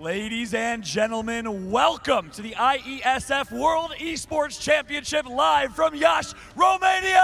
Ladies and gentlemen, welcome to the Iesf World Esports Championship live from Iasi, Romania!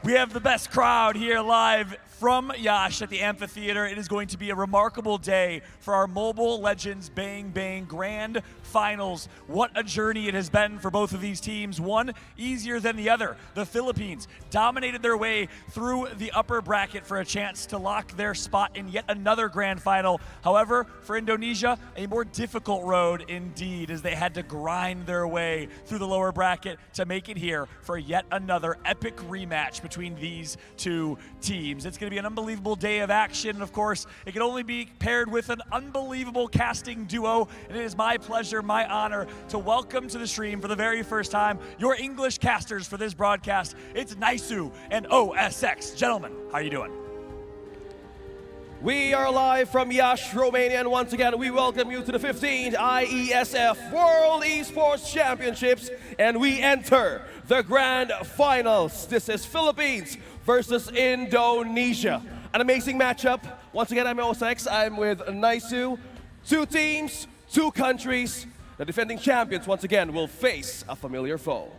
We have the best crowd here live from Iasi at the amphitheater. It is going to be a remarkable day for our Mobile Legends Bang Bang Grand Finals. What a journey it has been for both of these teams, one easier than the other. The Philippines dominated their way through the upper bracket for a chance to lock their spot in yet another grand final. However, for Indonesia, a more difficult road indeed, as they had to grind their way through the lower bracket to make it here for yet another epic rematch between these two teams. It's going to be an unbelievable day of action, and of course, it can only be paired with an unbelievable casting duo, and it is my pleasure, my honor, to welcome to the stream for the very first time your English casters for this broadcast. It's Iasi and OSX. Gentlemen, how are you doing? We are live from Iasi, Romania, and once again, we welcome you to the 15th IESF World Esports Championships, and we enter the grand finals. This is Philippines versus Indonesia. An amazing matchup. Once again, I'm OSX. I'm with Iasi. Two teams, two countries. The defending champions, once again, will face a familiar foe.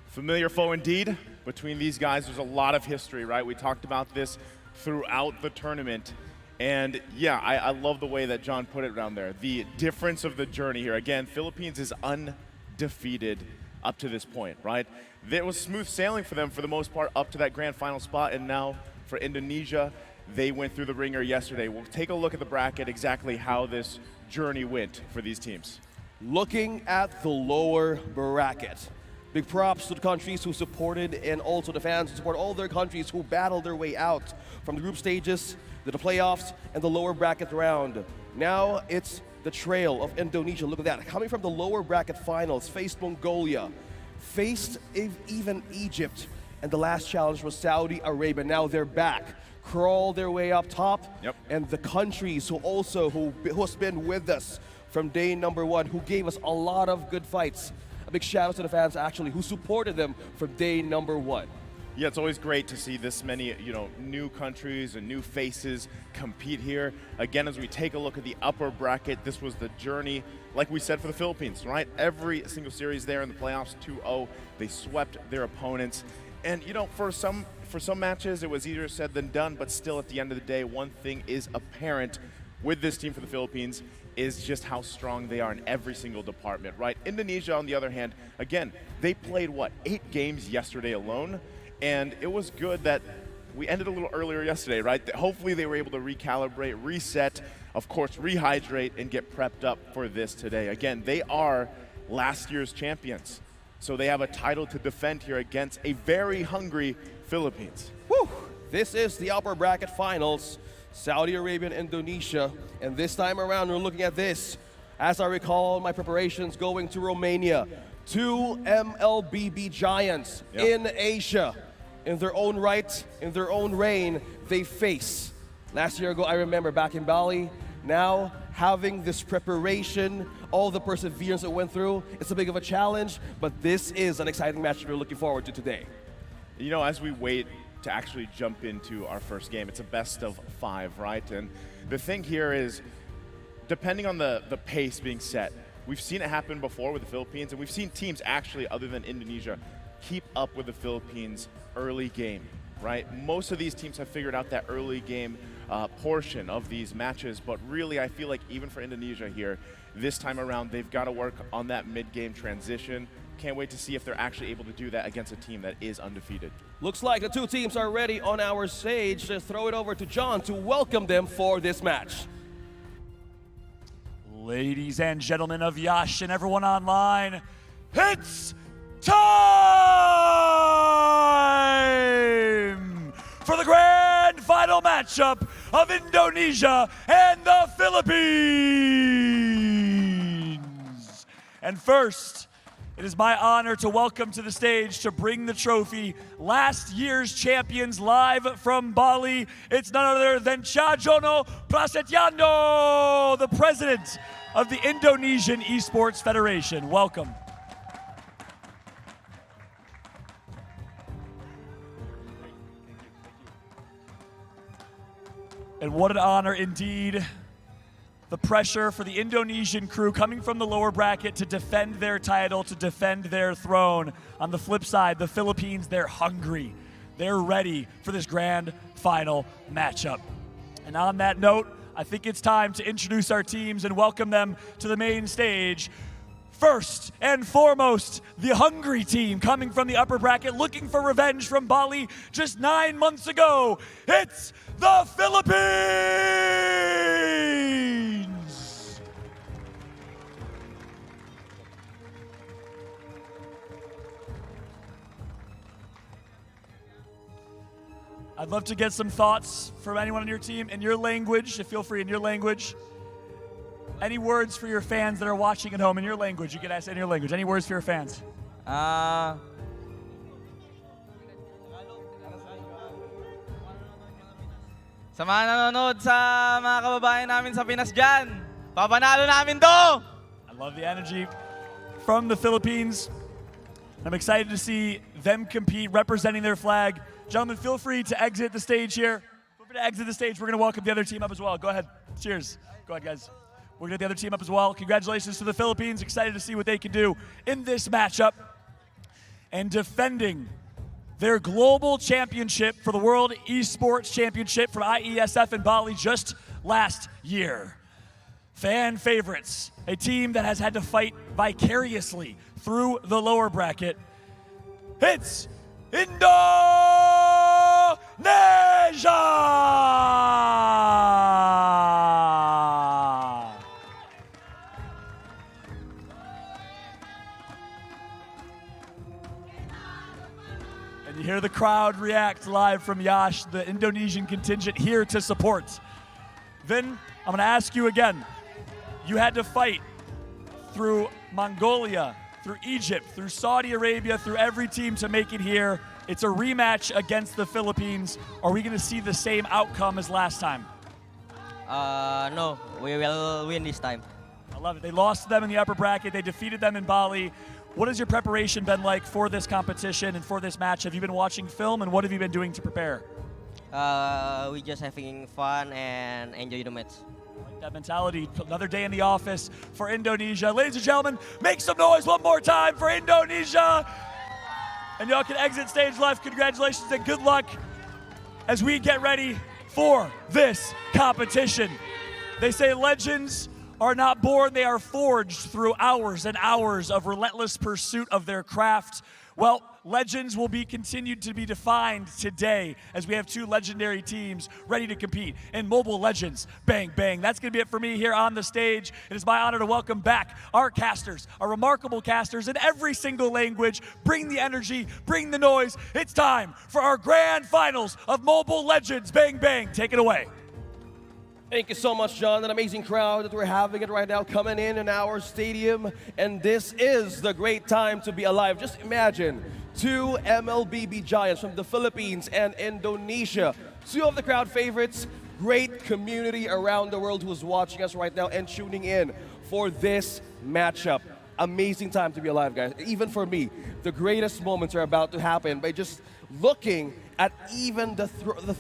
Familiar foe indeed. Between these guys, there's a lot of history, right? We talked about this throughout the tournament. And yeah, I love the way that John put it down there. The difference of the journey here. Again, Philippines is undefeated up to this point, right? It was smooth sailing for them for the most part up to that grand final spot, and now for Indonesia, they went through the ringer yesterday. We'll take a look at the bracket, exactly how this journey went for these teams. Looking at the lower bracket, big props to the countries who supported, and also the fans who support all their countries who battled their way out from the group stages to the playoffs and the lower bracket round. Now it's the trail of Indonesia. Look at that. Coming from the lower bracket finals, faced Mongolia, faced even Egypt, and the last challenge was Saudi Arabia. Now they're back, crawl their way up top. Yep. And the countries who's been with us from day number one, who gave us a lot of good fights. A big shout out to the fans actually who supported them from day number one. Yeah, it's always great to see this many, new countries and new faces compete here. Again, as we take a look at the upper bracket, this was the journey, like we said, for the Philippines, right? Every single series there in the playoffs, 2-0, they swept their opponents. And, for some matches, it was easier said than done, but still at the end of the day, one thing is apparent with this team for the Philippines is just how strong they are in every single department, right? Indonesia, on the other hand, again, they played, 8 games yesterday alone? And it was good that we ended a little earlier yesterday, right? Hopefully they were able to recalibrate, reset, of course, rehydrate, and get prepped up for this today. Again, they are last year's champions. So they have a title to defend here against a very hungry Philippines. Whew. This is the upper bracket finals, Saudi Arabia and Indonesia. And this time around, we're looking at this. As I recall, my preparations going to Romania. Two Mlbb giants in Asia. In their own right, in their own reign, they face. Last year ago, I remember back in Bali, now having this preparation, all the perseverance that went through, it's a big of a challenge, but this is an exciting match we're looking forward to today. As we wait to actually jump into our first game, it's a best of 5, right? And the thing here is, depending on the pace being set, we've seen it happen before with the Philippines, and we've seen teams actually, other than Indonesia, keep up with the Philippines early game, right? Most of these teams have figured out that early game portion of these matches, but really I feel like even for Indonesia here, this time around, they've got to work on that mid-game transition. Can't wait to see if they're actually able to do that against a team that is undefeated. Looks like the two teams are ready on our stage. Let's throw it over to John to welcome them for this match. Ladies and gentlemen of Iasi and everyone online, it's time for the grand final matchup of Indonesia and the Philippines. And first, it is my honor to welcome to the stage to bring the trophy, last year's champions live from Bali. It's none other than Chajono Prasetyando, the president of the Indonesian Esports Federation. Welcome. And what an honor indeed. The pressure for the Indonesian crew coming from the lower bracket to defend their title, to defend their throne. On the flip side, the Philippines, they're hungry. They're ready for this grand final matchup. And on that note, I think it's time to introduce our teams and welcome them to the main stage. First and foremost, the hungry team coming from the upper bracket, looking for revenge from Bali just 9 months ago. It's the Philippines! I'd love to get some thoughts from anyone on your team in your language. Feel free in your language. Any words for your fans that are watching at home in your language? You can ask in your language. Any words for your fans? Sa mga nanonood sa mga kababayan namin sa Pinas dyan, papanalo namin to! I love the energy from the Philippines. I'm excited to see them compete, representing their flag. Gentlemen, feel free to exit the stage here. Feel free to exit the stage. We're going to welcome the other team up as well. Go ahead. Cheers. Go ahead, guys. We're going to get the other team up as well. Congratulations to the Philippines. Excited to see what they can do in this matchup. And defending their global championship for the World Esports Championship from Iesf in Bali just last year. Fan favorites, a team that has had to fight vicariously through the lower bracket. It's Indonesia! And you hear the crowd react live from Yash, the Indonesian contingent here to support. Then I'm going to ask you again. You had to fight through Mongolia, through Egypt, through Saudi Arabia, through every team to make it here. It's a rematch against the Philippines. Are we going to see the same outcome as last time? No, we will win this time. I love it. They lost to them in the upper bracket. They defeated them in Bali. What has your preparation been like for this competition and for this match? Have you been watching film, and what have you been doing to prepare? We just having fun and enjoy the match. I like that mentality. Another day in the office for Indonesia. Ladies and gentlemen, make some noise one more time for Indonesia. And y'all can exit stage left. Congratulations and good luck as we get ready for this competition. They say legends are not born, they are forged through hours and hours of relentless pursuit of their craft. Well, legends will be continued to be defined today as we have two legendary teams ready to compete in Mobile Legends Bang Bang. That's going to be it for me here on the stage. It is my honor to welcome back our casters, our remarkable casters in every single language. Bring the energy, bring the noise. It's time for our grand finals of Mobile Legends Bang Bang. Take it away. Thank you so much, John. An amazing crowd that we're having it right now coming in our stadium. And this is the great time to be alive. Just imagine two Mlbb giants from the Philippines and Indonesia. Two of the crowd favorites. Great community around the world who's watching us right now and tuning in for this matchup. Amazing time to be alive, guys. Even for me, the greatest moments are about to happen by just looking at even the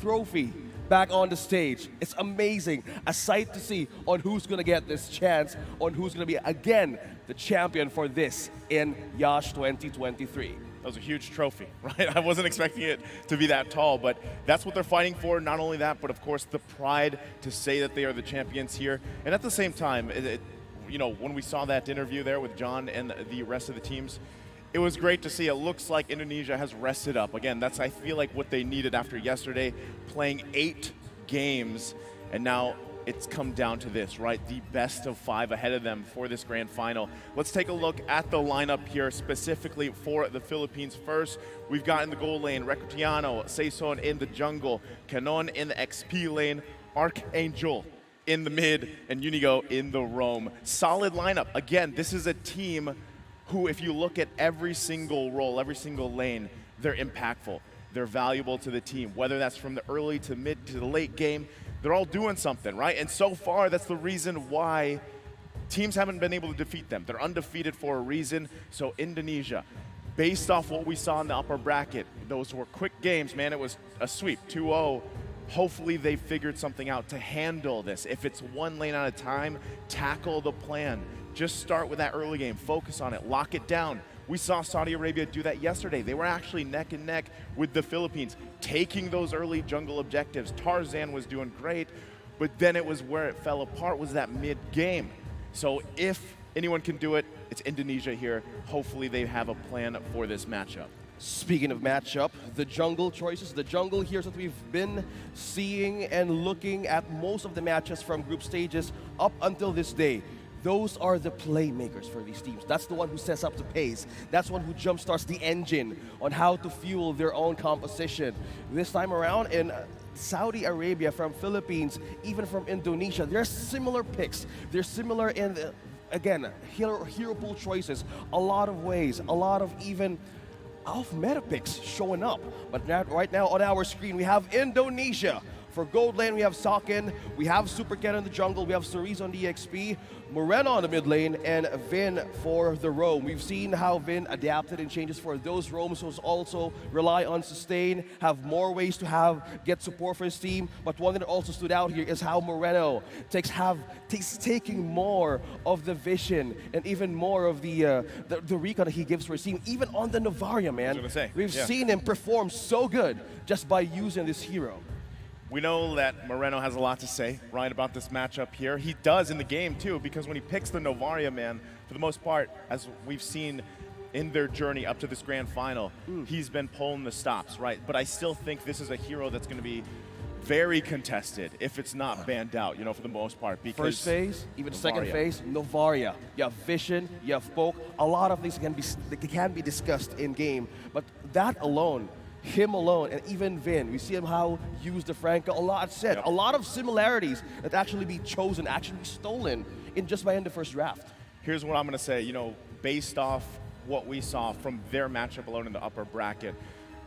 trophy back on the stage. It's amazing, a sight to see on who's going to get this chance, on who's going to be, again, the champion for this in Yash 2023. That was a huge trophy, right? I wasn't expecting it to be that tall, but that's what they're fighting for. Not only that, but of course the pride to say that they are the champions here. And at the same time, you know, when we saw that interview there with John and the rest of the teams, it was great to see. It looks like Indonesia has rested up. Again, that's, I feel like, what they needed after yesterday, playing 8 games, and now it's come down to this, right? The best of 5 ahead of them for this grand final. Let's take a look at the lineup here specifically for the Philippines. First, we've got in the goal lane, Recutiano, Saison in the jungle, Canon in the XP lane, Archangel in the mid, and Unigo in the roam. Solid lineup. Again, this is a team who, if you look at every single role, every single lane, they're impactful. They're valuable to the team, whether that's from the early to mid to the late game. They're all doing something, right? And so far, that's the reason why teams haven't been able to defeat them. They're undefeated for a reason. So Indonesia, based off what we saw in the upper bracket, those were quick games, man. It was a sweep, 2-0. hopefully they figured something out to handle this. If it's one lane at a time, tackle the plan. Just start with that early game, focus on it, lock it down. We saw Saudi Arabia do that yesterday. They were actually neck and neck with the Philippines, taking those early jungle objectives. Tarzan was doing great, but then it was where it fell apart was that mid-game. So if anyone can do it, it's Indonesia here. Hopefully they have a plan for this matchup. Speaking of matchup, the jungle choices. The jungle here is what we've been seeing and looking at most of the matches from group stages up until this day. Those are the playmakers for these teams. That's the one who sets up the pace. That's one who jumpstarts the engine on how to fuel their own composition. This time around in Saudi Arabia, from Philippines, even from Indonesia, they're similar picks. They're similar in, again, hero pool choices. A lot of ways, a lot of even off-meta picks showing up. But right now on our screen, we have Indonesia. For gold lane, we have Sakin, we have Super Ken in the jungle, we have Cerise on the EXP, Moreno on the mid lane, and Vin for the roam. We've seen how Vin adapted and changes for those roams, who also rely on sustain, have more ways to get support for his team. But one that also stood out here is how Moreno taking more of the vision and even more of the recon that he gives for his team, even on the Novaria, man. We've seen him perform so good just by using this hero. We know that Moreno has a lot to say, right, about this matchup here. He does in the game, too, because when he picks the Novaria, man, for the most part, as we've seen in their journey up to this grand final, he's been pulling the stops, right? But I still think this is a hero that's going to be very contested if it's not banned out, you know, for the most part. Because first phase, even Novaria. Second phase, Novaria. You have vision, you have poke. A lot of things can be discussed in game, but that alone, him alone, and even Vin, we see him how use the Franco. A lot said, a lot of similarities that actually be chosen, actually be stolen in just by end of first draft. Here's what I'm going to say, you know, based off what we saw from their matchup alone in the upper bracket,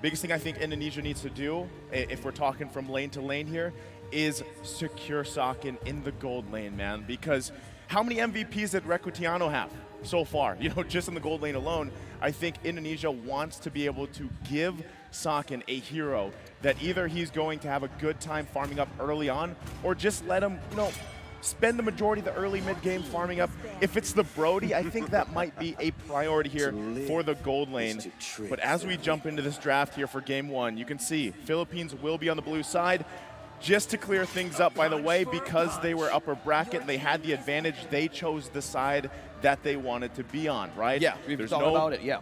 biggest thing I think Indonesia needs to do, if we're talking from lane to lane here, is secure Sakin in the gold lane, man. Because how many MVPs did Recutiano have so far? You know, just in the gold lane alone, I think Indonesia wants to be able to give Sakin a hero that either he's going to have a good time farming up early on, or just let him, you know, spend the majority of the early mid-game farming up. If it's the Brody, I think that might be a priority here for the gold lane. But as we jump into this draft here for game one, you can see Philippines will be on the blue side. Just to clear things up, by the way, because they were upper bracket, they had the advantage, they chose the side that they wanted to be on, right? Yeah, we've talked about it, yeah.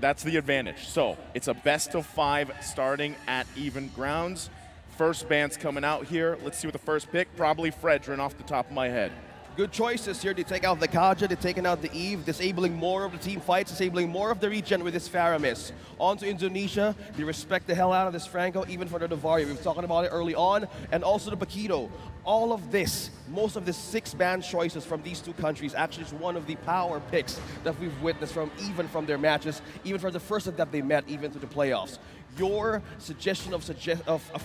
That's the advantage. So it's a best of 5 starting at even grounds. First band's coming out here. Let's see what the first pick, probably Fredrin off the top of my head. Good choices here. They take out the Kaja, they're taking out the Eve, disabling more of the team fights, disabling more of the regen with this Faramis. On to Indonesia. They respect the hell out of this Franco, even for the Novaria. We were talking about it early on. And also the Paquito. All of this, most of the 6-ban choices from these two countries actually is one of the power picks that we've witnessed from their matches, even for the first that they met, even to the playoffs. Your suggestion of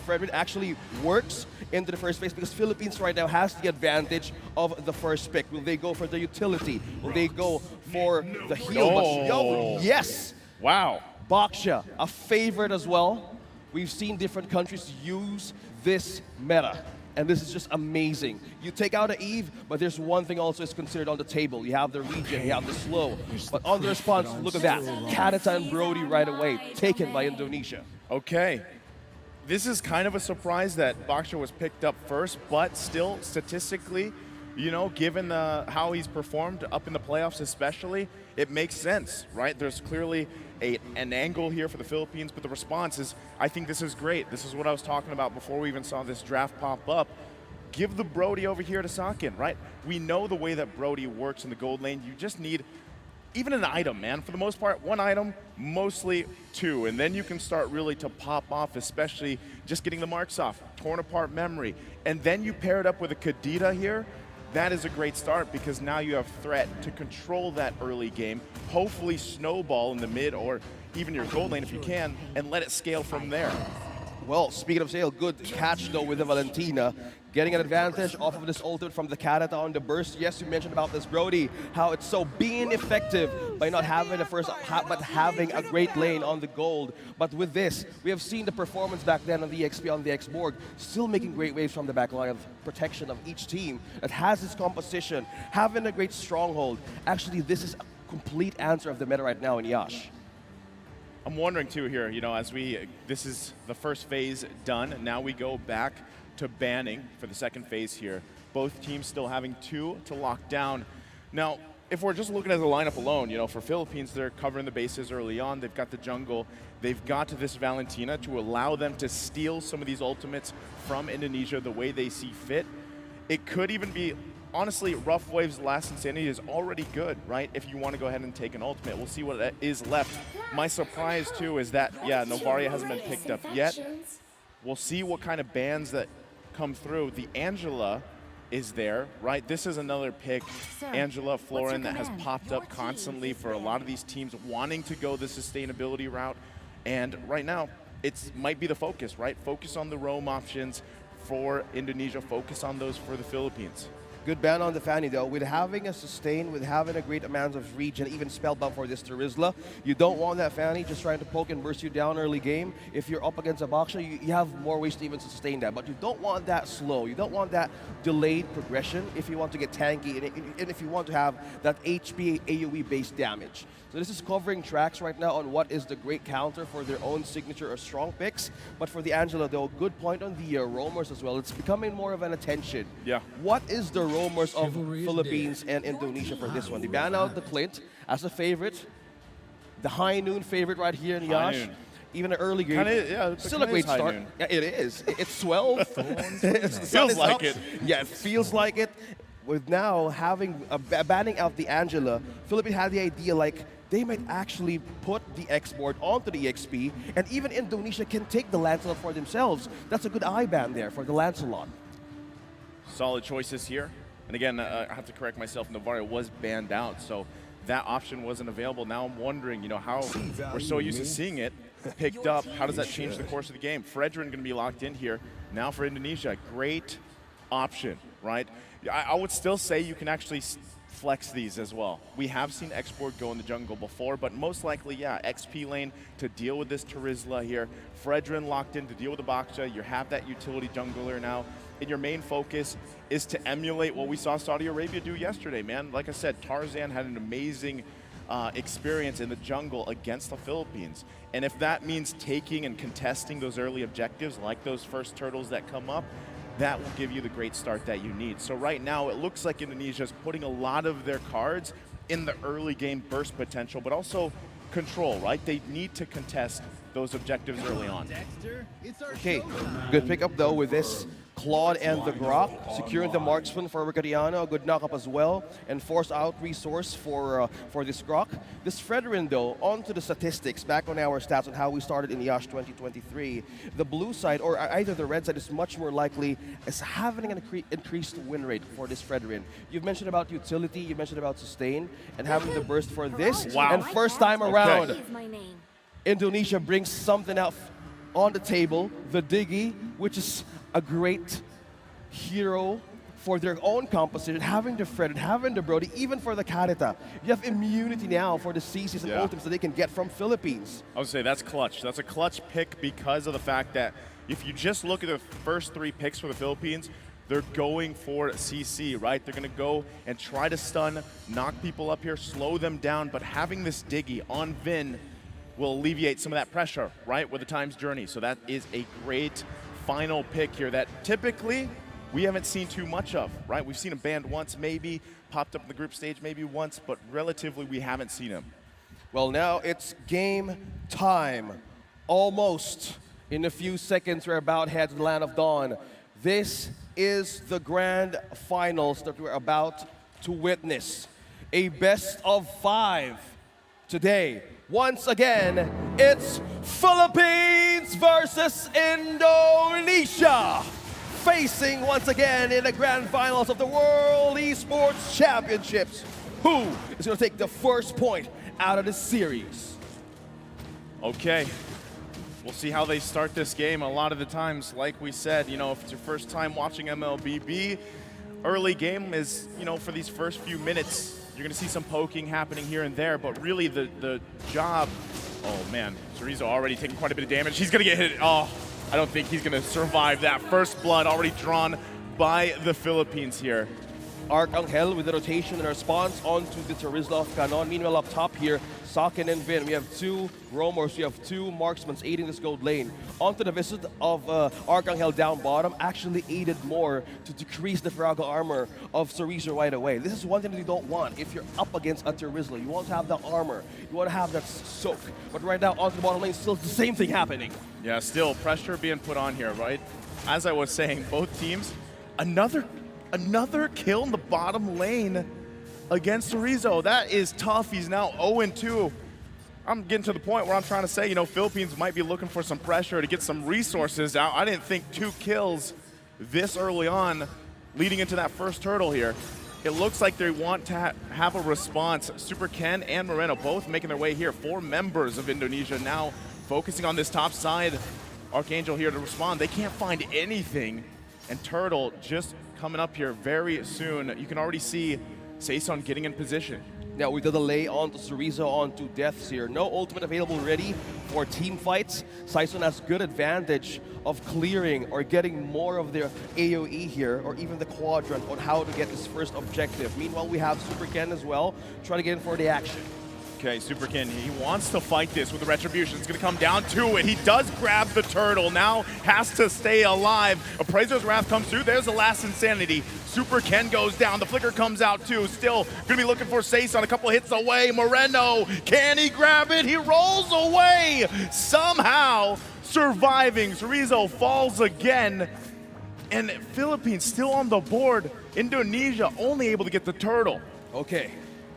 Fredrin actually works into the first phase because Philippines right now has the advantage of the first pick. Will they go for the utility? Will they go for the heal? Oh. Yes! Wow. Baksha, a favorite as well. We've seen different countries use this meta. And this is just amazing. You take out an Eve, but there's one thing also is considered on the table. You have the regen, you have the slow. But on the response, look at that. Kadita and Brody right away, taken by Indonesia. Okay. This is kind of a surprise that Baksha was picked up first, but still, statistically, you know, given how he's performed up in the playoffs especially, it makes sense, right? There's clearly an angle here for the Philippines, but the response is, I think this is great. This is what I was talking about before we even saw this draft pop up. Give the Brody over here to Sakin, right? We know the way that Brody works in the gold lane. You just need even an item, man. For the most part, 1 item, mostly 2, and then you can start really to pop off, especially just getting the marks off, torn apart memory, and then you pair it up with a Kadita here. That is a great start because now you have threat to control that early game, hopefully snowball in the mid or even your gold lane if you can, and let it scale from there. Well, speaking of Sale, good catch though with the Valentina. Getting an advantage off of this ultimate from the Karata on the burst. Yes, you mentioned about this, Brody, how it's so being effective by not having the first, but having a great lane on the gold. But with this, we have seen the performance back then on the XP on the X-Borg, still making great waves from the back line of protection of each team that has its composition, having a great stronghold. Actually, this is a complete answer of the meta right now in Yash. I'm wondering too here, you know, as this is the first phase done, now we go back to banning for the second phase here. Both teams still having 2 to lock down. Now, if we're just looking at the lineup alone, you know, for Philippines, they're covering the bases early on. They've got the jungle. They've got this Valentina to allow them to steal some of these ultimates from Indonesia the way they see fit. It could even be, honestly, Rough Wave's last Insanity is already good, right? If you want to go ahead and take an ultimate, we'll see what is left. My surprise, too, is that, yeah, Novaria hasn't been picked up yet. We'll see what kind of bans that come through. The Angela is there, right? This is another pick, Angela Florin, that has popped up constantly for a lot of these teams wanting to go the sustainability route. And right now, it might be the focus, right? Focus on the roam options for Indonesia, focus on those for the Philippines. Good ban on the Fanny though. With having a sustain, with having a great amount of reach, and even spellbound for this Terizla, you don't want that Fanny just trying to poke and burst you down early game. If you're up against a Baksha, you have more ways to even sustain that. But you don't want that slow. You don't want that delayed progression if you want to get tanky and if you want to have that HP AoE-based damage. So this is covering tracks right now on what is the great counter for their own signature or strong picks. But for the Angela, though, good point on the roamers as well. It's becoming more of an attention. Yeah. What is the roamers of Philippines and Indonesia for this one? They ban out the Clint as a favorite. The High Noon favorite right here in Yash. Even an early game. Yeah, still a great start. Yeah, it is. It's 12. It feels like it. Yeah, it feels like it. With now having banning out the Angela, Philippines had the idea like they might actually put the X-Board onto the EXP, and even Indonesia can take the Lancelot for themselves. That's a good eye ban there for the Lancelot. Solid choices here. And again, I have to correct myself, Novaria was banned out, so that option wasn't available. Now I'm wondering, you know, how we're so used to seeing it picked up. How does that change the course of the game? Fredrin going to be locked in here. Now for Indonesia, great option, right? I would still say you can actually flex these as well. We have seen X-Board go in the jungle before, but most likely, yeah, XP lane to deal with this Terizla here. Fredrin locked in to deal with the Baksha. You have that utility jungler now. And your main focus is to emulate what we saw Saudi Arabia do yesterday, man. Like I said, Tarzan had an amazing experience in the jungle against the Philippines. And if that means taking and contesting those early objectives, like those first turtles that come up, that will give you the great start that you need. So right now, it looks like Indonesia is putting a lot of their cards in the early game burst potential, but also control, right? They need to contest those objectives early on. Okay, good pickup though with this Claude and the Grok, securing the marksman for Ricadiano, a good knockup as well, and force out resource for this Grok. This Fredrin though, onto the statistics, back on our stats on how we started in Yash 2023, the blue side, or either the red side, is much more likely as having an increased win rate for this Fredrin. You've mentioned about utility, you mentioned about sustain, and having the burst for this, and first time around, Indonesia brings something out on the table, the Diggy, which is a great hero for their own composition, having the Fred, having the Brody, even for the Karata. You have immunity now for the CCs and ultimates that they can get from Philippines. I would say that's clutch. That's a clutch pick because of the fact that if you just look at the first 3 picks for the Philippines, they're going for CC, right? They're going to go and try to stun, knock people up here, slow them down, but having this Diggy on Vin will alleviate some of that pressure, right, with the Time's Journey. So that is a great final pick here that typically we haven't seen too much of, right? We've seen him banned once, maybe, popped up in the group stage maybe once, but relatively we haven't seen him. Well, now it's game time. Almost in a few seconds, we're about head to the Land of Dawn. This is the grand finals that we're about to witness. A best of 5 today. Once again, it's Philippines versus Indonesia, facing once again in the grand finals of the World Esports Championships. Who is going to take the first point out of this series? Okay. We'll see how they start this game. A lot of the times, like we said, you know, if it's your first time watching Mlbb, early game is, you know, for these first few minutes, you're going to see some poking happening here and there, but really the job, oh man, Chorizo already taking quite a bit of damage. He's going to get hit. Oh, I don't think he's going to survive that. First blood already drawn by the Philippines here. Arcangel with the rotation in response onto the Terizla of Canon. Meanwhile, up top here, Sakin and Vin. We have two roamers, we have two marksmen aiding this gold lane. Onto the visit of Arcangel down bottom actually aided more to decrease the fragile armor of Chorizo right away. This is one thing that you don't want if you're up against a Terizla. You want to have the armor, you want to have that soak. But right now, onto the bottom lane, still the same thing happening. Yeah, still pressure being put on here, right? As I was saying, both teams, another kill in the bottom lane against Chorizo. That is tough. He's now 0-2. I'm getting to the point where I'm trying to say, you know, Philippines might be looking for some pressure to get some resources out. I didn't think 2 kills this early on, leading into that first turtle here. It looks like they want to have a response. Super Ken and Moreno both making their way here. 4 members of Indonesia now focusing on this top side. Archangel here to respond. They can't find anything. And Turtle just coming up here very soon. You can already see Saison getting in position. Now with the delay onto Chorizo onto deaths here. No ultimate available ready for team fights. Saison has good advantage of clearing or getting more of their AoE here, or even the quadrant on how to get this first objective. Meanwhile, we have Super Ken as well, trying to get in for the action. Okay, Super Ken, he wants to fight this with the Retribution. It's going to come down to it. He does grab the turtle, now has to stay alive. Appraiser's Wrath comes through. There's the last Insanity. Super Ken goes down. The Flicker comes out too. Still going to be looking for Saison. A couple hits away. Moreno, can he grab it? He rolls away. Somehow surviving. Chorizo falls again. And Philippines still on the board. Indonesia only able to get the turtle. Okay.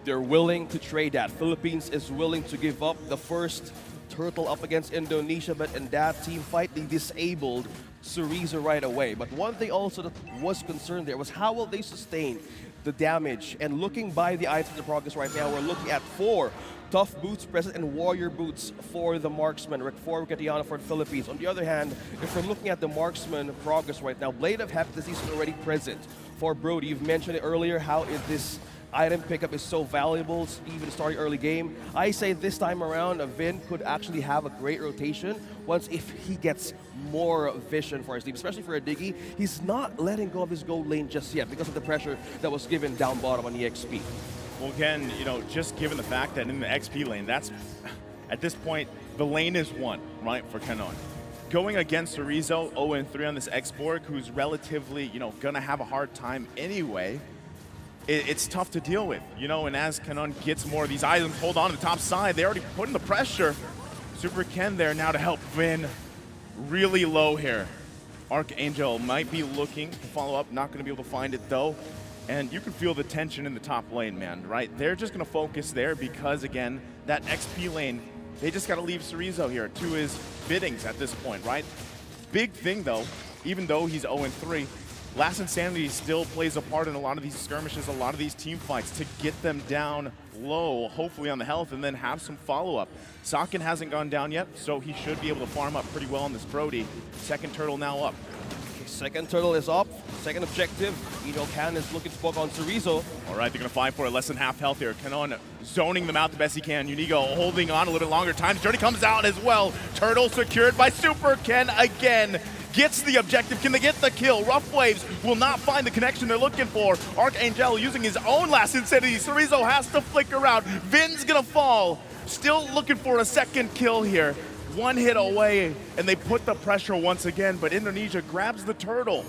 They're willing to trade that. Philippines is willing to give up the first turtle up against Indonesia, but in that team fight, they disabled Chorizo right away. But one thing also that was concerned there was how will they sustain the damage? And looking by the items in progress right now, we're looking at 4 tough boots present and warrior boots for the marksman, 4 Ricatiana for the Philippines. On the other hand, if we're looking at the marksman progress right now, Blade of Hephaestus is already present for Brody. You've mentioned it earlier, how is this item pickup is so valuable, even starting early game. I say this time around, Vin could actually have a great rotation once if he gets more vision for his team, especially for a Diggy. He's not letting go of his gold lane just yet because of the pressure that was given down bottom on EXP. Well, again, you know, just given the fact that in the XP lane, that's, at this point, the lane is won, right, for Canon. Going against Chorizo, 0-3 on this X-Borg, who's relatively, you know, gonna have a hard time anyway, it's tough to deal with, you know, and as Canon gets more of these items, hold on to the top side, they already put in the pressure. Super Ken there now to help Vin. Really low here. Archangel might be looking to follow up, not gonna be able to find it though. And you can feel the tension in the top lane, man, right? They're just gonna focus there because, again, that XP lane, they just gotta leave Chorizo here to his biddings at this point, right? Big thing though, even though he's 0-3, Last Insanity still plays a part in a lot of these skirmishes, a lot of these team fights to get them down low, hopefully on the health, and then have some follow-up. Sakin hasn't gone down yet, so he should be able to farm up pretty well on this Brody. Second turtle now up. Okay, second turtle is up. Second objective. Can is looking to poke on Chorizo. All right, they're going to fight for it. Less than half health here. Canon zoning them out the best he can. Unigo holding on a little bit longer. Time Journey comes out as well. Turtle secured by Super Ken again. Gets the objective. Can they get the kill? Rough Waves will not find the connection they're looking for. Archangel using his own last Insanity. Chorizo has to flicker out. Vin's gonna fall. Still looking for a second kill here. One hit away, and they put the pressure once again, but Indonesia grabs the turtle.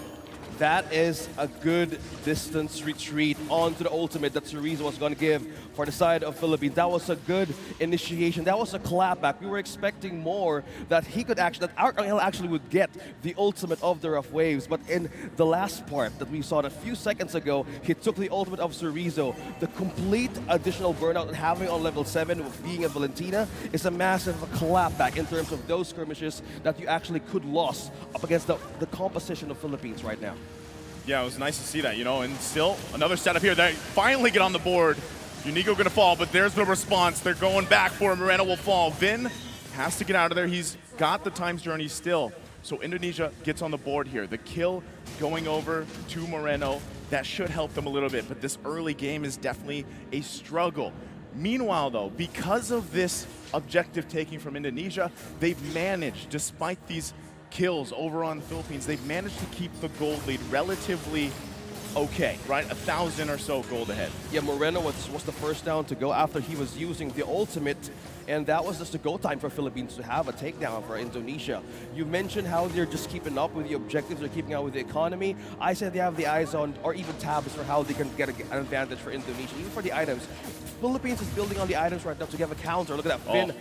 That is a good distance retreat onto the ultimate that Chorizo was going to give for the side of Philippines. That was a good initiation. That was a clapback. We were expecting more, that he could actually, that Archangel actually would get the ultimate of the Rough Waves. But in the last part that we saw a few seconds ago, he took the ultimate of Chorizo. The complete additional burnout and having on level 7 with being a Valentina is a massive clapback in terms of those skirmishes that you actually could lose up against the composition of Philippines right now. Yeah, it was nice to see that, you know, and still another setup here. They finally get on the board. Unigo gonna fall, but there's the response. They're going back for him. Moreno will fall. Vin has to get out of there. He's got the times journey still. So Indonesia gets on the board here. The kill going over to Moreno, that should help them a little bit, but this early game is definitely a struggle. Meanwhile though, because of this objective taking from Indonesia, they've managed, despite these kills over on the Philippines, they've managed to keep the gold lead relatively okay, right? 1,000 or so gold ahead. Yeah, Moreno was the first down to go after he was using the ultimate, and that was just a go time for Philippines to have a takedown for Indonesia. You mentioned how they're just keeping up with the objectives, they're keeping up with the economy. I said they have the eyes on, or even tabs for how they can get an advantage for Indonesia, even for the items. Philippines is building on the items right now to get a counter. Look at that, Finn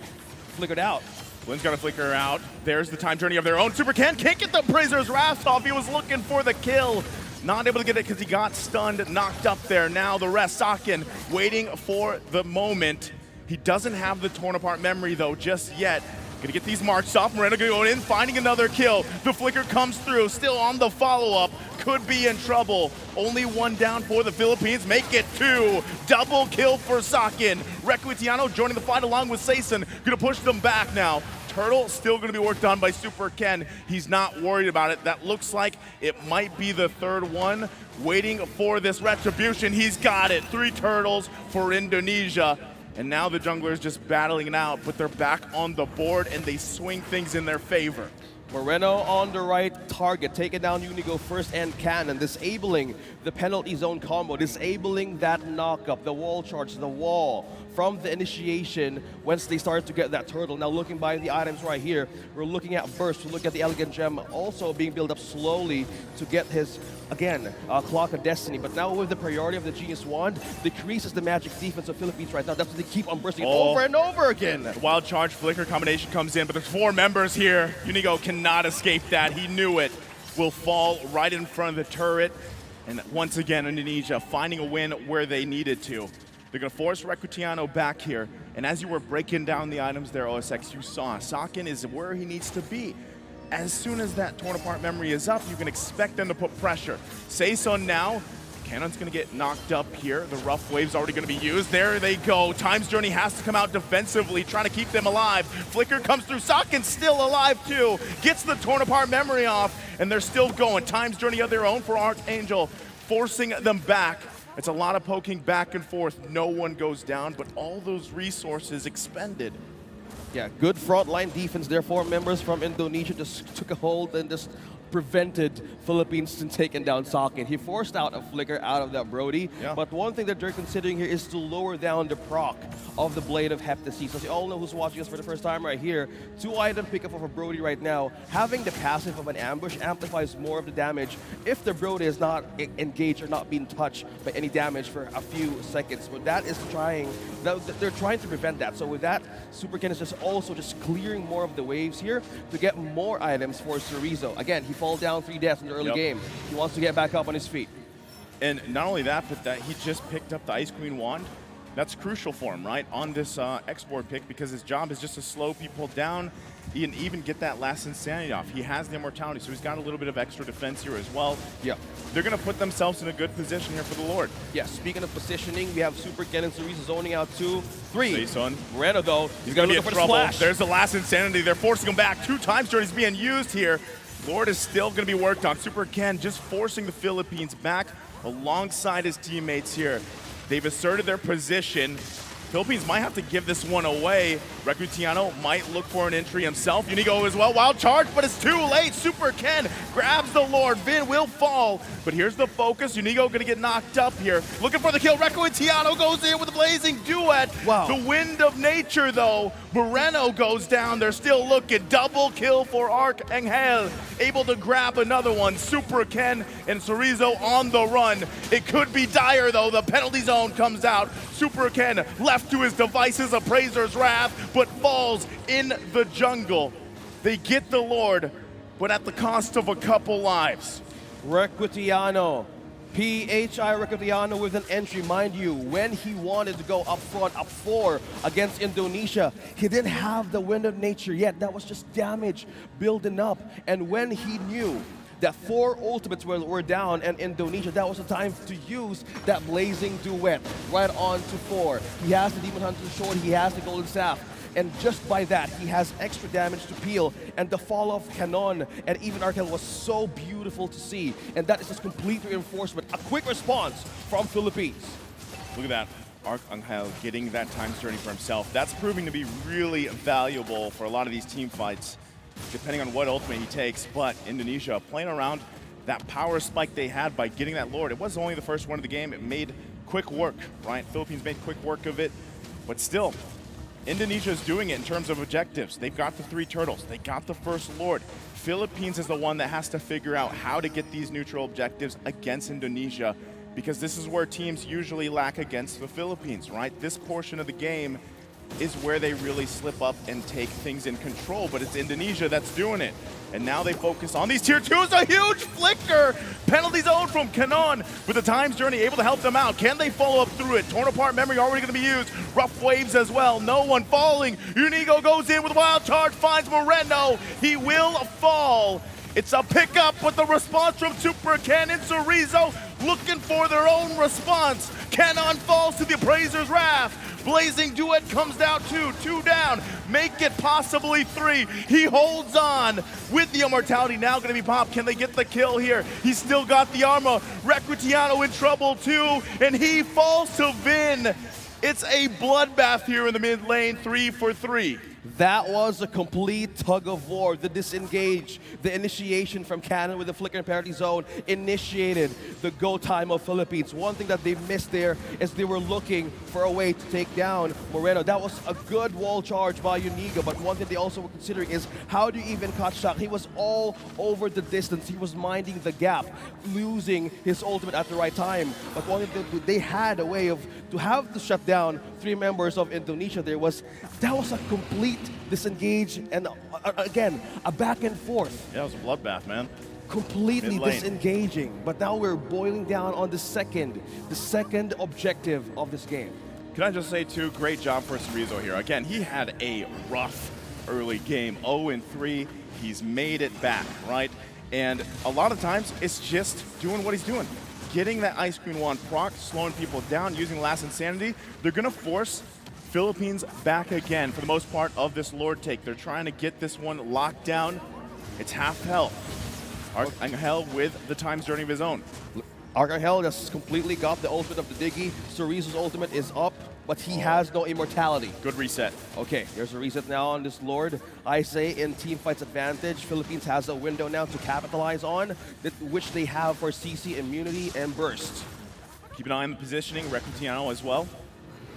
flickered out. Flynn's got to flicker out. There's the time journey of their own. Super Ken can't get the Prisoner's Wrath off. He was looking for the kill. Not able to get it because he got stunned, knocked up there. Now the rest, Sakin waiting for the moment. He doesn't have the torn apart memory though just yet. Gonna get these marks off. Moreno going in, finding another kill. The flicker comes through, still on the follow-up. Could be in trouble. Only one down for the Philippines. Make it 2. Double kill for Sakin. Requitiano joining the fight along with Saison. Gonna push them back now. Turtle still going to be worked on by Super Ken. He's not worried about it. That looks like it might be the third one. Waiting for this retribution. He's got it. 3 turtles for Indonesia. And now the junglers just battling it out, but they're back on the board and they swing things in their favor. Moreno on the right target, taking down Unigo first and Cannon, disabling the penalty zone combo, disabling that knock-up, the wall charge, the wall from the initiation once they start to get that turtle. Now looking by the items right here, we're looking at Burst, we're looking at the Elegant Gem also being built up slowly to get his, again, Clock of Destiny. But now with the priority of the Genius Wand, decreases the magic defense of Philippines right now. That's what they keep on bursting over and over again. Wild Charge Flicker combination comes in, but there's 4 members here. Unigo cannot escape that. He knew it. Will fall right in front of the turret. And once again, Indonesia finding a win where they needed to. They're going to force Requitiano back here. And as you were breaking down the items there, OSX, you saw Sakin is where he needs to be. As soon as that torn apart memory is up, you can expect them to put pressure. Saison now. Cannon's going to get knocked up here. The rough wave's already going to be used. There they go. Time's Journey has to come out defensively, trying to keep them alive. Flicker comes through. Sakin's still alive too. Gets the torn apart memory off, and they're still going. Time's Journey of their own for Archangel, forcing them back. It's a lot of poking back and forth. No one goes down, but all those resources expended. Yeah, good frontline defense. Their 4 members from Indonesia just took a hold and just prevented Philippines from taking down Sakin. He forced out a flicker out of that Brody, but one thing that they're considering here is to lower down the proc of the Blade of Heptasy. So as you all know who's watching us for the first time right here, 2-item pickup of a Brody right now. Having the passive of an ambush amplifies more of the damage if the Brody is not engaged or not being touched by any damage for a few seconds. But that is they're trying to prevent that. So with that, Super Ken is just also just clearing more of the waves here to get more items for Cerezo. Again, he fall down 3 deaths in the early game. He wants to get back up on his feet. And not only that, but that he just picked up the Ice Queen Wand. That's crucial for him, right, on this export pick, because his job is just to slow people down and even get that last Insanity off. He has the Immortality, so he's got a little bit of extra defense here as well. Yeah. They're going to put themselves in a good position here for the Lord. Yeah, speaking of positioning, we have Super Ken and Cerezo zoning out 2, 3. Saison. Moreno, though, he's going to be in for trouble. The splash. There's the last Insanity. They're forcing him back. 2 times Journey's being used here. Lord is still going to be worked on. Super Ken just forcing the Philippines back alongside his teammates here. They've asserted their position. Philippines might have to give this one away. Requitiano might look for an entry himself. Unigo as well. Wild charge, but it's too late. Super Ken grabs the Lord. Vin will fall, but here's the focus. Unigo going to get knocked up here. Looking for the kill. Requitiano goes in with a blazing duet. Wow. The wind of nature, though. Moreno goes down. They're still looking. Double kill for Archangel. Able to grab another one. Super Ken and Cerezo on the run. It could be dire, though. The penalty zone comes out. Super Ken left to his devices, Appraiser's Wrath, but falls in the jungle. They get the Lord, but at the cost of a couple lives. Requitiano. PHI Requitiano with an entry. Mind you, when he wanted to go up front, up 4 against Indonesia, he didn't have the Wind of Nature yet. That was just damage building up. And when he knew that 4 ultimates were down and Indonesia, that was the time to use that blazing duet right on to 4. He has the Demon Hunter Sword, he has the Golden Staff. and just by that, he has extra damage to peel, and the fall of Canon and even Arkel was so beautiful to see, and that is just complete reinforcement. A quick response from Philippines. Look at that. Arcangel getting that times journey for himself. That's proving to be really valuable for a lot of these team fights, depending on what ultimate he takes. But Indonesia playing around that power spike they had by getting that Lord. It was only the first one of the game. It made quick work, right? Philippines made quick work of it. But still, Indonesia is doing it in terms of objectives. They've got the 3 turtles. They got the first Lord. Philippines is the one that has to figure out how to get these neutral objectives against Indonesia, because this is where teams usually lack against the Philippines, right? This portion of the game is where they really slip up and take things in control, but it's Indonesia that's doing it. And now they focus on these tier 2s, a huge flicker! Penalty zone from Canon with the times journey able to help them out. Can they follow up through it? Torn apart memory already gonna be used. Rough waves as well, no one falling. Unigo goes in with a wild charge, finds Moreno. He will fall. It's a pickup, but the response from Super Cannon Chorizo looking for their own response. Canon falls to the Appraiser's wrath. Blazing Duet comes down 2 down. Make it possibly 3. He holds on with the immortality now going to be popped. Can they get the kill here? He's still got the armor. Recrutiano in trouble too, and he falls to Vin. It's a bloodbath here in the mid lane, 3 for 3. That was a complete tug of war. The disengage, the initiation from Cannon with the flicker and parity zone initiated the go time of Philippines. One thing that they missed there is they were looking for a way to take down Moreno. That was a good wall charge by Unigo, but one thing they also were considering is how do you even catch Shaq? He was all over the distance. He was minding the gap, losing his ultimate at the right time. But one thing they had a way of to have to shut down 3 members of Indonesia. That was a complete disengage, and again, a back and forth. Yeah, it was a bloodbath, man. Completely Mid-lane. disengaging. But now we're boiling down on the second objective of this game. Can I just say, too, great job for Chorizo here. Again, he had a rough early game, 0-3. He's made it back, right? And a lot of times, it's just doing what he's doing. Getting that Ice Queen Wand proc, slowing people down, using Last Insanity. They're going to force Philippines back again for the most part of this Lord take. They're trying to get this one locked down. It's half health. Arcangel with the times journey of his own. Arcangel just completely got the ultimate of the Diggy. Chorizo's ultimate is up, but he has no immortality. Good reset. Okay, there's a reset now on this Lord. I say in team fights advantage, Philippines has a window now to capitalize on, which they have for CC immunity and burst. Keep an eye on the positioning, Recrutiano as well.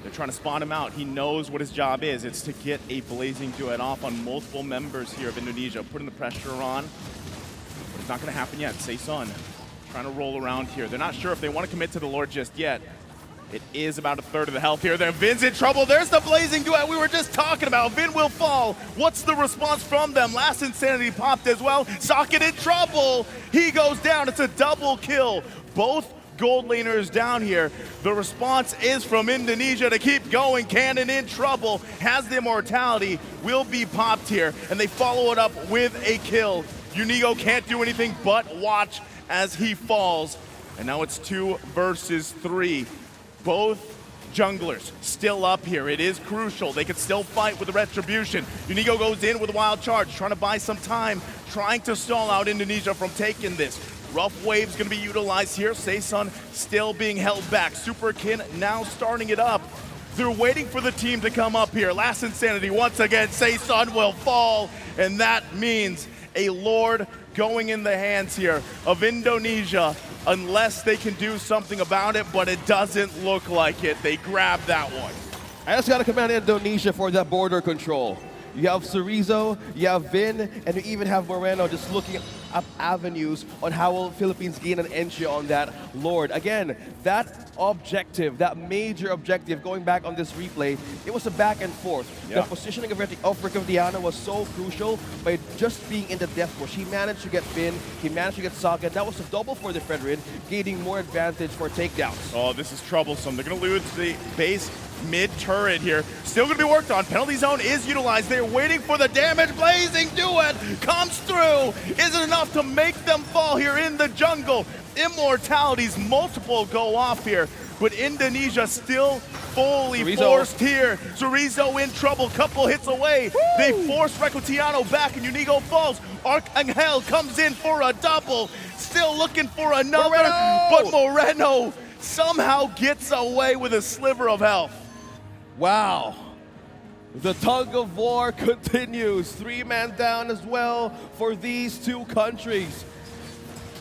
They're trying to spot him out. He knows what his job is. It's to get a Blazing Duet off on multiple members here of Indonesia, putting the pressure on. But it's not going to happen yet. Saison trying to roll around here. They're not sure if they want to commit to the Lord just yet. It is about a third of the health here. There, Vin's in trouble. There's the Blazing Duet we were just talking about. Vin will fall. What's the response from them? Last Insanity popped as well. Socket in trouble. He goes down. It's a double kill. Both gold laners down here. The response is from Indonesia to keep going. Cannon in trouble. Has the immortality. Will be popped here. And they follow it up with a kill. Unigo can't do anything but watch as he falls. And now it's 2 versus 3. Both junglers still up here. It is crucial. They can still fight with the retribution. Unigo goes in with a wild charge, trying to buy some time, trying to stall out Indonesia from taking this. Rough wave's gonna be utilized here. Saison still being held back. Superkin now starting it up. They're waiting for the team to come up here. Last Insanity once again. Saison will fall, and that means a Lord going in the hands here of Indonesia, unless they can do something about it, but it doesn't look like it. They grab that one. I just got to command Indonesia for that border control. You have Chorizo, you have Vin, and you even have Moreno just looking up avenues on how will Philippines gain an entry on that Lord. Again, that objective, that major objective, going back on this replay, it was a back and forth. Yeah. The positioning of Recrutiano was so crucial by just being in the death push. He managed to get Vin, he managed to get Socket. That was a double for the Federin, gaining more advantage for takedowns. Oh, this is troublesome. They're going to lose the base mid-turret here. Still going to be worked on. Penalty zone is utilized. They're waiting for the damage. Blazing Duet comes through. Is it enough? enough to make them fall here in the jungle. Immortalities, multiple go off here, but Indonesia still fully Chorizo. forced here. Chorizo in trouble, couple hits away. Woo! They force Recutiano back and Unigo falls. Arcangel comes in for a double, still looking for another, Moreno! but Moreno somehow gets away with a sliver of health. Wow. The tug of war continues. 3-man down as well for these two countries.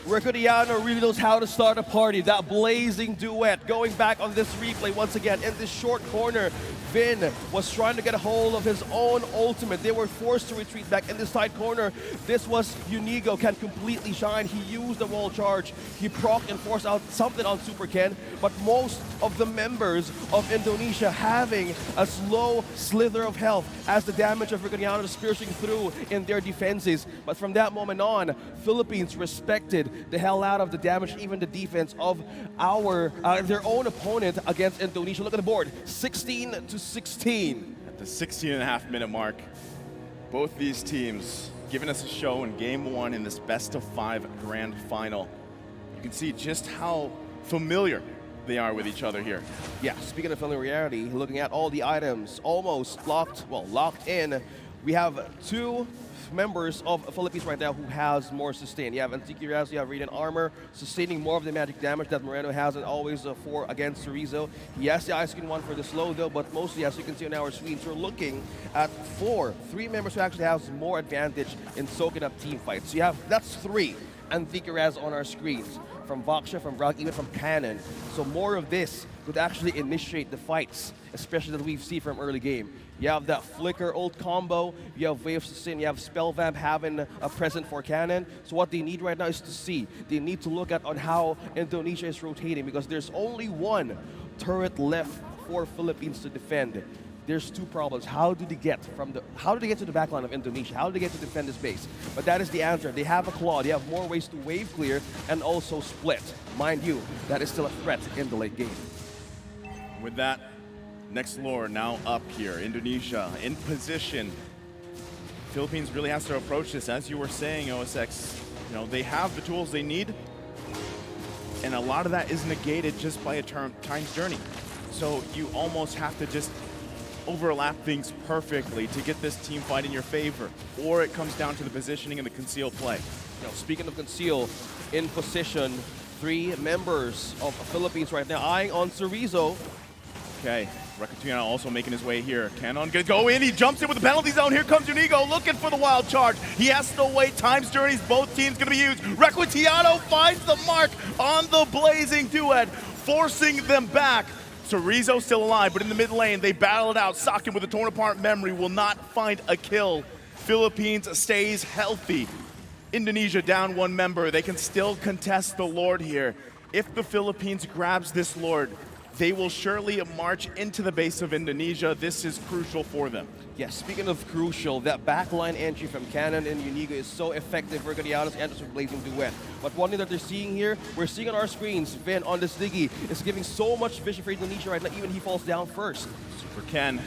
Recutiano really knows how to start a party. That blazing duet going back on this replay once again in this short corner. Vin was trying to get a hold of his own ultimate. They were forced to retreat back in this side corner. This was Unigo can completely shine. He used the wall charge. He proc and forced out something on Super Ken, but most of the members of Indonesia having a slow slither of health as the damage of Recutiano is piercing through in their defenses. But from that moment on, Philippines respected the hell out of the damage, even the defense of their own opponent against Indonesia. Look at the board, 16-16. At the 16.5-minute mark, both these teams giving us a show in Game 1 in this best-of-5 grand final. You can see just how familiar they are with each other here. Yeah, speaking of familiarity, looking at all the items almost locked in, we have two members of Philippines right now who has more sustain. You have Antiquiraz, you have Radiant Armor, sustaining more of the magic damage that Moreno has and always for against Chorizo. Yes, the Ice Queen one for the slow though, but mostly as you can see on our screens, we're looking at three members who actually has more advantage in soaking up team fights. So you have, that's 3 Antiquiraz on our screens. From Vaksha, from Rock, even from Cannon. So more of this could actually initiate the fights, especially that we've seen from early game. You have that Flicker ult combo, you have Wave Sustain, you have Spell Vamp having a present for Cannon. So what they need right now is to see. They need to look at on how Indonesia is rotating because there's only one turret left for Philippines to defend. There's two problems. How do they get to the backline of Indonesia? How do they get to defend this base? But that is the answer. They have a claw. They have more ways to wave clear and also split. Mind you, that is still a threat in the late game. With that, next lore now up here. Indonesia in position. Philippines really has to approach this. As you were saying, OSX, they have the tools they need. And a lot of that is negated just by a time's journey. So you almost have to just overlap things perfectly to get this team fight in your favor, or it comes down to the positioning and the conceal play. Speaking of conceal, in position, 3 members of Philippines right now eyeing on Chorizo. Okay, Recutiano also making his way here. Cannon gonna go in, he jumps in with the penalty zone. Here comes Unigo looking for the wild charge. He has to wait, time's journeys, both teams gonna be used. Recutiano finds the mark on the blazing duet, forcing them back. Chorizo still alive, but in the mid lane, they battle it out. Sakin with a torn apart memory will not find a kill. Philippines stays healthy. Indonesia down 1 member. They can still contest the Lord here. If the Philippines grabs this Lord, they will surely march into the base of Indonesia. This is crucial for them. Yeah, speaking of crucial, that backline entry from Cannon and Unigo is so effective for Recutiano's enters with Blazing Duet. But one thing that they're seeing here, we're seeing on our screens, Vin on this Diggy is giving so much vision for Indonesia right now, even he falls down first. Super Ken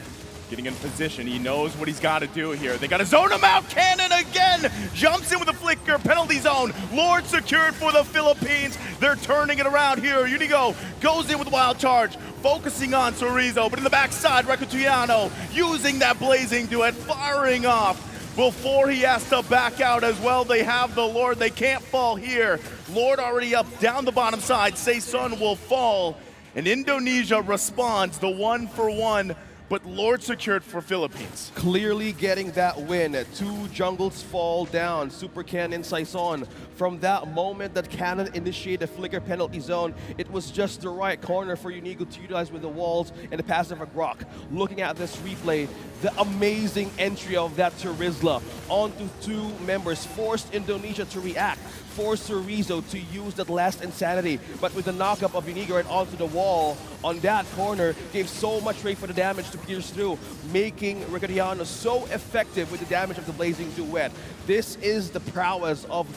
getting in position. He knows what he's got to do here. They got to zone him out. Cannon again jumps in with a flicker. Penalty zone. Lord secured for the Philippines. They're turning it around here. Unigo goes in with a wild charge, focusing on Chorizo, but in the backside, Recutiano using that blazing duet, firing off before he has to back out as well. They have the Lord. They can't fall here. Lord already up down the bottom side. Saesun will fall, and Indonesia responds the 1-for-1. But Lord secured for Philippines. Clearly getting that win. 2 jungles fall down. Super Ken and Saesun. From that moment that Cannon initiated a flicker penalty zone, it was just the right corner for Unigo to utilize with the walls and the passive of Grok. Looking at this replay, the amazing entry of that Terizla onto 2 members forced Indonesia to react. Forced Chorizo to use that last insanity, but with the knockup of Unigo right onto the wall on that corner, gave so much rate for the damage to pierce through, making Recutiano so effective with the damage of the Blazing Duet. This is the prowess of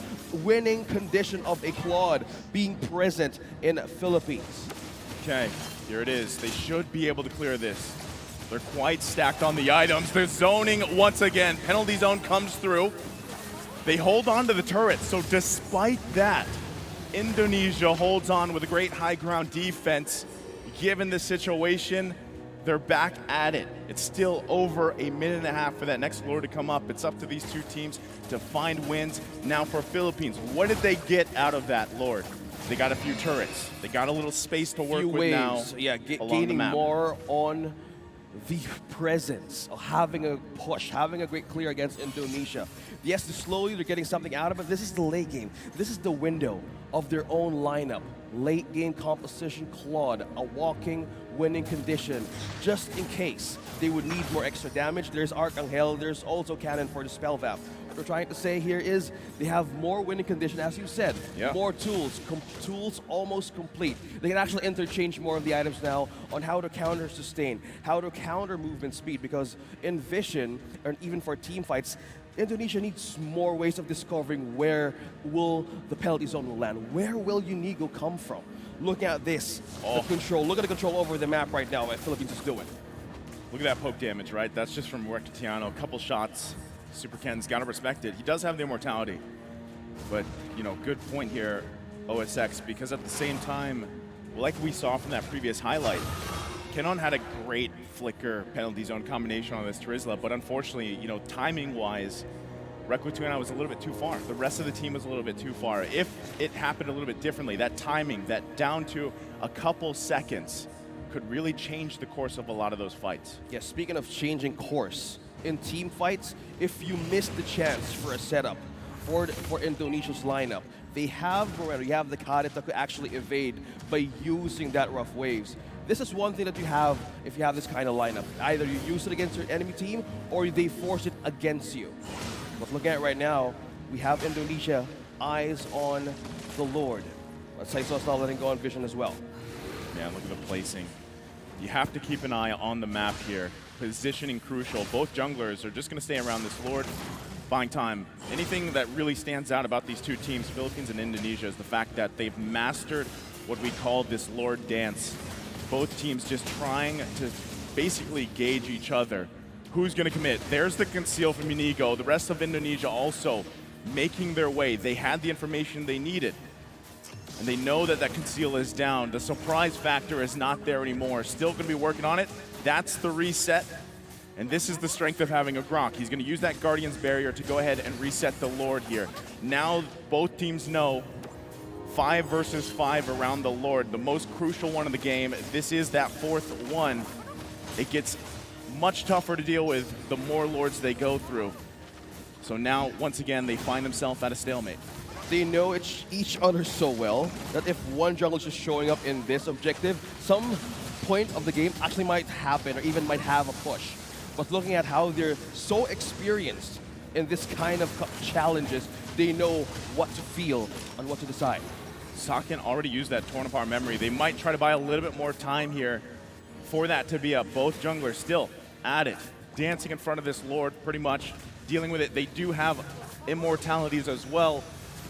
winning condition of a Claude being present in Philippines. Okay, here it is. They should be able to clear this. They're quite stacked on the items. They're zoning once again. Penalty zone comes through. They hold on to the turret, so despite that, Indonesia holds on with a great high ground defense. Given the situation, they're back at it. It's still over a minute and a half for that next Lord to come up. It's up to these two teams to find wins. Now for Philippines, what did they get out of that Lord? They got a few turrets. They got a little space to work with now. Yeah, along gaining the map. more on the presence of having a push, having a great clear against Indonesia. Yes, slowly they're getting something out of it. This is the late game. This is the window of their own lineup. Late game composition, Claude, a walking winning condition, just in case they would need more extra damage. There's Archangel, there's also Cannon for the Spell Vap. What we're trying to say here is they have more winning condition, as you said. Yeah. More tools, tools almost complete. They can actually interchange more of the items now on how to counter sustain, how to counter movement speed, because in Vision, and even for team fights, Indonesia needs more ways of discovering where will the penalty zone will land. Where will Unigo come from? Look at this, the control. Look at the control over the map right now that Philippines is doing. Look at that poke damage, right? That's just from Rectiano. A couple shots. Super Ken's got to respect it. He does have the immortality. But, you know, good point here, OSX, because at the same time, like we saw from that previous highlight, Kenon had a great flicker penalty zone combination on this Trizla, but unfortunately, you know, timing-wise, Rectiano was a little bit too far. The rest of the team was a little bit too far. If it happened a little bit differently, that timing, that down to a couple seconds, could really change the course of a lot of those fights. Yeah, speaking of changing course, in team fights, if you miss the chance for a setup for Indonesia's lineup, they have Moreno, you have the Kadet that could actually evade by using that rough waves. This is one thing that you have if you have this kind of lineup. Either you use it against your enemy team or they force it against you. But looking at it right now, we have Indonesia eyes on the Lord. But Saiso's not letting go on Vision as well. Yeah, look at the placing. You have to keep an eye on the map here. Positioning crucial. Both junglers are just going to stay around this Lord, buying time. Anything that really stands out about these two teams, Philippines and Indonesia, is the fact that they've mastered what we call this Lord dance. Both teams just trying to basically gauge each other. Who's going to commit? There's the conceal from Unigo. The rest of Indonesia also making their way. They had the information they needed. And they know that that conceal is down. The surprise factor is not there anymore. Still going to be working on it. That's the reset. And this is the strength of having a Gronk. He's going to use that Guardian's Barrier to go ahead and reset the Lord here. Now both teams know 5 versus 5 around the Lord, the most crucial one of the game. This is that 4th one. It gets much tougher to deal with the more Lords they go through. So now, once again, they find themselves at a stalemate. They know each other so well that if one jungle is just showing up in this objective, some point of the game actually might happen or even might have a push. But looking at how they're so experienced in this kind of challenges, they know what to feel and what to decide. Saken already used that Torn Apart memory. They might try to buy a little bit more time here for that to be up. Both junglers still at it, dancing in front of this Lord, pretty much dealing with it. They do have immortalities as well,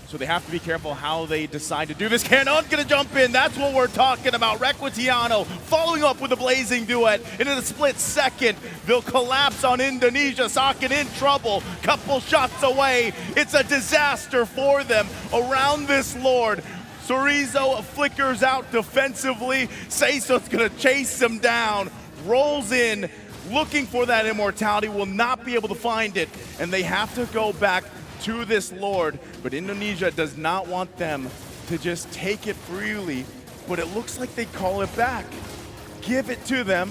so they have to be careful how they decide to do this. Canon's gonna jump in. That's what we're talking about. Rectiano following up with a blazing duet. And in a split second, they'll collapse on Indonesia. Saken in trouble. Couple shots away. It's a disaster for them around this Lord. Sorizo flickers out defensively. Seiso's gonna chase him down. Rolls in, looking for that immortality. Will not be able to find it. And they have to go back to this Lord, but Indonesia does not want them to just take it freely, but it looks like they call it back. Give it to them,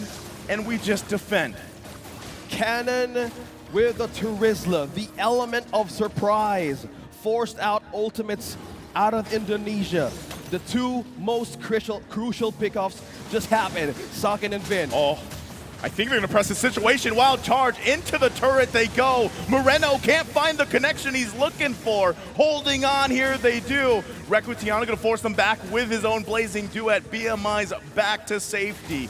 and we just defend. Cannon with the Trizla, the element of surprise, forced out ultimates out of Indonesia. The two most crucial pickoffs just happened, Saken and Vin. Oh, I think they're going to press the situation. Wild charge into the turret they go. Moreno can't find the connection he's looking for. Holding on here they do. Rectiano going to force them back with his own blazing duet. BMI's back to safety.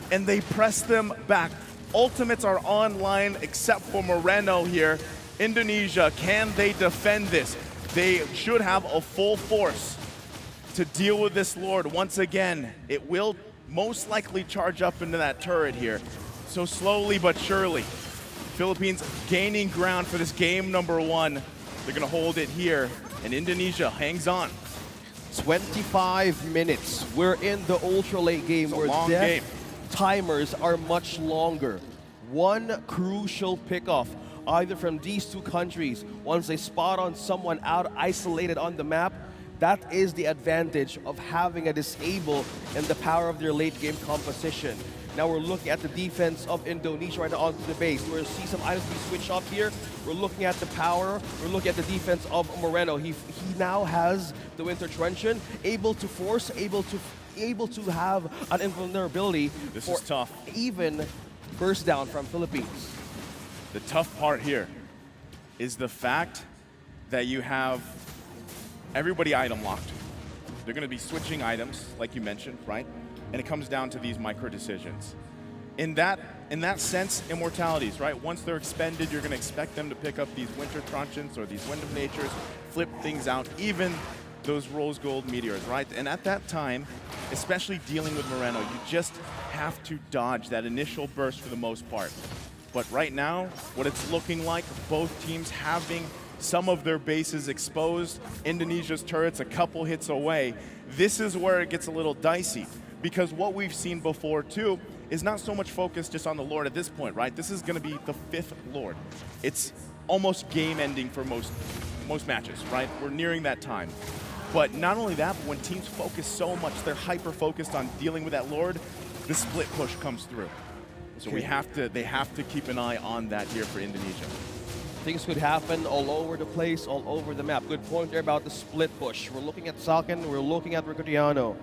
And they press them back. Ultimates are online except for Moreno here. Indonesia, can they defend this? They should have a full force to deal with this Lord. Once again, it will most likely charge up into that turret here. So slowly but surely, Philippines gaining ground for this game number 1. They're going to hold it here, and Indonesia hangs on. 25 minutes. We're in the ultra late game where long death game. timers are much longer. One crucial pickoff, either from these two countries, once they spot on someone out isolated on the map, that is the advantage of having a disable and the power of their late game composition. Now we're looking at the defense of Indonesia right now onto the base. We're see some items be switched up here. We're looking at the power. We're looking at the defense of Moreno. He now has the Winter Truncheon, able to force, able to have an invulnerability. This is tough. Even burst down from Philippines. The tough part here is the fact that you have everybody item locked. They're going to be switching items, like you mentioned, right? And it comes down to these micro decisions. In that sense, immortalities, right? Once they're expended, you're going to expect them to pick up these Winter Truncheons or these Wind of Natures, flip things out, even those Rose Gold Meteors, right? And at that time, especially dealing with Moreno, you just have to dodge that initial burst for the most part. But right now, what it's looking like, both teams having some of their bases exposed, Indonesia's turrets a couple hits away, this is where it gets a little dicey. Because what we've seen before, too, is not so much focused just on the Lord at this point, right? This is going to be the 5th Lord. It's almost game-ending for most matches, right? We're nearing that time. But not only that, but when teams focus so much, they're hyper-focused on dealing with that Lord, the split push comes through. So they have to keep an eye on that here for Indonesia. Things could happen all over the place, all over the map. Good point there about the split push. We're looking at Salkin, we're looking at Ricotiano.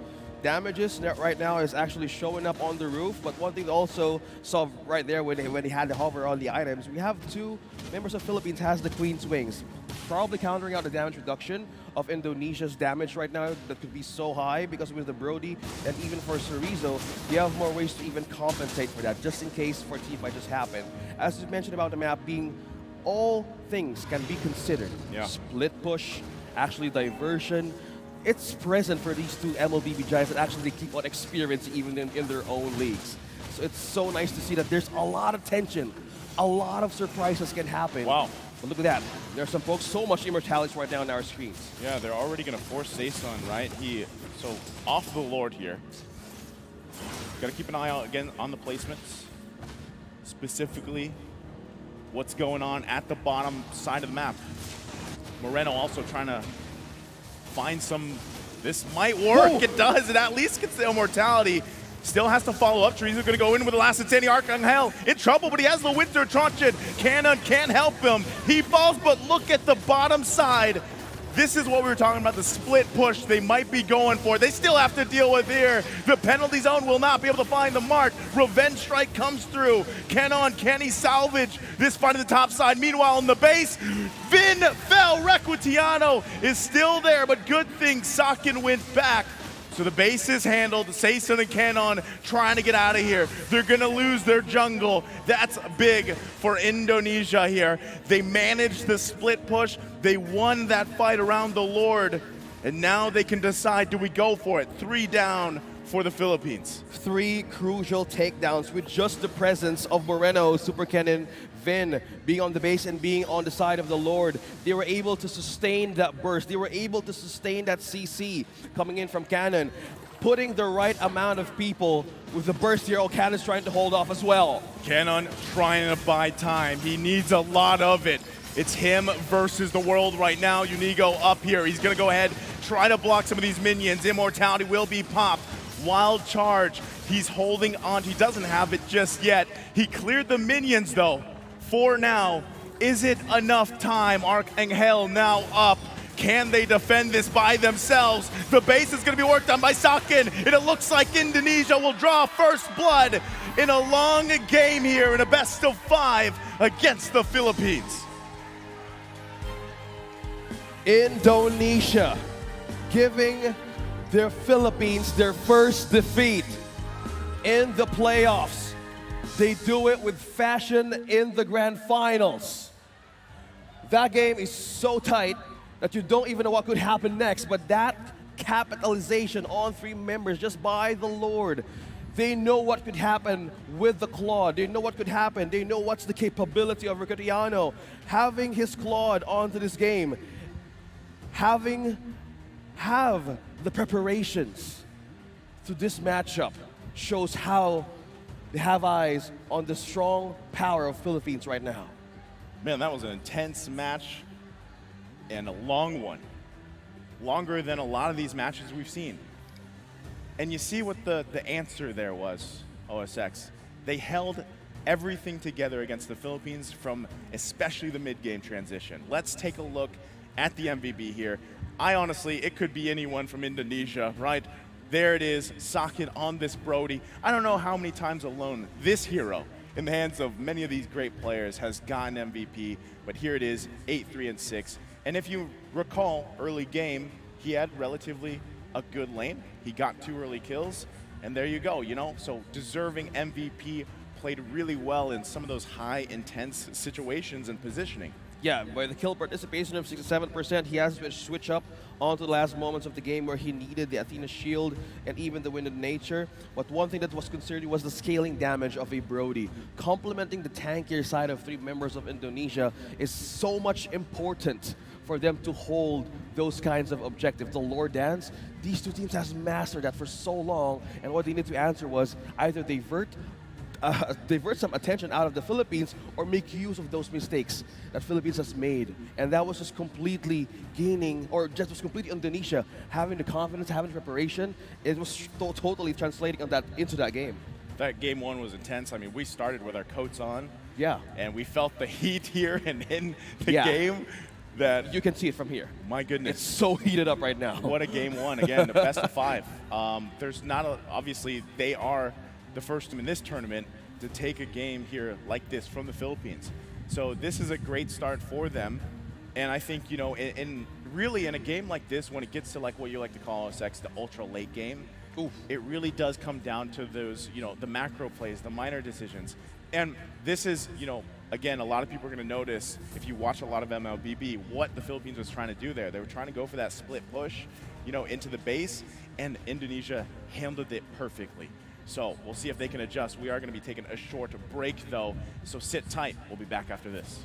Damages right now is actually showing up on the roof, but one thing to also saw right there when he had to hover on the items, we have two members of Philippines has the Queen's Wings, probably countering out the damage reduction of Indonesia's damage right now that could be so high because with the Brody and even for Cerezo, they have more ways to even compensate for that, just in case for a team might just happen. As you mentioned about the map being all things can be considered. Yeah. Split push, actually diversion. It's present for these two Mlbb giants that actually keep on experiencing even in their own leagues. So it's so nice to see that there's a lot of tension, a lot of surprises can happen. Wow. But look at that. There are some folks, so much immortality right now on our screens. Yeah, they're already going to force Saison, right? So off the Lord here. Got to keep an eye out again on the placements. Specifically, what's going on at the bottom side of the map. Moreno also trying to find some, this might work. Whoa. It does, it at least gets the immortality. Still has to follow up. Trees are going to go in with the last Insanity Archangel. In trouble, but he has the Winter Truncheon. Cannon can't help him. He falls, but look at the bottom side. This is what we were talking about, the split push they might be going for. They still have to deal with here. The penalty zone will not be able to find the mark. Revenge Strike comes through. Cannon, can he salvage this fight at the top side? Meanwhile, in the base, Vin fell. Requitiano is still there, but good thing Sakin went back. So the base is handled. Saison and Cannon trying to get out of here. They're going to lose their jungle. That's big for Indonesia here. They managed the split push. They won that fight around the Lord. And now they can decide, do we go for it? 3 down for the Philippines. 3 crucial takedowns with just the presence of Moreno, Super Cannon, Vin being on the base and being on the side of the Lord. They were able to sustain that burst. They were able to sustain that CC coming in from Cannon, putting the right amount of people with the burst here. Cannon's trying to hold off as well. Cannon trying to buy time. He needs a lot of it. It's him versus the world right now. Unigo up here. He's going to go ahead, try to block some of these minions. Immortality will be popped. Wild charge. He's holding on. He doesn't have it just yet. He cleared the minions though. For now, is it enough time? Archangel now up. Can they defend this by themselves? The base is going to be worked on by Sakin, and it looks like Indonesia will draw first blood in a long game here in a best of 5 against the Philippines. Indonesia giving the Philippines their first defeat in the playoffs. They do it with fashion in the grand finals. That game is so tight that you don't even know what could happen next, but that capitalization on 3 members just by the Lord, They know what could happen with the Claude. They know what could happen. They know what's the capability of Riccatiano. Having his Claude onto this game, have the preparations to this matchup shows how they have eyes on the strong power of Philippines right now. Man, that was an intense match and a long one. Longer than a lot of these matches we've seen. And you see what the answer there was, OSX. They held everything together against the Philippines from especially the mid-game transition. Let's take a look at the Mlbb here. It could be anyone from Indonesia, right? There it is, socket on this Brody. I don't know how many times alone this hero in the hands of many of these great players has gotten MVP, but here it is, 8-3-6. And if you recall, early game, he had relatively a good lane. He got 2 early kills, and there you go, So deserving MVP, played really well in some of those high intense situations and positioning. Yeah, by the kill participation of 67%, he has to switch up onto the last moments of the game where he needed the Athena shield and even the Wind of Nature. But one thing that was considered was the scaling damage of a Brody. Complementing the tankier side of 3 members of Indonesia is so much important for them to hold those kinds of objectives. The lore dance, these 2 teams has mastered that for so long, and what they need to answer was either divert some attention out of the Philippines or make use of those mistakes that Philippines has made. And that was just completely completely Indonesia having the confidence, having the preparation. It was totally translating into that game. That game 1 was intense. I mean, we started with our coats on. Yeah. And we felt the heat here and in the game. That you can see it from here. My goodness. It's so heated up right now. What a game 1. Again, the best of 5. There's not obviously, they are the first team in this tournament to take a game here like this from the Philippines. So this is a great start for them. And I think, really in a game like this, when it gets to like what you like to call OSX, the ultra late game, it really does come down to those, the macro plays, the minor decisions. And this is, again, a lot of people are going to notice if you watch a lot of Mlbb what the Philippines was trying to do there. They were trying to go for that split push, into the base, and Indonesia handled it perfectly. So we'll see if they can adjust. We are going to be taking a short break, though, so sit tight. We'll be back after this.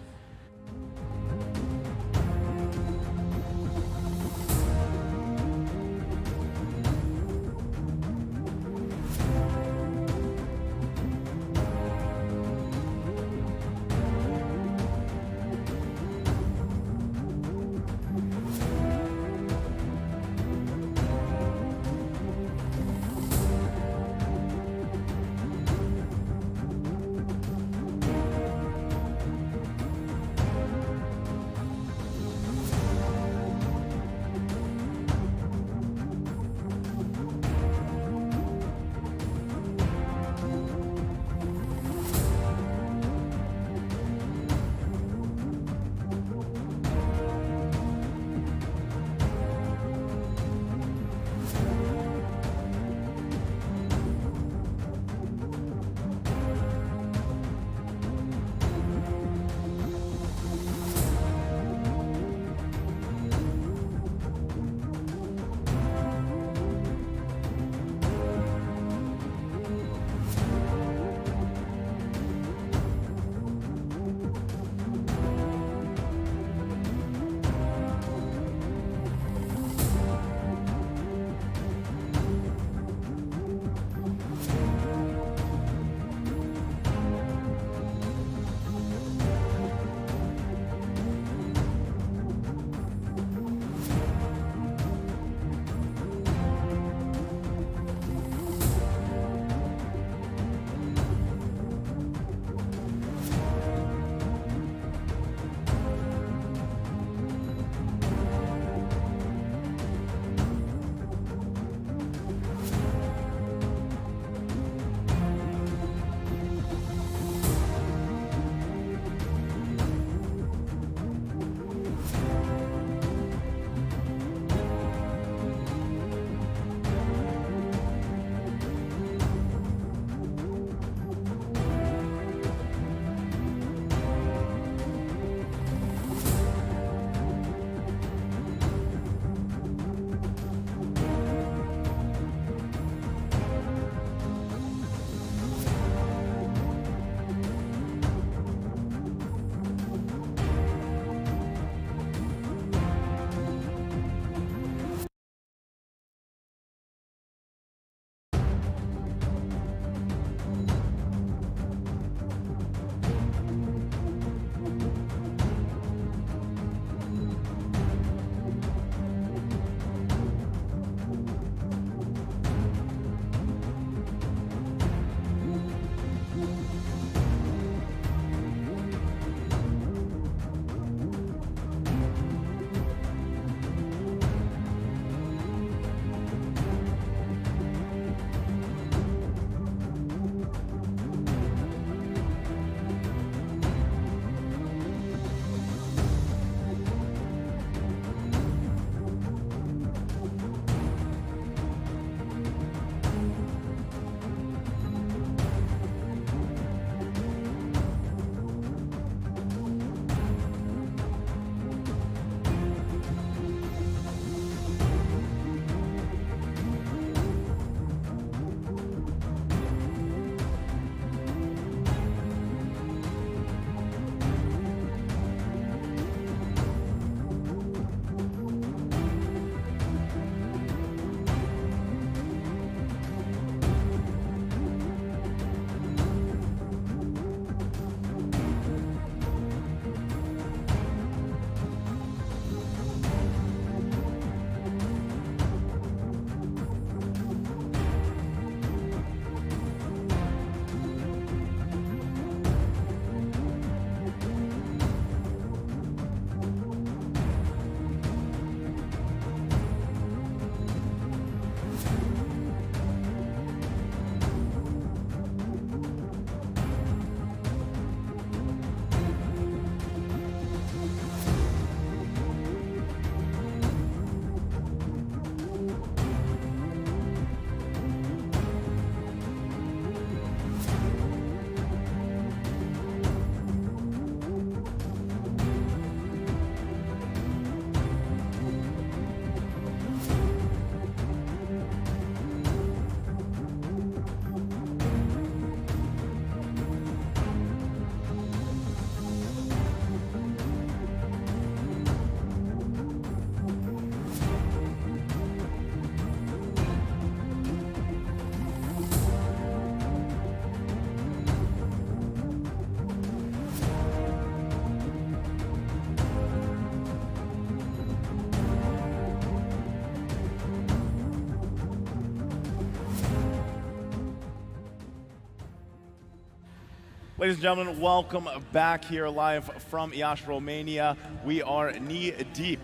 Ladies and gentlemen, welcome back here live from Iasi, Romania. We are knee deep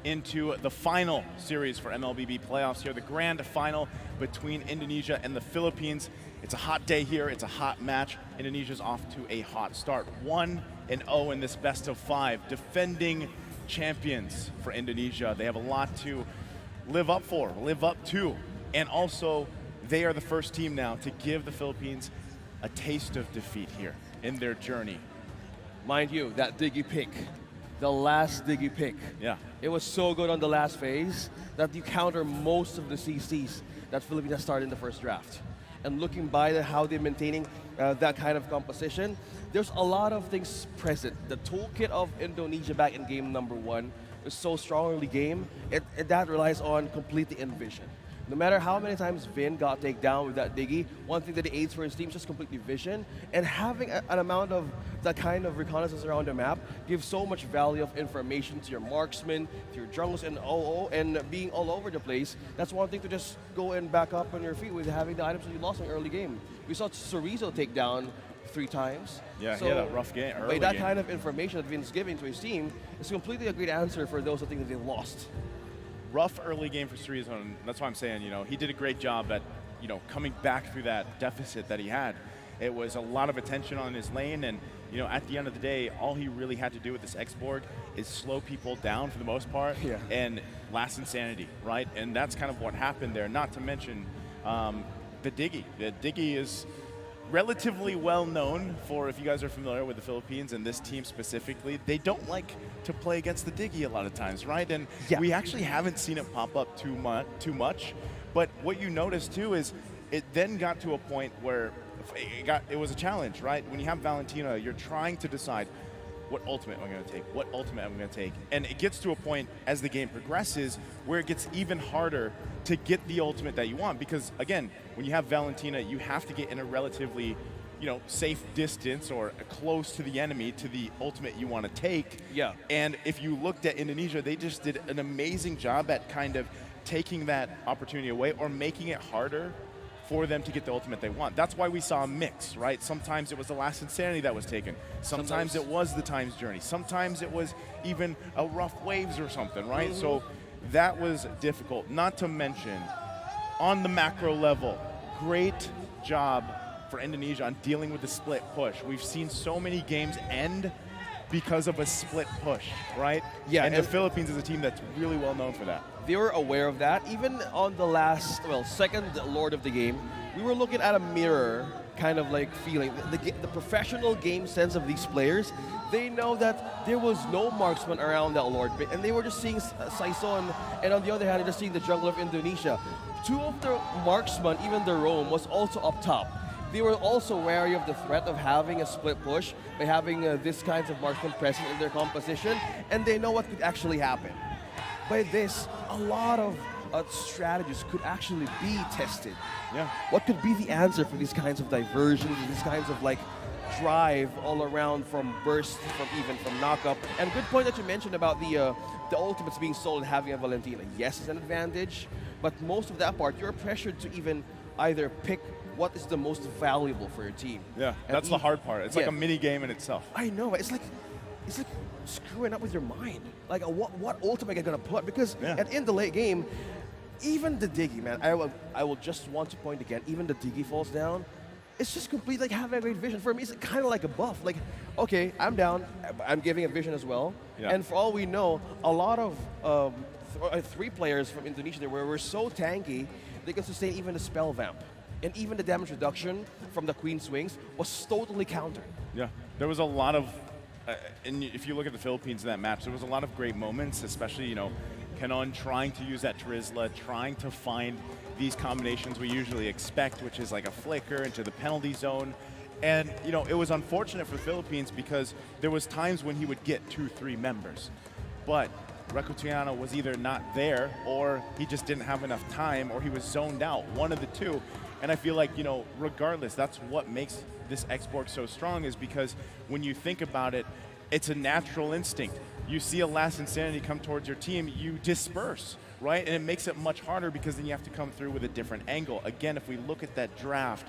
into the final series for MLBB playoffs here, the grand final between Indonesia and the Philippines. It's a hot day here, it's a hot match. Indonesia's off to a hot start. 1-0 in this best of 5, defending champions for Indonesia. They have a lot to live up to, and also they are the first team now to give the Philippines a taste of defeat here in their journey. Mind you, that Diggy pick, the last Diggy pick, Yeah. it was so good on the last phase that you counter most of the CCs that Philippines started in the first draft. And looking by how they're maintaining that kind of composition, there's a lot of things present. The toolkit of Indonesia back in game number 1 is so strong early game, that relies on completely in vision. No matter how many times Vin got taken down with that Diggy, one thing that he aids for his team is just completely vision, and having an amount of that kind of reconnaissance around the map gives so much value of information to your marksmen, to your junglers and OO, and being all over the place. That's one thing to just go and back up on your feet with having the items that you lost in early game. We saw Chorizo take down 3 times. Yeah, so he had a rough game, early by that game. kind of information that Vin's giving to his team, it's completely a great answer for those that think that they've lost. Rough early game for Chorizo, and that's why I'm saying, he did a great job at, coming back through that deficit that he had. It was a lot of attention on his lane, and, at the end of the day, all he really had to do with this X-Borg is slow people down for the most part, and last insanity, right? And that's kind of what happened there, not to mention the Diggy. The Diggy is relatively well known for, if you guys are familiar with the Philippines and this team specifically, they don't like to play against the Diggy a lot of times, right? And we actually haven't seen it pop up too much. But what you notice too is it then got to a point where it was a challenge, right? When you have Valentina, you're trying to decide what ultimate am I going to take? What ultimate am I going to take? And it gets to a point as the game progresses where it gets even harder to get the ultimate that you want, because again, when you have Valentina, you have to get in a relatively, safe distance or close to the enemy to the ultimate you want to take. Yeah. And if you looked at Indonesia, they just did an amazing job at kind of taking that opportunity away or making it harder for them to get the ultimate they want. That's why we saw a mix, right? Sometimes it was the last insanity that was taken. Sometimes it was the time's journey. Sometimes it was even a rough waves or something, right? Mm-hmm. So that was difficult. Not to mention, on the macro level, great job for Indonesia on dealing with the split push. We've seen so many games end because of a split push, right? Yeah, and the Philippines is a team that's really well known for that. They were aware of that. Even on the second Lord of the game, we were looking at a mirror kind of like feeling. The professional game sense of these players, they know that there was no marksman around that Lord bit, and they were just seeing Saison, and on the other hand, they're just seeing the jungle of Indonesia. 2 of the marksmen, even the roam, was also up top. They were also wary of the threat of having a split push by having this kinds of marksmen present in their composition, and they know what could actually happen. By this, a lot of strategies could actually be tested. Yeah. What could be the answer for these kinds of diversions, these kinds of drive all around from burst, from knockup? And good point that you mentioned about the ultimates being sold and having a Valentina. Yes, it's an advantage, but most of that part, you're pressured to even either pick what is the most valuable for your team. Yeah, that's the hard part. It's like a mini game in itself. I know. It's like screwing up with your mind. Like, what ultimate am I gonna put? Because in the late game, even the Diggy, man, I will just want to point again. Even the Diggy falls down. It's just complete having a great vision. For me, it's kind of like a buff. Like, okay, I'm down. I'm giving a vision as well. Yeah. And for all we know, a lot of 3 players from Indonesia there were so tanky they could sustain even the spell vamp. And even the damage reduction from the Queen Swings was totally countered. Yeah, there was a lot of, and if you look at the Philippines in that match, there was a lot of great moments, especially, Canon trying to use that Trizla, trying to find these combinations we usually expect, which is like a flicker into the penalty zone. And, it was unfortunate for the Philippines because there was times when he would get 2-3 members. But Rakutiano was either not there or he just didn't have enough time or he was zoned out, one of the two. And I feel like, regardless, that's what makes this X-Borg so strong, is because when you think about it, it's a natural instinct. You see a last insanity come towards your team, you disperse, right? And it makes it much harder because then you have to come through with a different angle. Again, if we look at that draft,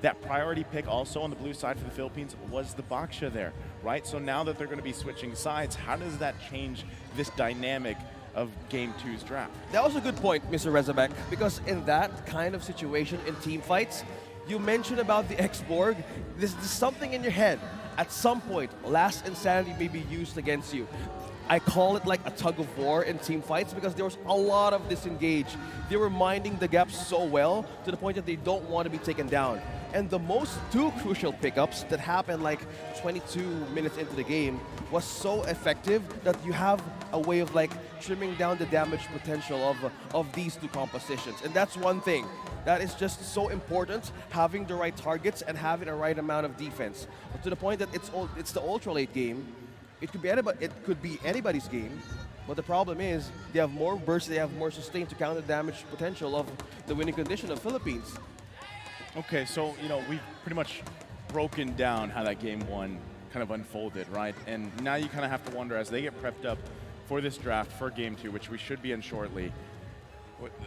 That priority pick also on the blue side for the Philippines was the Baksha there, right? So now that they're going to be switching sides, how does that change this dynamic of Game 2's draft? That was a good point, Mr. Rezabek, because in that kind of situation in team fights, you mentioned about the X-Borg, there's something in your head. At some point, last insanity may be used against you. I call it like a tug of war in team fights because there was a lot of disengage. They were minding the gaps so well to the point that they don't want to be taken down. And the most two crucial pickups that happened like 22 minutes into the game was so effective that you have a way of like trimming down the damage potential of these two compositions. And that's one thing that is just so important, having the right targets and having the right amount of defense. But to the point that it's the ultra late game. It could be anybody's game, but the problem is they have more bursts, they have more sustain to counter the damage potential of the winning condition of Philippines. Okay, so we've pretty much broken down how that game one kind of unfolded, right? And now you kind of have to wonder as they get prepped up for this draft for Game 2, which we should be in shortly,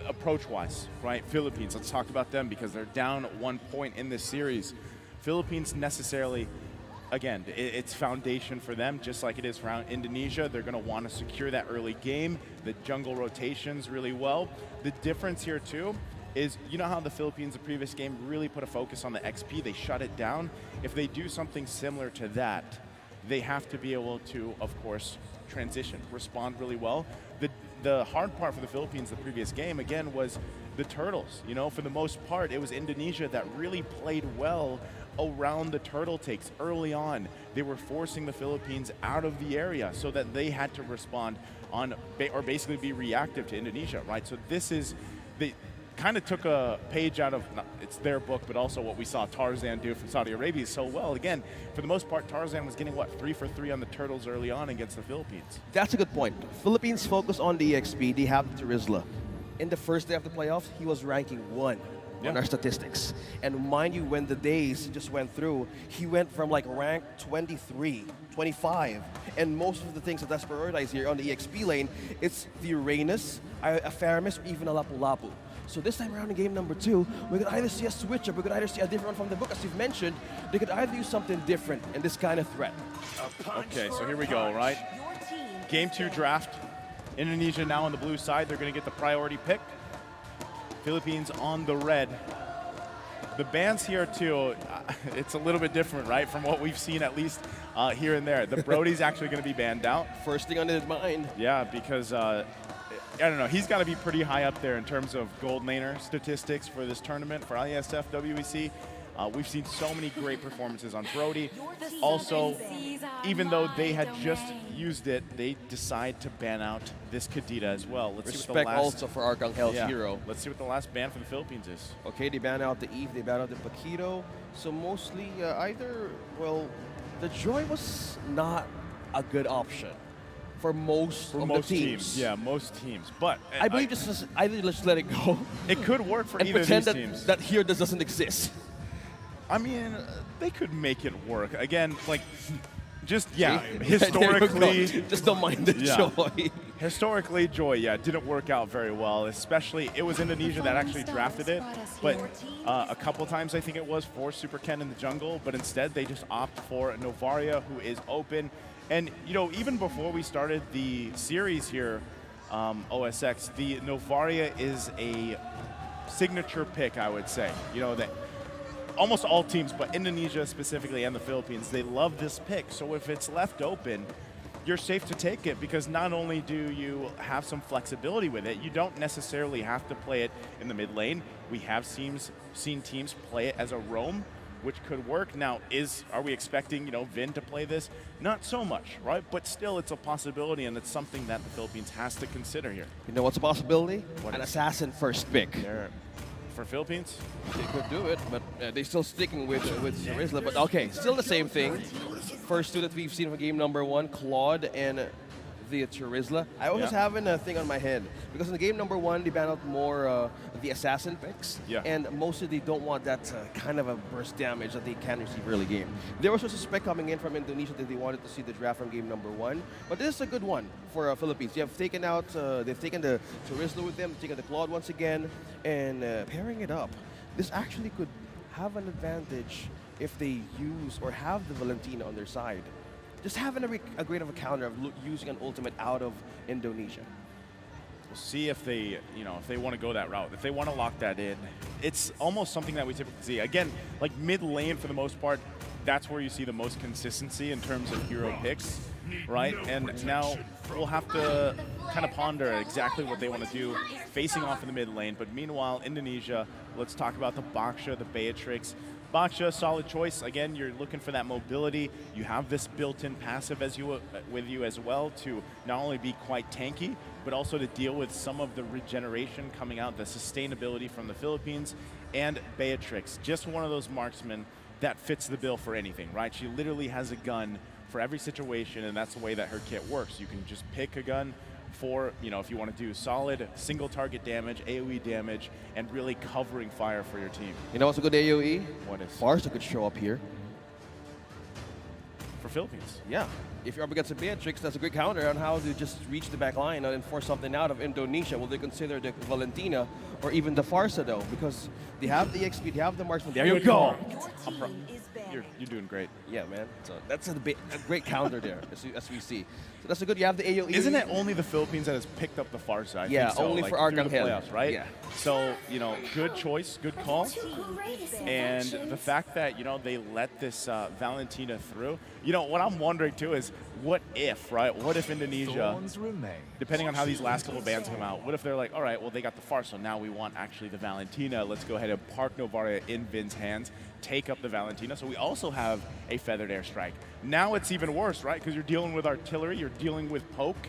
approach-wise, right? Philippines, let's talk about them because they're down 1 point in this series. Philippines necessarily, again, it's foundation for them, just like it is for Indonesia. They're going to want to secure that early game, the jungle rotations really well. The difference here, too, is you know how the Philippines, the previous game, really put a focus on the XP. They shut it down. If they do something similar to that, they have to be able to, of course, transition, respond really well. The hard part for the Philippines the previous game, again, was the turtles. For the most part, it was Indonesia that really played well around the turtle takes early on. They were forcing the Philippines out of the area so that they had to respond on, or basically be reactive to Indonesia, right? So this is, they kind of took a page out of, it's their book, but also what we saw Tarzan do from Saudi Arabia so well. Again, for the most part, Tarzan was getting, 3 for 3 on the turtles early on against the Philippines. That's a good point. Philippines focus on the EXP. They have the Terizla. In the first day of the playoffs, he was ranking 1 on our statistics. And mind you, when the days just went through, he went from like rank 23, 25. And most of the things that's prioritized here on the EXP lane, it's the Uranus, a Faramis, or even a Lapu-Lapu. So this time around in game number 2, we could either see a switch up, we could either see a different one from the book. As you've mentioned, they could either use something different in this kind of threat. Okay, so here we go, right? Game 2 draft. Indonesia now on the blue side. They're going to get the priority pick. Philippines on the red. The bans here too, it's a little bit different, right, from what we've seen at least here and there. The Brody's actually going to be banned out. First thing on his mind. Yeah, because I don't know, he's got to be pretty high up there in terms of gold laner statistics for this tournament for Iesf WEC. We've seen so many great performances on Brody. Also, even though they had just used it, they decide to ban out this Kadita as well. Let's Respect see what the last, also for Archangel's hero. Let's see what the last ban for the Philippines is. Okay, they ban out the Eve, they ban out the Paquito. So mostly the Joy was not a good option for most of the teams. Yeah, most teams. But I believe just either just let it go. It could work for and either of pretend these teams. that here doesn't exist. I mean, they could make it work. Again, like, just, See? historically. Just don't mind the Joy. Historically, Joy, didn't work out very well, especially, it was Indonesia that actually drafted it, but a couple times I think it was for Super Ken in the jungle, but instead they just opt for Novaria, who is open. And, even before we started the series here, OSX, the Novaria is a signature pick, I would say. That almost all teams, but Indonesia specifically and the Philippines, they love this pick. So if it's left open, you're safe to take it because not only do you have some flexibility with it, you don't necessarily have to play it in the mid lane. We have seen teams play it as a roam, which could work. Now, are we expecting, Vin to play this? Not so much, right? But still, it's a possibility, and it's something that the Philippines has to consider here. You know what's a possibility? An assassin first pick. For Philippines? They could do it, but they're still sticking with Terizla. But okay, still the same thing. First two that we've seen for game number 1, Claude and the Terizla. I always have a thing on my head because in the game number 1 they banned out more the assassin picks, and mostly they don't want that kind of a burst damage that they can receive early game. There was a spec coming in from Indonesia that they wanted to see the draft from game number 1, but this is a good one for Philippines. You have taken out, they've taken the Terizla with them, taken the Claude once again, and pairing it up. This actually could have an advantage if they use or have the Valentina on their side. Just having a great of a counter of using an ultimate out of Indonesia. We'll see if they, if they want to go that route, if they want to lock that in. It's almost something that we typically see. Again, like mid lane for the most part, that's where you see the most consistency in terms of hero picks, right? And now we'll have to kind of ponder exactly what they want to do facing off in the mid lane. But meanwhile, Indonesia, let's talk about the Baksha, the Beatrix. Baksha, solid choice. Again, you're looking for that mobility. You have this built-in passive with you as well to not only be quite tanky, but also to deal with some of the regeneration coming out, the sustainability from the Philippines. And Beatrix, just one of those marksmen that fits the bill for anything, right? She literally has a gun for every situation, and that's the way that her kit works. You can just pick a gun for, if you want to do solid single target damage, AoE damage, and really covering fire for your team. You know what's a good AoE? What is? Farsa could show up here. For Philippines. Yeah. If you're up against a Beatrix, that's a great counter on how to just reach the back line and force something out of Indonesia. Will they consider the Valentina or even the Farsa, though? Because they have the XP, they have the marksman. There you go! You're doing great. Yeah, man. So that's a great counter there, as we see. So that's a good. You have the AoE. Isn't it only the Philippines that has picked up the Farsa? I Yeah, think so, only like, for through the Arcangel. playoffs, right? Yeah. So, good choice, good call. And the fact that, they let this Valentina through. What I'm wondering, too, is what if, right? What if Indonesia, depending on how these last couple bans come out, what if they're like, all right, well, they got the Farsa, now we want actually the Valentina. Let's go ahead and park Novaria in Vin's hands, take up the Valentina. So we also have a feathered airstrike. Now it's even worse, right? Because you're dealing with artillery, you're dealing with poke.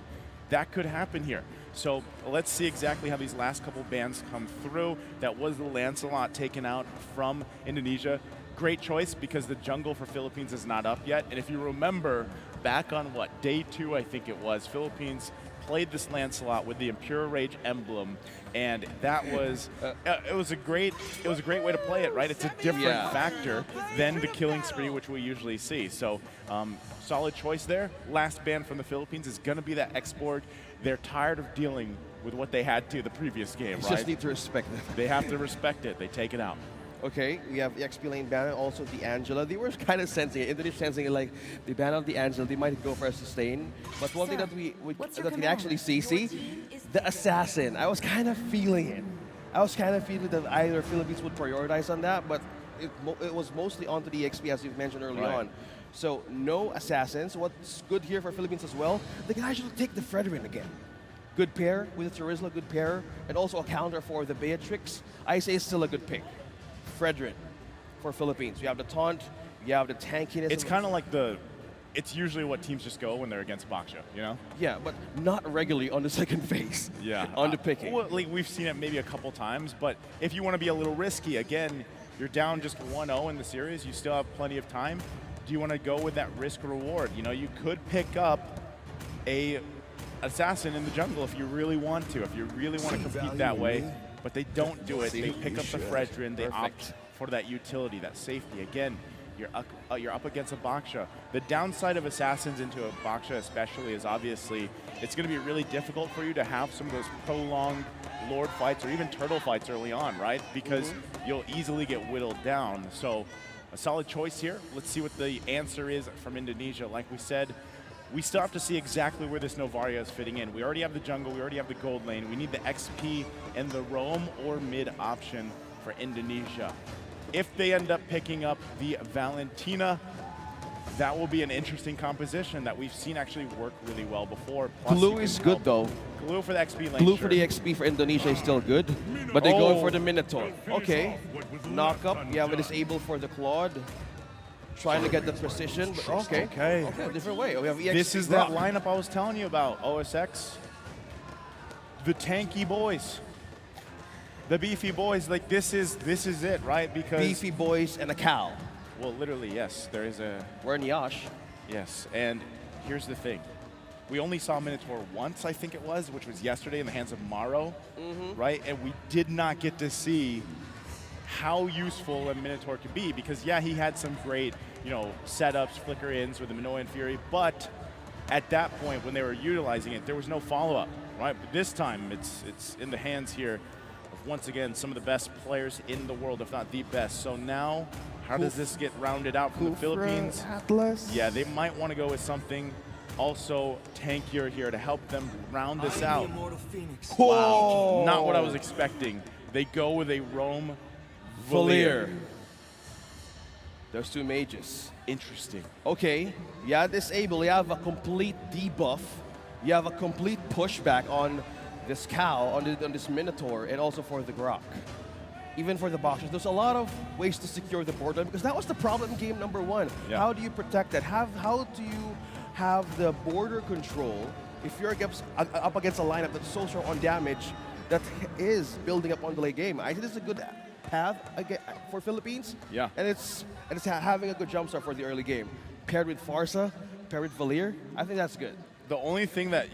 That could happen here. So let's see exactly how these last couple bans come through. That was the Lancelot taken out from Indonesia. Great choice because the jungle for Philippines is not up yet. And if you remember, back on day 2, I think it was, Philippines played this Lancelot with the Impure Rage emblem, and that was it was a great way to play it, right? It's a different factor than the killing spree which we usually see. So solid choice there. Last ban from the Philippines is going to be that Export. They're tired of dealing with what they had to the previous game, right? Just need to respect them. They have to respect it. They take it out. Okay, we have the XP lane ban, also the Angela. They were kind of sensing it. Indonesia sensing it, like the ban of the Angela, they might go for a sustain. But one thing that we can actually see, the assassin. I was kind of feeling it. I was kind of feeling that either Philippines would prioritize on that, but it was mostly onto the XP, as you've mentioned early on. So no assassins. What's good here for Philippines as well, they can actually take the Fredrin again. Good pair with the Terizla, good pair, and also a counter for the Beatrix. I say it's still a good pick. Fredrin for Philippines. You have the taunt, you have the tankiness. It's kind of like it's usually what teams just go when they're against Baksha, Yeah, but not regularly on the second phase. Yeah. On the picking. Well, we've seen it maybe a couple times, but if you want to be a little risky, again, you're down just 1-0 in the series, you still have plenty of time. Do you want to go with that risk reward? You could pick up a assassin in the jungle if you really want to, if you really want to compete that way. But they don't do it. They pick up the Fredrin. They opt for that utility, that safety. Again, you're up against a Baksha. The downside of assassins into a Baksha especially is obviously it's going to be really difficult for you to have some of those prolonged Lord fights or even turtle fights early on, right? Because you'll easily get whittled down. So a solid choice here. Let's see what the answer is from Indonesia. Like we said, we still have to see exactly where this Novaria is fitting in. We already have the jungle, we already have the gold lane. We need the XP and the roam or mid option for Indonesia. If they end up picking up the Valentina, that will be an interesting composition that we've seen actually work really well before. Plus Glue is good though. Glue for the XP lane. Glue for the XP for Indonesia is still good, but they go for the Minotaur. Okay, knock up, you have a disable for the Claude. Trying to get the precision, but okay, different way. We have EXP this is Rock. that lineup I was telling you about, OSX. The tanky boys. The beefy boys, like this is it, right? Because beefy boys and a cow. Well, literally, yes. There is a... We're in Yash. Yes, and here's the thing. We only saw Minotaur once, I think it was, which was yesterday in the hands of Maro, right? And we did not get to see how useful a Minotaur could be because, yeah, he had some great, setups, flicker-ins with the Minoan Fury, but at that point when they were utilizing it, there was no follow-up, right? But this time, it's in the hands here of once again, some of the best players in the world, if not the best. So now, how does this get rounded out from the Philippines? Atlas. Yeah, they might want to go with something also tankier here to help them round this out. Wow, not what I was expecting. They go with a Rome Valier. There's two mages. Interesting. Okay, yeah, disable. You have a complete debuff. You have a complete pushback on this cow, on this Minotaur, and also for the Grok. Even for the boxers, there's a lot of ways to secure the board, because that was the problem in game number 1. Yeah. How do you protect that? How do you have the border control if you're up against a lineup that's so strong on damage that is building up on the late game? I think this is a good path for Philippines. Yeah. And it's having a good jump start for the early game. Paired with Farsa, paired with Valier, I think that's good. The only thing that,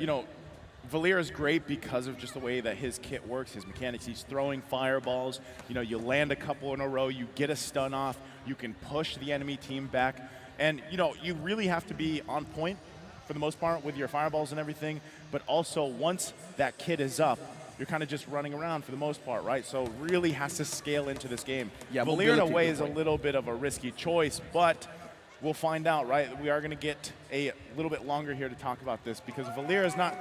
Valier is great because of just the way that his kit works, his mechanics. He's throwing fireballs. You land a couple in a row, you get a stun off, you can push the enemy team back. And, you really have to be on point for the most part with your fireballs and everything. But also, once that kit is up, you're kind of just running around for the most part, right? So really has to scale into this game. Yeah, Valier in a way is a point. little bit of a risky choice, but we'll find out, right? We are going to get a little bit longer here to talk about this because Valier is not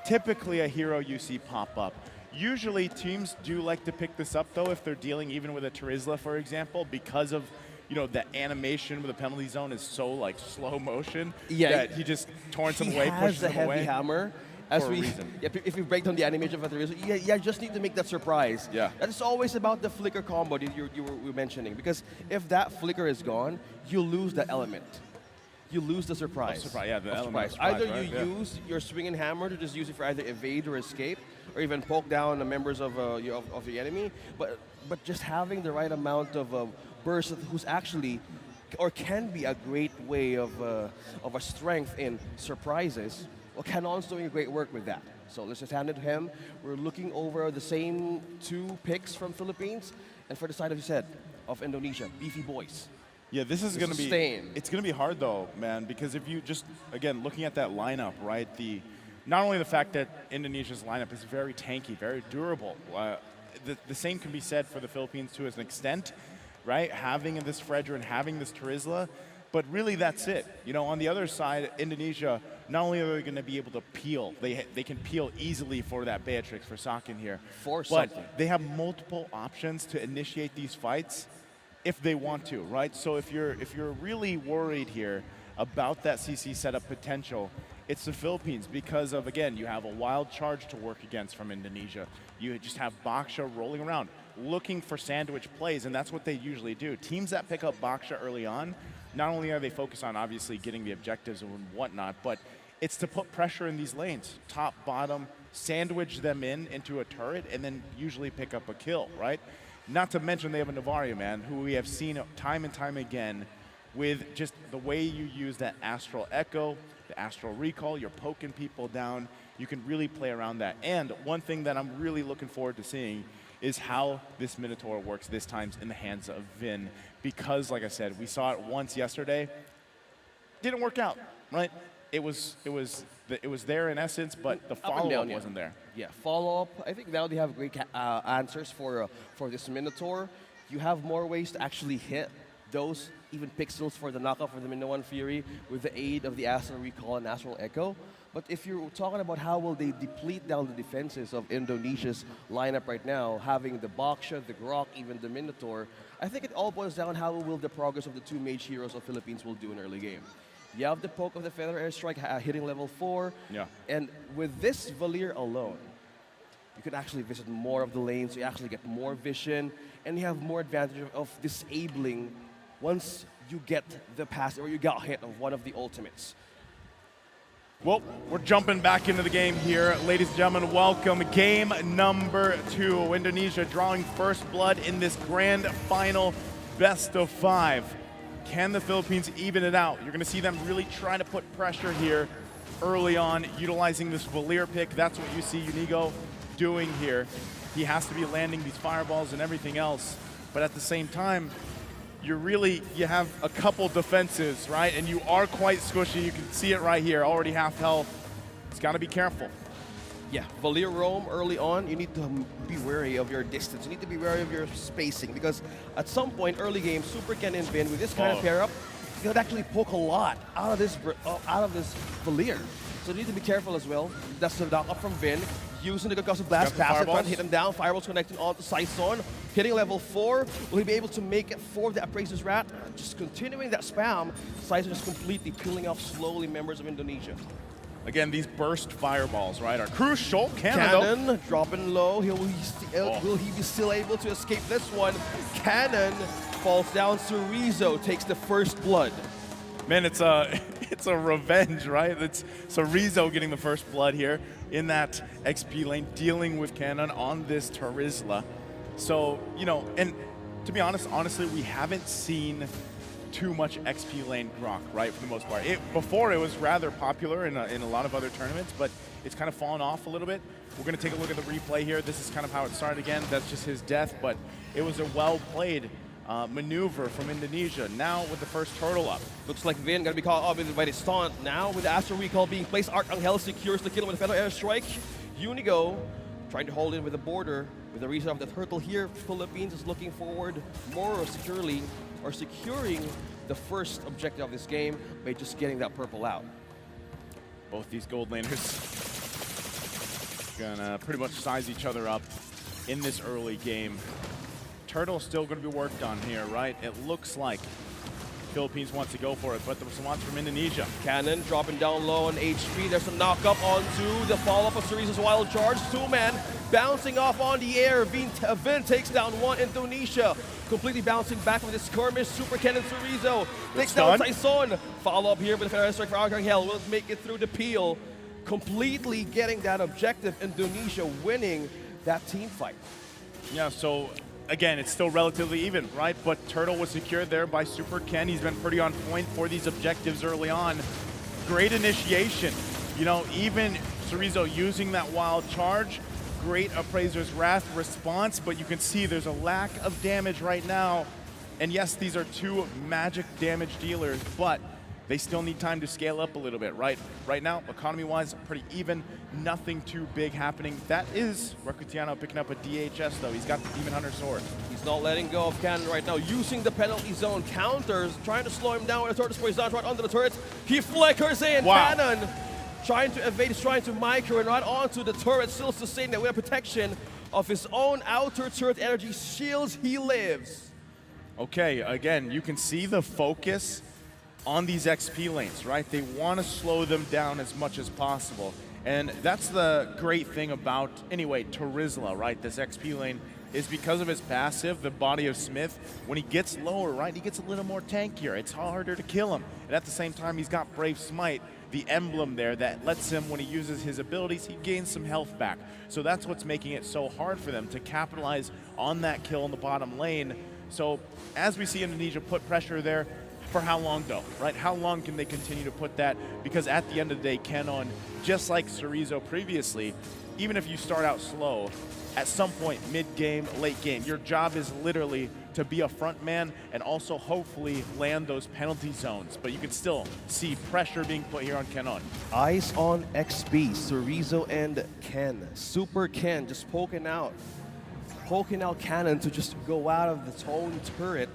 typically a hero you see pop up. Usually teams do like to pick this up though if they're dealing even with a Terizla, for example, because of the animation with the penalty zone is so like slow motion that he just torrents them away, pushes the them heavy away. hammer. For a reason. If you break down the animation of the reason, you just need to make that surprise. Yeah. That is always about the flicker combo that you were mentioning, because if that flicker is gone, you lose the element. You lose the surprise. Yeah, the element of surprise, Either right? you use your swinging hammer to just use it for either evade or escape, or even poke down the members of the enemy. But just having the right amount of burst, who's actually or can be a great way of a strength in surprises. Well, Canon's doing great work with that. So let's just hand it to him. We're looking over the same 2 picks from Philippines, and for the side, as you said, of Indonesia, Beefy Boys. Yeah, this is going to be. Sustain. It's going to be hard though, man, because if you just again looking at that lineup, right? Not only the fact that Indonesia's lineup is very tanky, very durable. The same can be said for the Philippines to an extent, right? Having this Fredra and having this Terizla, but really that's it. On the other side, Indonesia, not only are they going to be able to peel, they can peel easily for that Beatrix, for Sakin here, but they have multiple options to initiate these fights if they want to, right? So if you're really worried here about that CC setup potential, it's the Philippines because of, again, you have a wild charge to work against from Indonesia. You just have Baksha rolling around, looking for sandwich plays, and that's what they usually do. Teams that pick up Baksha early on, not only are they focused on obviously getting the objectives and whatnot, but it's to put pressure in these lanes, top, bottom, sandwich them into a turret, and then usually pick up a kill, right? Not to mention they have a Navario, man, who we have seen time and time again with just the way you use that Astral Echo, the Astral Recall, you're poking people down. You can really play around that. And one thing that I'm really looking forward to seeing is how this Minotaur works this time in the hands of Vin. Because, like I said, we saw it once yesterday. Didn't work out, right? It was there in essence, but the follow-up wasn't there. Yeah, follow-up. I think now they have great answers for this Minotaur. You have more ways to actually hit those even pixels for the knockoff for the Minoan Fury with the aid of the Astral Recall and Astral Echo. But if you're talking about how will they deplete down the defenses of Indonesia's lineup right now, having the Baksha, the Grok, even the Minotaur, I think it all boils down how will the progress of the 2 mage heroes of Philippines will do in early game. You have the poke of the Feather Airstrike hitting level 4. Yeah. And with this Valier alone, you can actually visit more of the lanes, you actually get more vision, and you have more advantage of disabling once you get the pass or you got hit of one of the ultimates. Well, we're jumping back into the game here. Ladies and gentlemen, welcome. Game number 2. Indonesia drawing first blood in this grand final best of 5. Can the Philippines even it out? You're going to see them really trying to put pressure here early on, utilizing this Valier pick. That's what you see Unigo doing here. He has to be landing these fireballs and everything else. But at the same time, you have a couple defenses, right? And you are quite squishy. You can see it right here, already half health. He's got to be careful. Yeah, Valir roam early on, you need to be wary of your distance. You need to be wary of your spacing because at some point early game, Super Ken and Vin with this kind of pair up, you could actually poke a lot out of this Valir. So you need to be careful as well. That's the knock up from Vin. Using the concussive blast, passive run, hit him down. Fireballs connecting onto Saison. Hitting level 4. Will he be able to make it for the Appraiser's Rat? Just continuing that spam. Saison just completely peeling off slowly members of Indonesia. Again, these burst fireballs, right, are crucial. Cannon dropping low. Will he be still able to escape this one? Cannon falls down. Cerezo takes the first blood. Man, it's a revenge, right? It's Cerezo getting the first blood here in that XP lane, dealing with Cannon on this Terizla. So, you know, and to be honest, honestly, we haven't seen too much XP lane grok, right, for the most part. Before it was rather popular in a lot of other tournaments, but it's kind of fallen off a little bit. We're going to take a look at the replay here. This is kind of how it started again. That's just his death, but it was a well-played maneuver from Indonesia. Now with the first turtle up. Looks like Vin going to be caught up by the stunt. Now with the Astro Recall being placed, Arcangel secures the kill with a fellow airstrike. Unigo trying to hold in with the border. With the reason of the turtle here, Philippines is looking forward more securely or securing the first objective of this game by just getting that purple out. Both these gold laners gonna pretty much size each other up in this early game. Turtle's still gonna be worked on here, right? It looks like Philippines wants to go for it, but the response from Indonesia. Cannon dropping down low on HP. There's some knock up onto the follow-up of Cerezo's wild charge. Two-man bouncing off on the air. Vin takes down one. Indonesia completely bouncing back with his skirmish. Super Cannon Cerezo takes down Saison. Follow-up here with a fair strike for Arcangel. Will make it through the peel. Completely getting that objective. Indonesia winning that team fight. Yeah, so again, it's still relatively even, right? But Turtle was secured there by Super Ken. He's been pretty on point for these objectives early on. Great initiation. You know, even Cerezo using that wild charge. Great Appraiser's Wrath response, but you can see there's a lack of damage right now. And yes, these are two magic damage dealers, but they still need time to scale up a little bit, right? Right now, economy-wise, pretty even. Nothing too big happening. That is Rakutiano picking up a DHS, though. He's got the Demon Hunter sword. He's not letting go of Cannon right now, using the penalty zone counters, trying to slow him down with the turret spray. He's not right under the turret. He flickers in. Wow. Cannon trying to evade, he's trying to micro and right onto the turret, still sustaining that with protection of his own outer turret energy shields. He lives. Okay, again, you can see the focus on these XP lanes, right? They want to slow them down as much as possible. And that's the great thing about, anyway, Terizla, right? This XP lane is because of his passive, the Body of Smith. When he gets lower, right, he gets a little more tankier. It's harder to kill him. And at the same time, he's got Brave Smite, the emblem there that lets him, when he uses his abilities, he gains some health back. So that's what's making it so hard for them to capitalize on that kill in the bottom lane. So as we see Indonesia put pressure there, for how long though, right? How long can they continue to put that? Because at the end of the day, Cannon, just like Cerezo previously, even if you start out slow, at some point, mid-game, late game, your job is literally to be a front man and also hopefully land those penalty zones. But you can still see pressure being put here on Cannon. Eyes on XP, Cerezo and Ken. Super Ken just poking out Cannon to just go out of the own turret.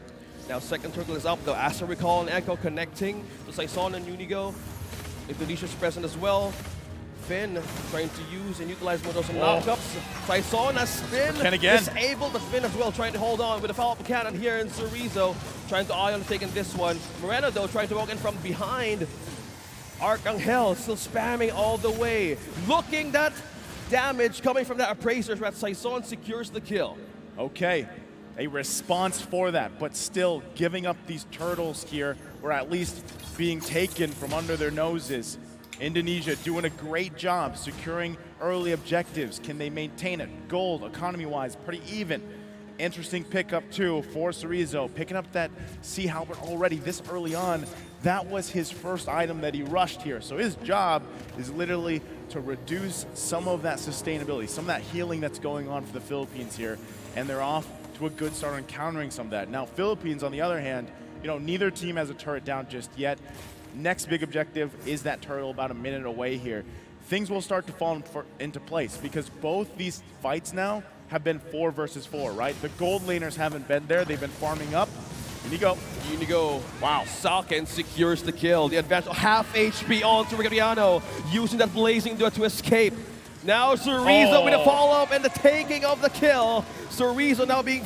Now second turtle is up though. Astro Recall and Echo connecting to Saison and Unigo. Indonesia's present as well. Finn trying to use and utilize more of some knockups. Saison has been disabled, but Finn as well trying to hold on with a follow-up cannon here in Cerezo. Trying to eye on taking this one. Moreno though trying to walk in from behind. Arcangel still spamming all the way. Looking that damage coming from that Appraiser's Wrath. Saison secures the kill. Okay, a response for that, but still giving up these turtles here, or at least being taken from under their noses. Indonesia doing a great job securing early objectives. Can they maintain it? Gold, economy-wise, pretty even. Interesting pickup too for Cerezo, picking up that Sea Halberd already this early on. That was his first item that he rushed here. So his job is literally to reduce some of that sustainability, some of that healing that's going on for the Philippines here. And they're off to a good start on countering some of that. Now Philippines, on the other hand, you know, neither team has a turret down just yet. Next big objective is that turtle about a minute away here. things will start to fall into place because both these fights now have been 4 versus 4, right? The gold laners haven't been there. They've been farming up. Unigo. Wow. Saken secures the kill. The advantage, half HP on to Riccatiano, using that blazing duet to escape. Now Chorizo with a follow-up and the taking of the kill. Chorizo now being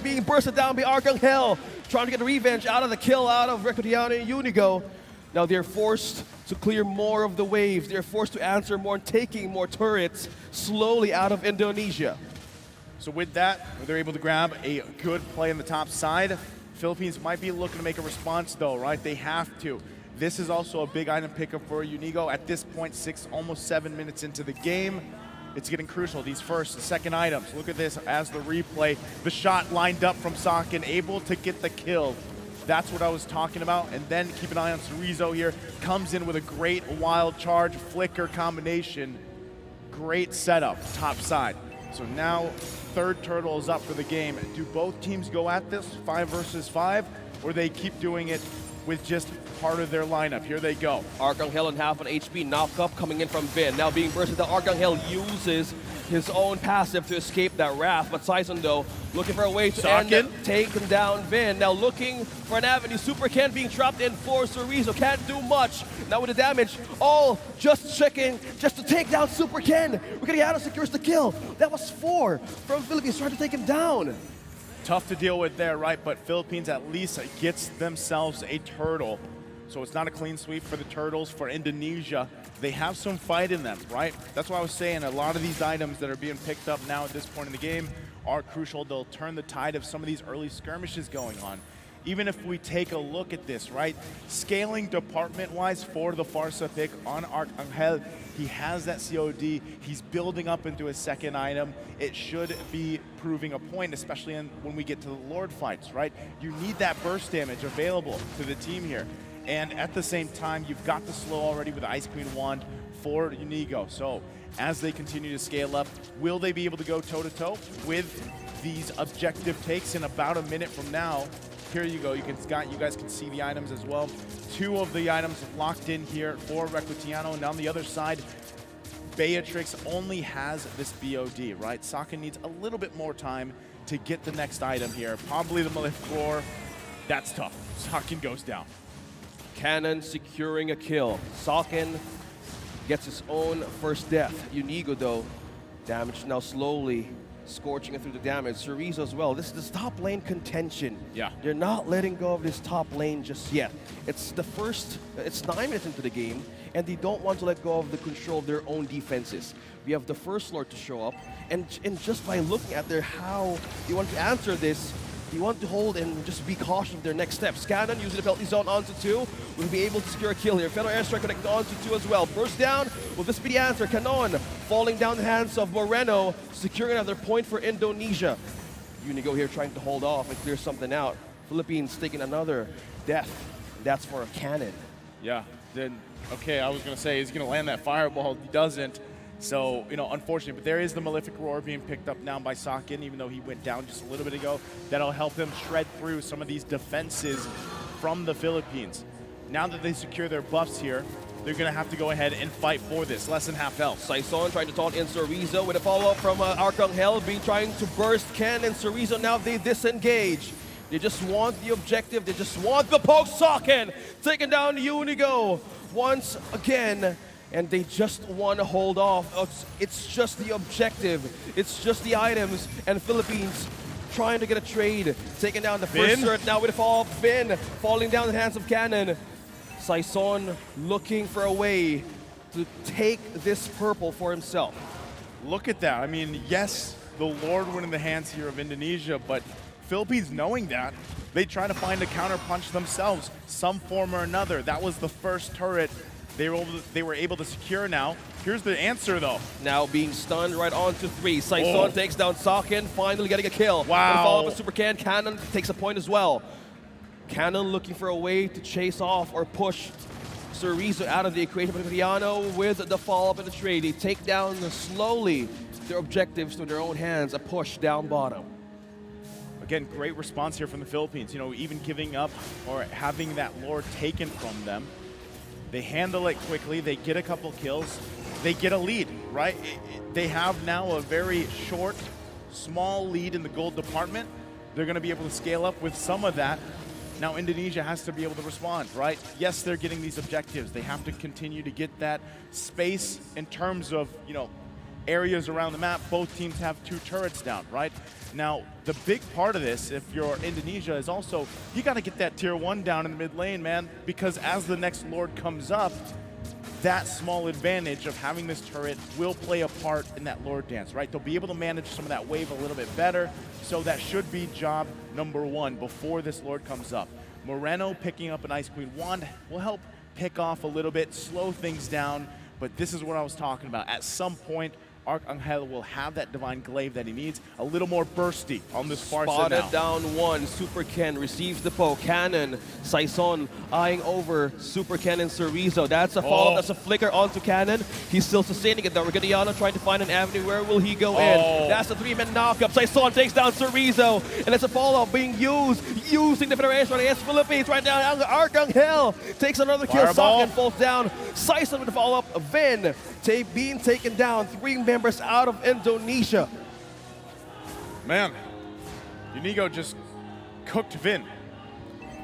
being bursted down by Arcangel, trying to get revenge out of the kill out of Riccatiano and Unigo. Now they're forced to clear more of the waves. They're forced to answer more and taking more turrets slowly out of Indonesia. So with that, they're able to grab a good play on the top side. Philippines might be looking to make a response though, right? They have to. This is also a big item pickup for Unigo. At this point, almost 7 minutes into the game, it's getting crucial. These first and second items. Look at this as the replay. The shot lined up from Saken, able to get the kill. That's what I was talking about. And then keep an eye on Chorizo here. Comes in with a great wild charge, flicker combination. Great setup, top side. So now, third turtle is up for the game. Do both teams go at this 5 versus 5, or they keep doing it with just part of their lineup? Here they go. Arcangel and half an HP knock-up coming in from Vin. Now being bursted, the Arcangel uses his own passive to escape that Wrath, but Saison though, looking for a way to take him down Vin. Now looking for an avenue. Super Ken being trapped in for Chorizo, can't do much. Now with the damage, all just checking, just to take down Super Ken. Riccatiano secures the kill. That was 4 from Philippines, trying to take him down. Tough to deal with there, right? But Philippines at least gets themselves a turtle. So it's not a clean sweep for the Turtles. For Indonesia, they have some fight in them, right? That's why I was saying a lot of these items that are being picked up now at this point in the game are crucial. They'll turn the tide of some of these early skirmishes going on. Even if we take a look at this, right? Scaling department-wise for the Farsa pick on Arcangel, he has that COD. He's building up into his second item. It should be proving a point, especially when we get to the Lord fights, right? You need that burst damage available to the team here. And at the same time, you've got the slow already with the Ice Queen Wand for Unigo. So as they continue to scale up, will they be able to go toe-to-toe with these objective takes in about a minute from now? Here you go. You guys can see the items as well. 2 of the items locked in here for Riccatiano, and on the other side, Beatrix only has this BOD, right? Saken needs a little bit more time to get the next item here. Probably the Malefic Roar. That's tough. Saken goes down. Cannon securing a kill. Saken gets his own first death. Unigo though, damage now slowly scorching it through the damage. Chorizo as well. This is top lane contention. Yeah. They're not letting go of this top lane just yet. It's 9 minutes into the game, and they don't want to let go of the control of their own defenses. We have the first Lord to show up, and just by looking at how they want to answer this, they want to hold and just be cautious of their next steps. Cannon using the penalty zone onto 2, will be able to secure a kill here. Fellow airstrike connected onto 2 as well. Burst down, will this be the answer? Canon falling down the hands of Moreno, securing another point for Indonesia. Unigo here trying to hold off and clear something out. Philippines taking another death. That's for a Cannon. Yeah, then, okay, I was going to say he's going to land that fireball. He doesn't. So, unfortunately, but there is the Malefic Roar being picked up now by Saken, even though he went down just a little bit ago. That'll help him shred through some of these defenses from the Philippines. Now that they secure their buffs here, they're going to have to go ahead and fight for this. Less than half health. Saison trying to taunt in Chorizo with a follow-up from Arcangel, being trying to burst Ken and Chorizo. Now they disengage. They just want the objective. They just want the poke. Saken taking down Unigo once again. And they just want to hold off. It's just the objective. It's just the items. And Philippines trying to get a trade. Taking down the first turret now with a follow-up. Finn falling down in the hands of Cannon. Saison looking for a way to take this purple for himself. Look at that. I mean, yes, the Lord went in the hands here of Indonesia, but Philippines knowing that, they try to find a counterpunch themselves, some form or another. That was the first turret they were able to secure now. Here's the answer, though. Now being stunned right on to 3. Saison takes down Saken, finally getting a kill. Wow. Follow up with Super Can. Cannon takes a point as well. Cannon looking for a way to chase off or push Chorizo out of the equation. But Riccatiano with the follow-up in the trade. They take down slowly their objectives to their own hands. A push down bottom. Again, great response here from the Philippines. Even giving up or having that Lord taken from them. They handle it quickly. They get a couple kills. they get a lead, right? They have now a very short, small lead in the gold department. They're going to be able to scale up with some of that. Now Indonesia has to be able to respond, right? Yes, they're getting these objectives. They have to continue to get that space in terms of, you know, areas around the map. Both teams have 2 turrets down, right? Now, the big part of this, if you're Indonesia, is also, you got to get that tier 1 down in the mid lane, man, because as the next Lord comes up, that small advantage of having this turret will play a part in that Lord dance, right? They'll be able to manage some of that wave a little bit better, so that should be job number 1 before this Lord comes up. Moreno picking up an Ice Queen wand will help pick off a little bit, slow things down, but this is what I was talking about. At some point, Arcangel will have that Divine Glaive that he needs, a little more bursty on this Barca now. Spotted down 1, Super Ken receives the poke. Cannon, Saison eyeing over Super Ken and Cerezo. That's a follow-up, that's a flicker onto Cannon. He's still sustaining it though. Regadiano trying to find an avenue. Where will he go in? That's a 3-man knockup. Saison takes down Cerezo, and it's a follow-up being using the Federation against Philippines right now. Arcangel takes another kill. Socken falls down. Saison with the follow-up. Vin being taken down. 3 members out of Indonesia. Man, Unigo just cooked Vin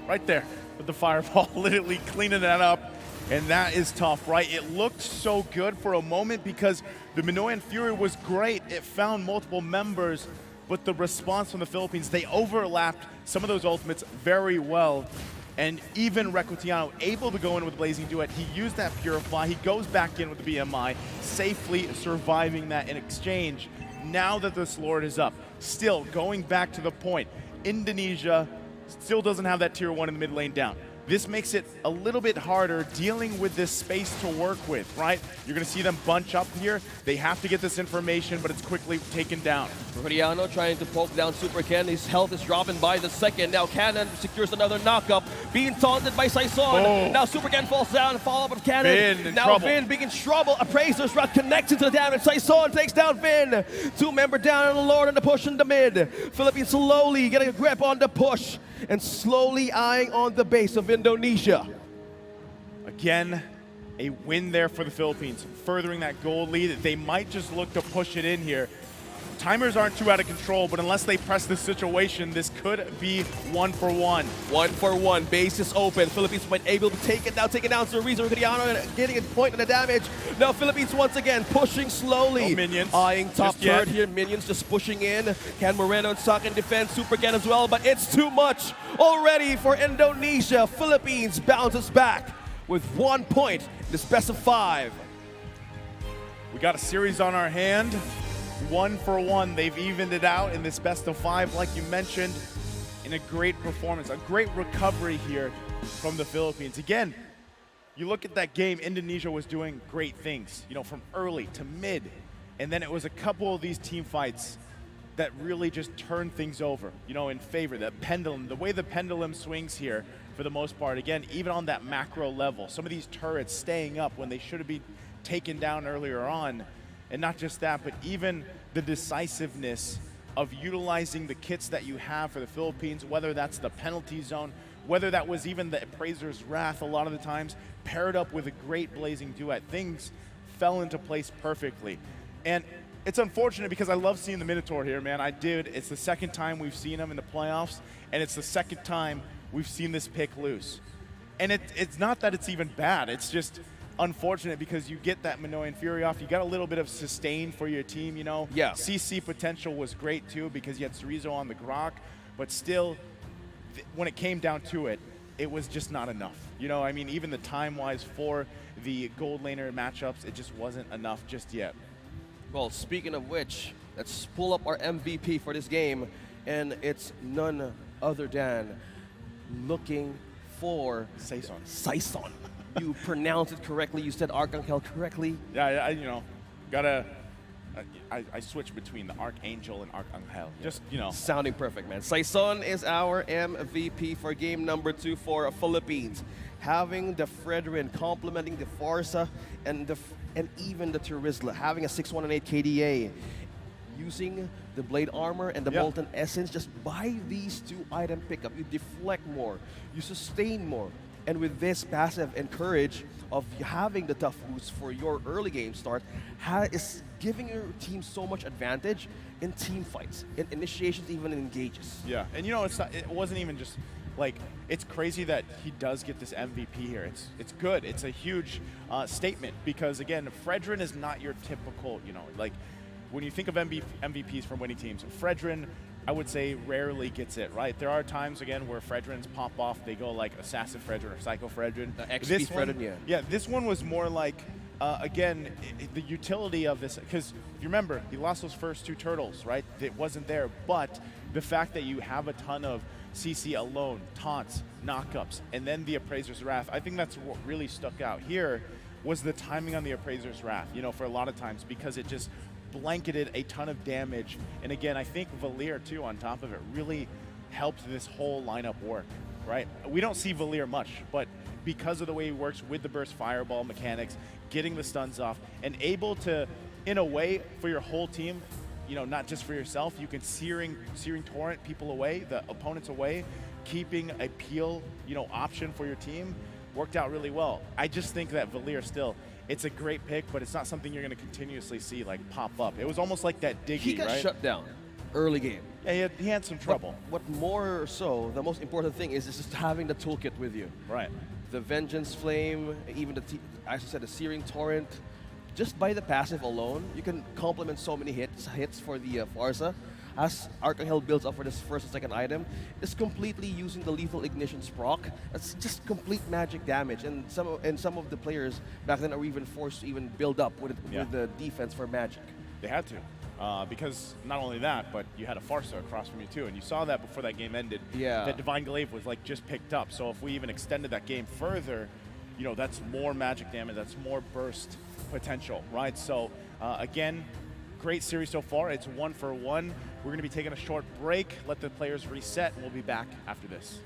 right there with the fireball, literally cleaning that up, and that is tough, right? It looked so good for a moment because the Minoan Fury was great. It found multiple members, but the response from the Philippines, they overlapped some of those ultimates very well. And even Recutiano able to go in with Blazing Duet. He used that Purify. He goes back in with the BMI, safely surviving that in exchange. Now that this Lord is up, still going back to the point, Indonesia still doesn't have that tier 1 in the mid lane down. This makes it a little bit harder dealing with this space to work with, right? You're going to see them bunch up here. They have to get this information, but it's quickly taken down. Regadiano trying to poke down Super Ken. His health is dropping by the second. Now Cannon secures another knockup, being taunted by Saison. Now Super Ken falls down, follow-up of Cannon. Vin in now trouble. Vin being in trouble. Appraiser's Rod connected to the damage. Saison takes down Vin. 2-member down on the Lord and the push in the mid. Philippines slowly getting a grip on the push and slowly eyeing on the base of Indonesia. Again, a win there for the Philippines, furthering that gold lead. They might just look to push it in here. Timers aren't too out of control, but unless they press this situation, this could be 1 for 1. 1 for 1. Base is open. Philippines might able to take it down Cerezo. Regadiano getting a point on the damage. Now Philippines once again pushing slowly. No minions. Eyeing top Just yet. turret here. Minions just pushing in. Can Moreno and Sock and defend Super Ken as well, but it's too much already for Indonesia. Philippines bounces back with 1 point in this best of 5. We got a series on our hand. 1 for 1. They've evened it out in this best of 5, like you mentioned, in a great performance, a great recovery here from the Philippines. Again, you look at that game, Indonesia was doing great things, you know, from early to mid, and then it was a couple of these team fights that really just turned things over, you know, in favor. That pendulum, the way the pendulum swings here, for the most part, again, even on that macro level, some of these turrets staying up when they should have been taken down earlier on. And not just that, but even the decisiveness of utilizing the kits that you have for the Philippines, whether that's the penalty zone, whether that was even the Appraiser's Wrath a lot of the times, paired up with a great Blazing Duet. Things fell into place perfectly. And it's unfortunate because I love seeing the Minotaur here, man. I did. It's the second time we've seen him in the playoffs, and it's the second time we've seen this pick loose. And it's not that it's even bad. It's just unfortunate because you get that Minoan Fury off. You got a little bit of sustain for your team, you know. Yeah. CC potential was great too because you had Cerezo on the Grok, but still, when it came down to it, it was just not enough. You know, I mean, even the time-wise for the gold laner matchups, it just wasn't enough just yet. Well, speaking of which, let's pull up our MVP for this game, and it's none other than looking for Saison. You pronounced it correctly. You said Arcangel correctly. Yeah, you know, I switch between the Archangel and Arcangel. Just, you know. Sounding perfect, man. Saison is our MVP for game number 2 for Philippines. Having the Fredrin complementing the Farsa and even the Turisla, having a 6-1 and 8 KDA. Using the Blade Armor and the Molten Essence, just buy these 2 item pickup. You deflect more, you sustain more. And with this passive and courage, of having the tough boots for your early game start is giving your team so much advantage in team fights, in initiations, even in engages. Yeah, and you know, it wasn't even just like, it's crazy that he does get this MVP here. It's good. It's a huge statement because, again, Fredrin is not your typical, you know, like when you think of MVPs from winning teams, Fredrin, I would say, rarely gets it, right? There are times, again, where Fredrins pop off. They go like Assassin Fredrin or Psycho Fredrin. XP Fredrin, yeah. Yeah, this one was more like, again, the utility of this, because if you remember, he lost those first 2 turtles, right? It wasn't there, but the fact that you have a ton of CC alone, taunts, knockups, and then the Appraiser's Wrath, I think that's what really stuck out here was the timing on the Appraiser's Wrath, you know, for a lot of times, because it just blanketed a ton of damage. And again, I think Valier, too, on top of it, really helped this whole lineup work, right? We don't see Valier much, but because of the way he works with the burst fireball mechanics, getting the stuns off, and able to, in a way, for your whole team, you know, not just for yourself, you can searing torrent people away, the opponents away, keeping a peel, you know, option for your team, worked out really well. I just think that Valier still, it's a great pick, but it's not something you're going to continuously see like pop up. It was almost like that Diggy, He got right? shut down early game. Yeah, he had some trouble. What more so, the most important thing is just having the toolkit with you. Right. The Vengeance Flame, even as I said, the Searing Torrent. Just by the passive alone, you can complement so many hits for the Farsa. As Archangel builds up for this first and second item, it's completely using the Lethal Ignition's proc. That's just complete magic damage, and some of the players back then are even forced to even build up with the defense for magic. They had to, because not only that, but you had a Farsa across from you too, and you saw that before that game ended. Yeah. That Divine Glaive was like just picked up, so if we even extended that game further, you know, that's more magic damage, that's more burst potential, right? So again, great series so far. It's 1 for 1. We're going to be taking a short break, let the players reset, and we'll be back after this.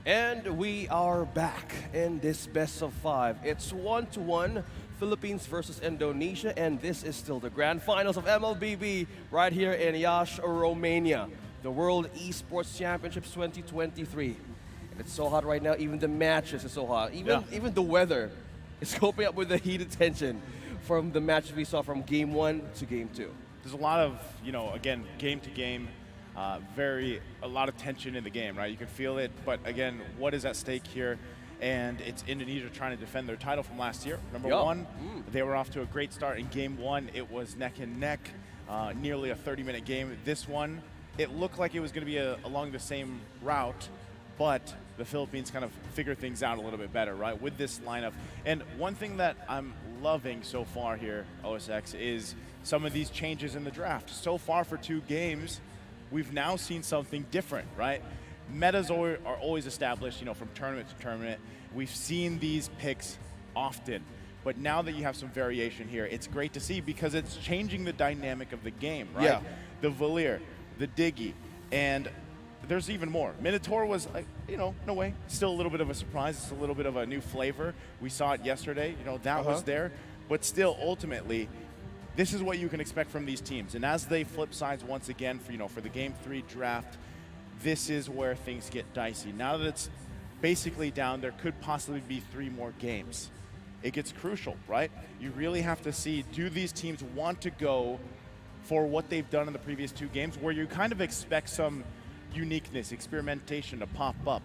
And we are back in this best of 5. It's 1-1, Philippines versus Indonesia, and this is still the grand finals of MLBB right here in Iasi, Romania, the World Esports Championships 2023. And it's so hot right now, even the matches are so hot. Even the weather is coping up with the heated tension from the matches we saw from Game 1 to Game 2. There's a lot of, again, game to game, a lot of tension in the game, right? You can feel it, but again, what is at stake here? And it's Indonesia trying to defend their title from last year. Number one, they were off to a great start in Game 1. It was neck and neck, nearly a 30-minute game. This one, it looked like it was going to be along the same route, but the Philippines kind of figured things out a little bit better, right, with this lineup. And one thing that I'm loving so far here, OSX, is some of these changes in the draft. So far for 2 games, we've now seen something different, right? Metas are always established, from tournament to tournament. We've seen these picks often, but now that you have some variation here, it's great to see because it's changing the dynamic of the game, right? Yeah. The Valier, the Diggy, and there's even more. Minotaur was, no way, still a little bit of a surprise. It's a little bit of a new flavor. We saw it yesterday, that was there, but still, ultimately, this is what you can expect from these teams. And as they flip sides once again for the Game 3 draft, this is where things get dicey. Now that it's basically down, there could possibly be 3 more games. It gets crucial, right? You really have to see, do these teams want to go for what they've done in the previous 2 games, where you kind of expect some uniqueness, experimentation to pop up.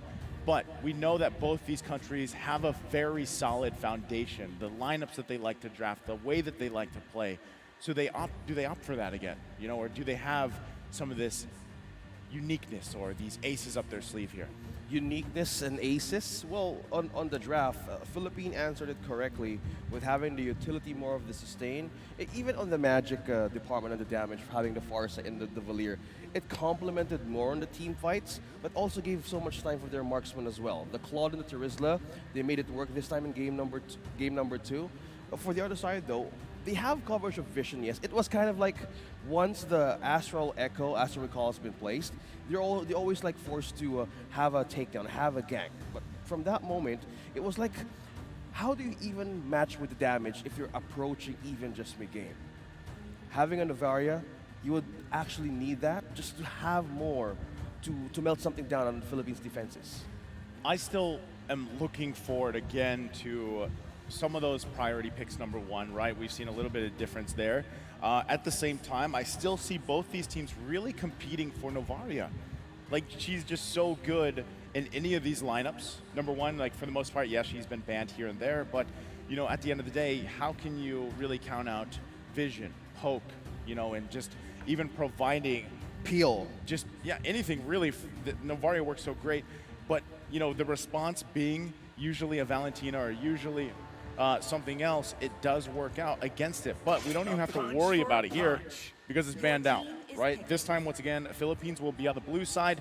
But we know that both these countries have a very solid foundation, the lineups that they like to draft, the way that they like to play. So do they opt for that again? Or do they have some of this uniqueness or these aces up their sleeve here? Uniqueness and aces? Well, on the draft, Philippines answered it correctly with having the utility more of the sustain. Even on the magic department and the damage, having the Farsa and the Valier, it complemented more on the team fights, but also gave so much time for their marksmen as well. The Claude and the Terizla, they made it work this time in game number 2. For the other side, though, they have coverage of vision, yes. It was kind of like once the Astral Recall has been placed, they always like forced to have a takedown, have a gank. But from that moment, it was like, how do you even match with the damage if you're approaching even just mid-game? Having a Novaria, you would actually need that just to have more to melt something down on the Philippines' defenses. I still am looking forward again to some of those priority picks number 1, right? We've seen a little bit of difference there. At the same time, I still see both these teams really competing for Novaria. Like, she's just so good in any of these lineups. Number 1, like, for the most part, yes, she's been banned here and there, but, at the end of the day, how can you really count out vision, poke, and just even providing Peel. Just, anything really. Novaria works so great, but, the response being usually a Valentina or usually something else, it does work out against it. But we don't even have to worry about it here because it's banned out, right? This time, once again, Philippines will be on the blue side,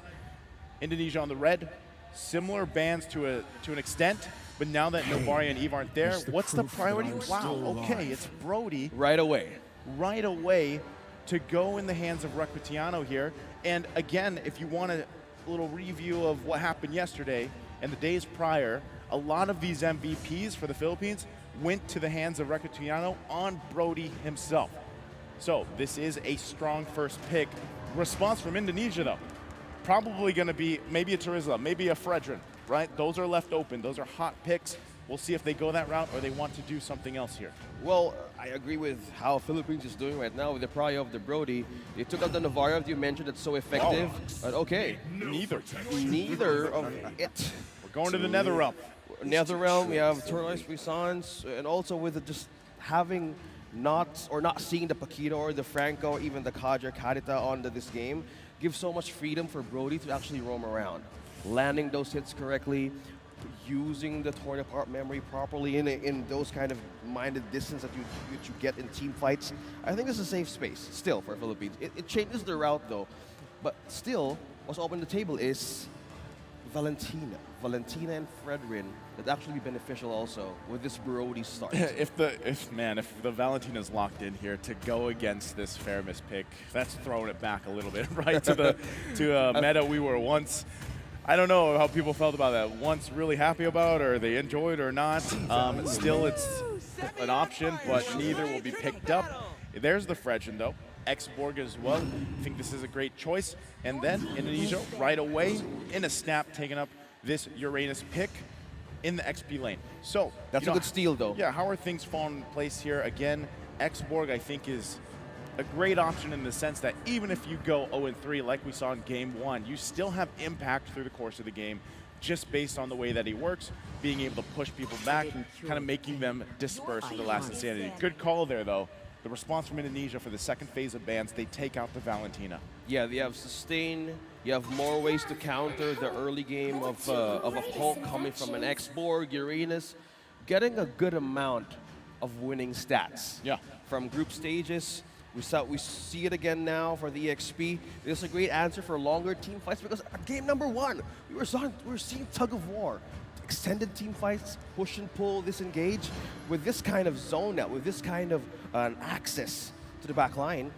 Indonesia on the red. Similar bans to an extent, but now that Novaria and Eve aren't there, what's the priority? Wow, okay, it's Brody. Right away To go in the hands of Recutiano here. And again, if you want a little review of what happened yesterday and the days prior, a lot of these MVPs for the Philippines went to the hands of Recutiano on Brody himself. So this is a strong first pick. Response from Indonesia, though, probably going to be maybe a Terizla, maybe a Fredrin, right? Those are left open. Those are hot picks. We'll see if they go that route or they want to do something else here. Well, I agree with how Philippines is doing right now with the prio of the Brody. They took out the Novaria, you mentioned, it's so effective. But okay. Neither of it. We're going to the Netherrealm. Netherrealm, we have Turlois Puissance, and also with just having not seeing the Paquito or the Franco or even the Kaja Kadita on this game gives so much freedom for Brody to actually roam around. Landing those hits correctly, using the torn apart memory properly in those kind of minded distance that you get in team fights. I think it's a safe space still for Philippines. It changes the route though, but still what's open the table is Valentina and Fredrin that actually be beneficial also with this Brody start. if the Valentina's locked in here to go against this Faramis pick, that's throwing it back a little bit, right? To meta we were once. I don't know how people felt about that. Once really happy about, or they enjoyed or not. Still, it's an option, but neither will be picked up. There's the Fredgen, though. Xborg as well. I think this is a great choice. And then Indonesia right away in a snap taking up this Uranus pick in the XP lane. So That's a good steal, though. Yeah, how are things falling in place here? Again, Xborg I think is a great option in the sense that even if you go 0-3 like we saw in game 1, you still have impact through the course of the game just based on the way that he works, being able to push people back, kind of making them disperse with the last Insanity. Good call there, though. The response from Indonesia for the second phase of bans, they take out the Valentina. Yeah, they have sustain. You have more ways to counter the early game of a Hulk coming from an Xborg, Uranus, getting a good amount of winning stats. Yeah. From group stages, we see it again now for the EXP. This is a great answer for longer team fights because at game number 1, we were seeing tug of war. Extended team fights, push and pull, disengage. With this kind of zone now, with this kind of access to the back line,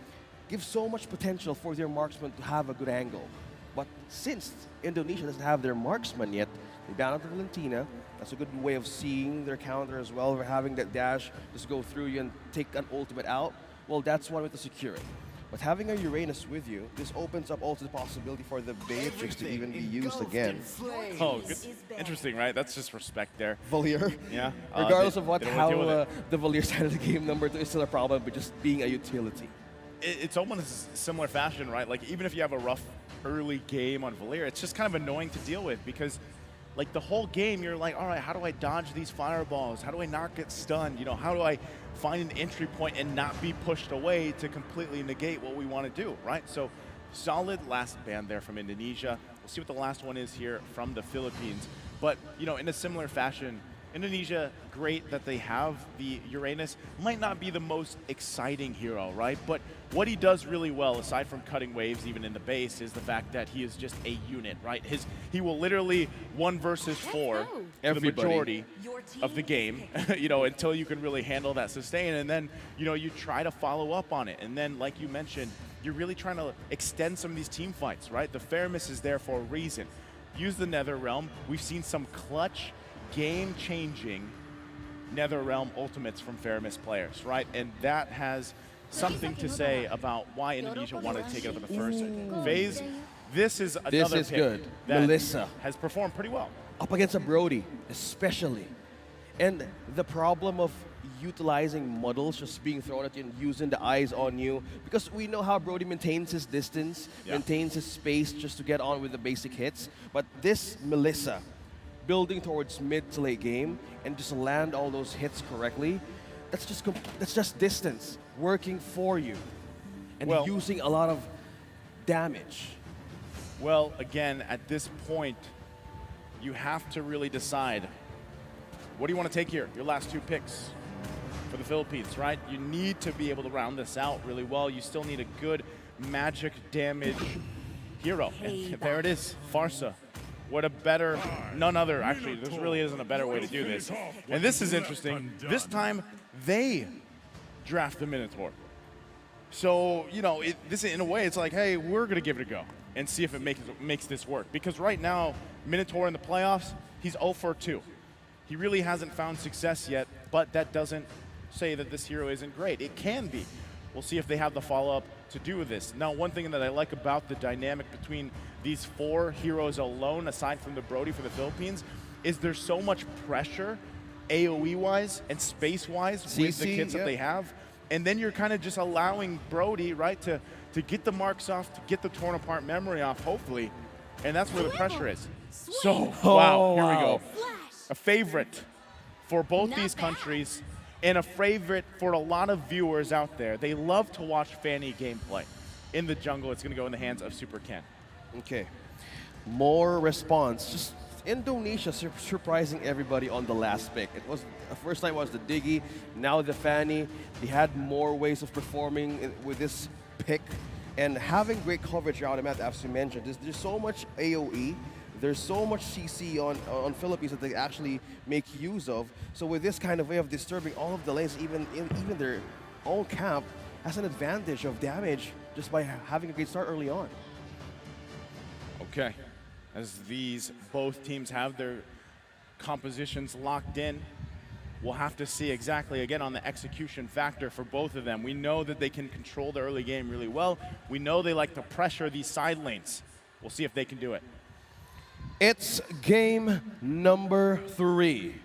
gives so much potential for their marksman to have a good angle. But since Indonesia doesn't have their marksman yet, they ban out the Valentina. That's a good way of seeing their counter as well. For having that dash just go through you and take an ultimate out. Well, that's one way to secure it. But having a Uranus with you, this opens up also the possibility for the Beatrix to even be used again. Oh, good. Interesting, right? That's just respect there. Valier. Yeah. Regardless of how the Valier side of the game number 2 is still a problem, but just being a utility. It's almost a similar fashion, right? Like, even if you have a rough early game on Valier, it's just kind of annoying to deal with because, like, the whole game, you're like, all right, how do I dodge these fireballs? How do I not get stunned? You know, how do I find an entry point and not be pushed away to completely negate what we want to do, right? So, solid last ban there from Indonesia. We'll see what the last one is here from the Philippines. But, you know, in a similar fashion, Indonesia, great that they have the Uranus. Might not be the most exciting hero, right? But what he does really well, aside from cutting waves even in the base, is the fact that he is just a unit, right? He will literally 1 versus 4 for the majority of the game, you know, until you can really handle that sustain. And then, you know, you try to follow up on it. And then, like you mentioned, you're really trying to extend some of these team fights, right? The Fairness is there for a reason. Use the Nether Realm. We've seen some clutch, game-changing NetherRealm ultimates from Fairness players, right? And that has something to say about why Indonesia wanted to take it up in the first phase. This is another pick good. that Melissa has performed pretty well. up against a Brody, especially. And the problem of utilizing models just being thrown at you and using the eyes on you, because we know how Brody maintains his distance, maintains his space just to get on with the basic hits. But this Melissa, building towards mid to late game and just land all those hits correctly, that's just distance working for you and using a lot of damage. Well, again, at this point, you have to really decide, what do you want to take here? Your last 2 picks for the Philippines, right? You need to be able to round this out really well. You still need a good magic damage hero. And there it is, Farsa. What a better, none other, actually, there really isn't a better way to do this. And this is interesting. This time, they draft the Minotaur. So, you know, this in a way, it's like, hey, we're going to give it a go and see if it makes this work. Because right now, Minotaur in the playoffs, he's 0 for 2. He really hasn't found success yet, but that doesn't say that this hero isn't great. It can be. We'll see if they have the follow-up to do with this. Now, one thing that I like about the dynamic between these 4 heroes alone, aside from the Brody for the Philippines, is there's so much pressure, AoE-wise and space-wise, with the kits that they have. And then you're kind of just allowing Brody, right, to get the marks off, to get the torn apart memory off, hopefully. And that's where the pressure is. So, wow, here we go. A favorite for both these countries and a favorite for a lot of viewers out there. They love to watch Fanny gameplay. In the jungle, it's going to go in the hands of Super Ken. Okay. More response. Just Indonesia surprising everybody on the last pick. It was the first time was the Diggy, now the Fanny. They had more ways of performing with this pick and having great coverage around the map, as you mentioned. There's so much AoE. There's so much CC on Philippines that they actually make use of. So with this kind of way of disturbing all of the lanes, even their own camp has an advantage of damage just by having a great start early on. Okay. as both teams have their compositions locked in. We'll have to see exactly, again, on the execution factor for both of them. We know that they can control the early game really well. We know they like to pressure these side lanes. We'll see if they can do it. It's game number 3.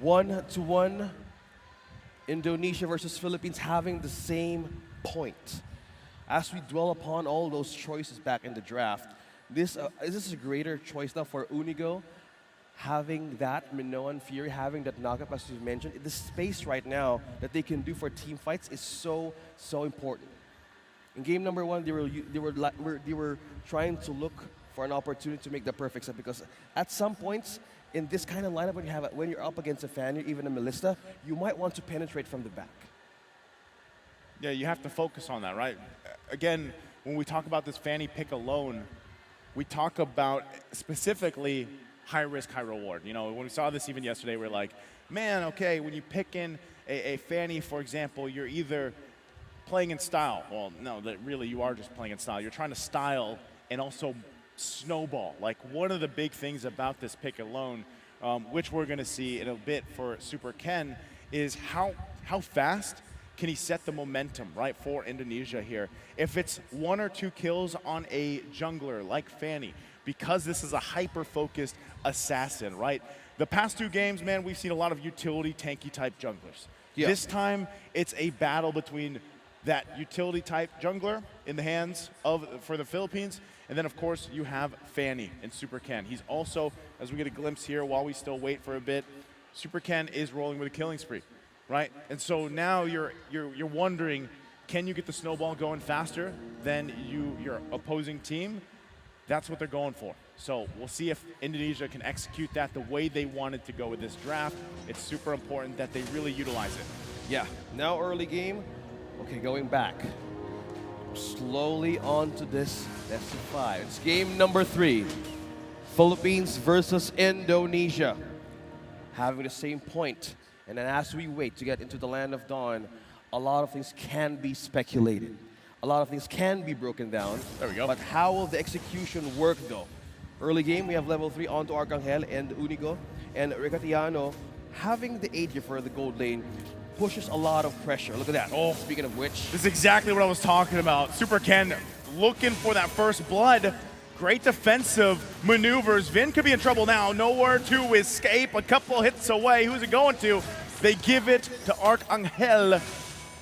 1-1. Indonesia versus Philippines having the same point. As we dwell upon all those choices back in the draft, is this a greater choice now for Unigo? Having that Minoan Fury, having that knockup, as you mentioned, the space right now that they can do for team fights is so important. In game number 1, they were trying to look for an opportunity to make the perfect set, because at some points in this kind of lineup, when you're up against a Fanny, even a Melista, you might want to penetrate from the back. Yeah, you have to focus on that, right? Again, when we talk about this Fanny pick alone, we talk about specifically high risk, high reward. You know, when we saw this even yesterday, we're like, man, okay, when you pick in a Fanny, for example, you're either playing in style. Well, no, that really you are just playing in style. You're trying to style and also snowball. Like, one of the big things about this pick alone, which we're going to see in a bit for Super Ken, is how fast can he set the momentum, right, for Indonesia here. If it's 1 or 2 kills on a jungler like Fanny, because this is a hyper-focused assassin, right? The past 2 games, man, we've seen a lot of utility, tanky-type junglers. Yeah. This time, it's a battle between that utility-type jungler in the hands for the Philippines, and then, of course, you have Fanny and Super Ken. He's also, as we get a glimpse here while we still wait for a bit, Super Ken is rolling with a killing spree, right? And so now you're wondering, can you get the snowball going faster than your opposing team? That's what they're going for. So we'll see if Indonesia can execute that the way they wanted to go with this draft. It's super important that they really utilize it. Yeah, now early game. Okay, going back. Slowly on to this best of 5. It's game number 3. Philippines versus Indonesia. Having the same point. And then as we wait to get into the land of dawn, a lot of things can be speculated. A lot of things can be broken down. There we go. But how will the execution work, though? Early game, we have level 3 onto Arcangel and Unigo. And Recatiano, having the 8 here for the gold lane, pushes a lot of pressure. Look at that. Oh, speaking of which. This is exactly what I was talking about. Super Ken looking for that first blood. Great defensive maneuvers. Vin could be in trouble now. Nowhere to escape. A couple hits away. Who's it going to? They give it to Arcangel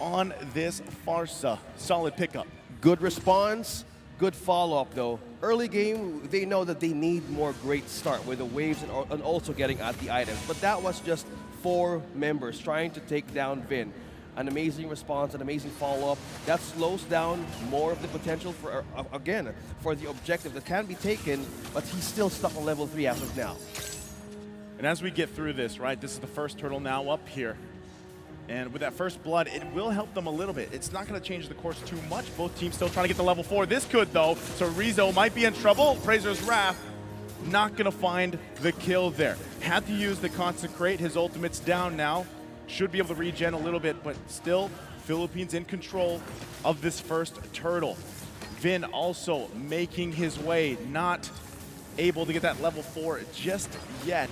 on this Farsa. Solid pickup. Good response, good follow-up though. Early game, they know that they need more great start with the waves and also getting at the items. But that was just 4 members trying to take down Vin. An amazing response, an amazing follow-up. That slows down more of the potential for, again, for the objective that can be taken, but he's still stuck on level 3 as of now. And as we get through this, right, this is the first turtle now up here. And with that first blood, it will help them a little bit. It's not going to change the course too much. Both teams still trying to get to level 4. This could, though. So Rizzo might be in trouble. Fraser's Wrath not going to find the kill there. Had to use the Consecrate. His ultimate's down now. Should be able to regen a little bit, but still, Philippines in control of this first turtle. Vin also making his way, not able to get that level 4 just yet.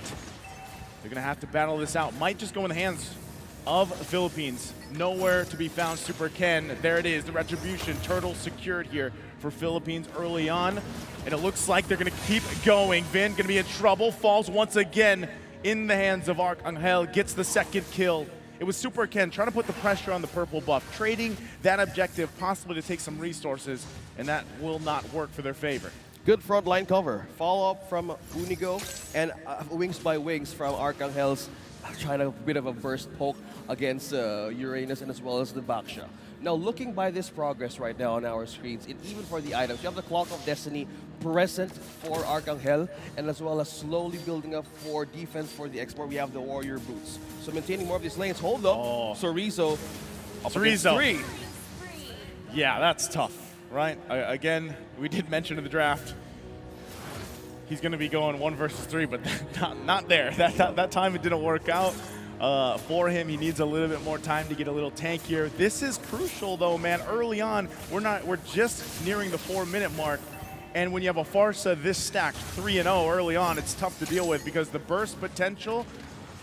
They're going to have to battle this out. Might just go in the hands of the Philippines. Nowhere to be found. Super Ken, there it is, the retribution. Turtle secured here for Philippines early on, and it looks like they're going to keep going. Vin going to be in trouble, falls once again in the hands of Arcangel, gets the second kill. It was Super Ken trying to put the pressure on the purple buff, trading that objective possibly to take some resources, and that will not work for their favor. Good front line cover. Follow-up from Unigo, and wings by wings from Arcangel's trying a bit of a burst poke against Uranus and as well as the Baksha. Now, looking by this progress right now on our screens, and even for the items, you have the Clock of Destiny present for Arcangel, and as well as slowly building up for defense for the export, we have the Warrior Boots. So maintaining more of these lanes. Hold up. Oh. Sorizo up against 3. Yeah, that's tough, right? Again, we did mention in the draft, he's going to be going 1 versus 3, but not there. That time it didn't work out for him. He needs a little bit more time to get a little tankier. This is crucial, though, man. Early on, we're just nearing the 4-minute mark. And when you have a Farsa this stacked 3-0 early on, it's tough to deal with because the burst potential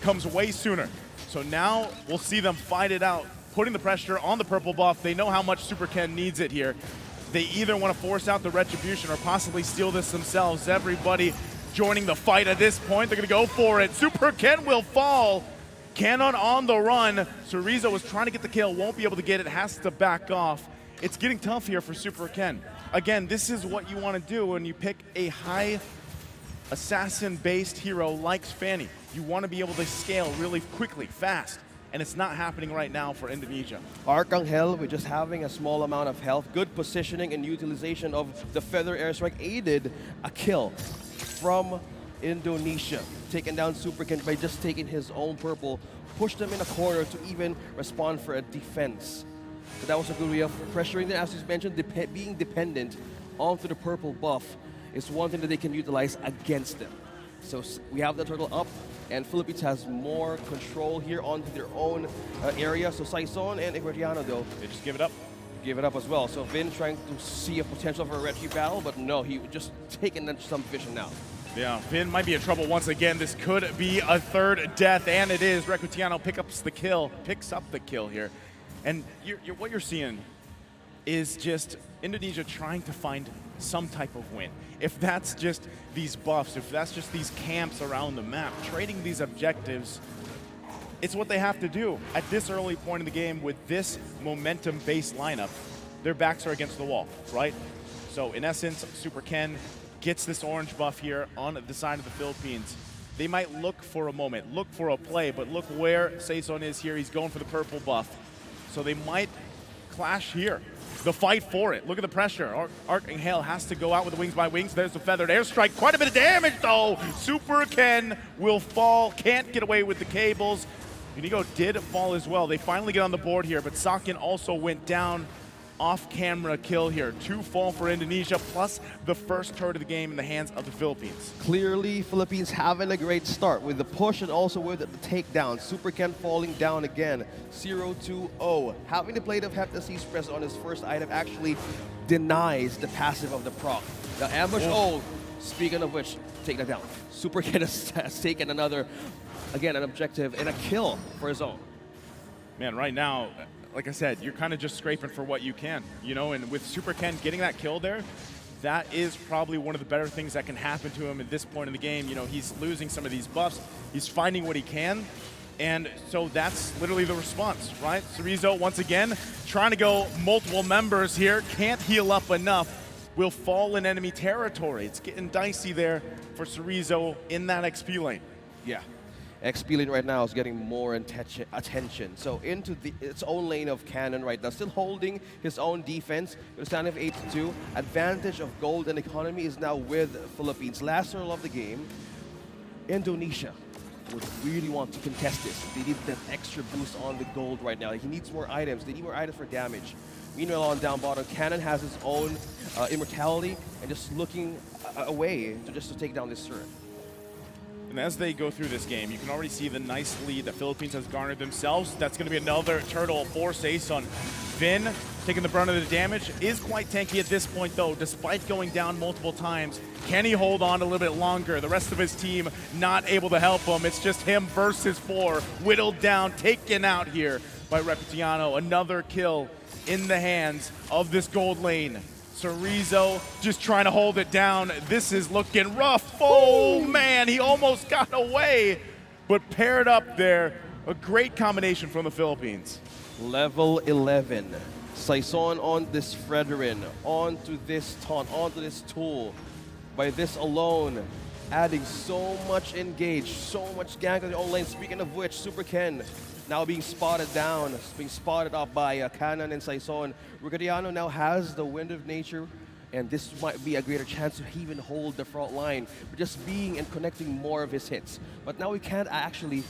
comes way sooner. So now we'll see them fight it out, putting the pressure on the purple buff. They know how much Super Ken needs it here. They either want to force out the retribution or possibly steal this themselves. Everybody joining the fight at this point. They're going to go for it. Super Ken will fall. Cannon on the run. Chorizo was trying to get the kill, won't be able to get it, has to back off. It's getting tough here for Super Ken. Again, this is what you want to do when you pick a high assassin-based hero like Fanny. You want to be able to scale really quickly, fast, and it's not happening right now for Indonesia. Arcangel, with just having a small amount of health, good positioning and utilization of the Feather Airstrike aided a kill from Indonesia. Taking down Super Ken by just taking his own purple, pushed him in a corner to even respond for a defense. So that was a good way of pressuring them. As you mentioned, being dependent onto the purple buff is one thing that they can utilize against them. So we have the turtle up, and Philippines has more control here onto their own area. So Saison and Ecuadoriano, though, They just give it up. give it up as well. So Vin trying to see a potential for a retry battle, but no, he just taking some vision now. Yeah, Vin might be in trouble once again. This could be a third death, and it is. Recutiano picks up the kill here. And what you're seeing is just Indonesia trying to find some type of win. If that's just these buffs, if that's just these camps around the map, trading these objectives, it's what they have to do. At this early point in the game with this momentum-based lineup, their backs are against the wall, right? So in essence, Super Ken gets this orange buff here on the side of the Philippines. They might look for a moment, look for a play, but look where Saison is here. He's going for the purple buff. So they might clash here. The fight for it. Look at the pressure. Arcangel has to go out with the wings by wings. There's the feathered airstrike. Quite a bit of damage, though. Super Ken will fall. Can't get away with the cables. Unigo did fall as well. They finally get on the board here, but Sakin also went down. Off-camera kill here. 2 fall for Indonesia, plus the first turret of the game in the hands of the Philippines. Clearly, Philippines having a great start with the push and also with the takedown. Super Ken falling down again, 0-2-0. Having the blade of Heptasis press on his first item actually denies the passive of the proc. The ambush, speaking of which, take that down. Super Ken has taken another, again, an objective and a kill for his own. Man, right now, like I said, you're kind of just scraping for what you can, you know, and with Super Ken getting that kill there, that is probably one of the better things that can happen to him at this point in the game. You know, he's losing some of these buffs, he's finding what he can, and so that's literally the response, right? Chorizo, once again, trying to go multiple members here, can't heal up enough, will fall in enemy territory. It's getting dicey there for Chorizo in that XP lane. Yeah. XP lane right now is getting more attention. So into its own lane of Cannon right now, still holding his own defense with a standing of 8-2. Advantage of gold and economy is now with Philippines. Last turtle of the game, Indonesia would really want to contest this. They need that extra boost on the gold right now. He needs more items. They need more items for damage. Meanwhile, on down bottom, Cannon has his own immortality and just looking away to take down this turret. And as they go through this game, you can already see the nice lead that Philippines has garnered themselves. That's going to be another turtle for Saison. Vin, taking the brunt of the damage, is quite tanky at this point, though, despite going down multiple times. Can he hold on a little bit longer? The rest of his team not able to help him. It's just him versus 4, whittled down, taken out here by Recutiano. Another kill in the hands of this gold lane. Chorizo just trying to hold it down. This is looking rough. Oh, man, he almost got away, but paired up there. A great combination from the Philippines. Level 11. Saison on this Fredrin, onto this taunt, onto this tool. By this alone, adding so much engage, so much gank on the own lane. Speaking of which, Super Ken now being spotted down, being spotted up by Cannon and Saison. Recutiano now has the Wind of Nature, and this might be a greater chance to even hold the front line, just being and connecting more of his hits. But now he can't actually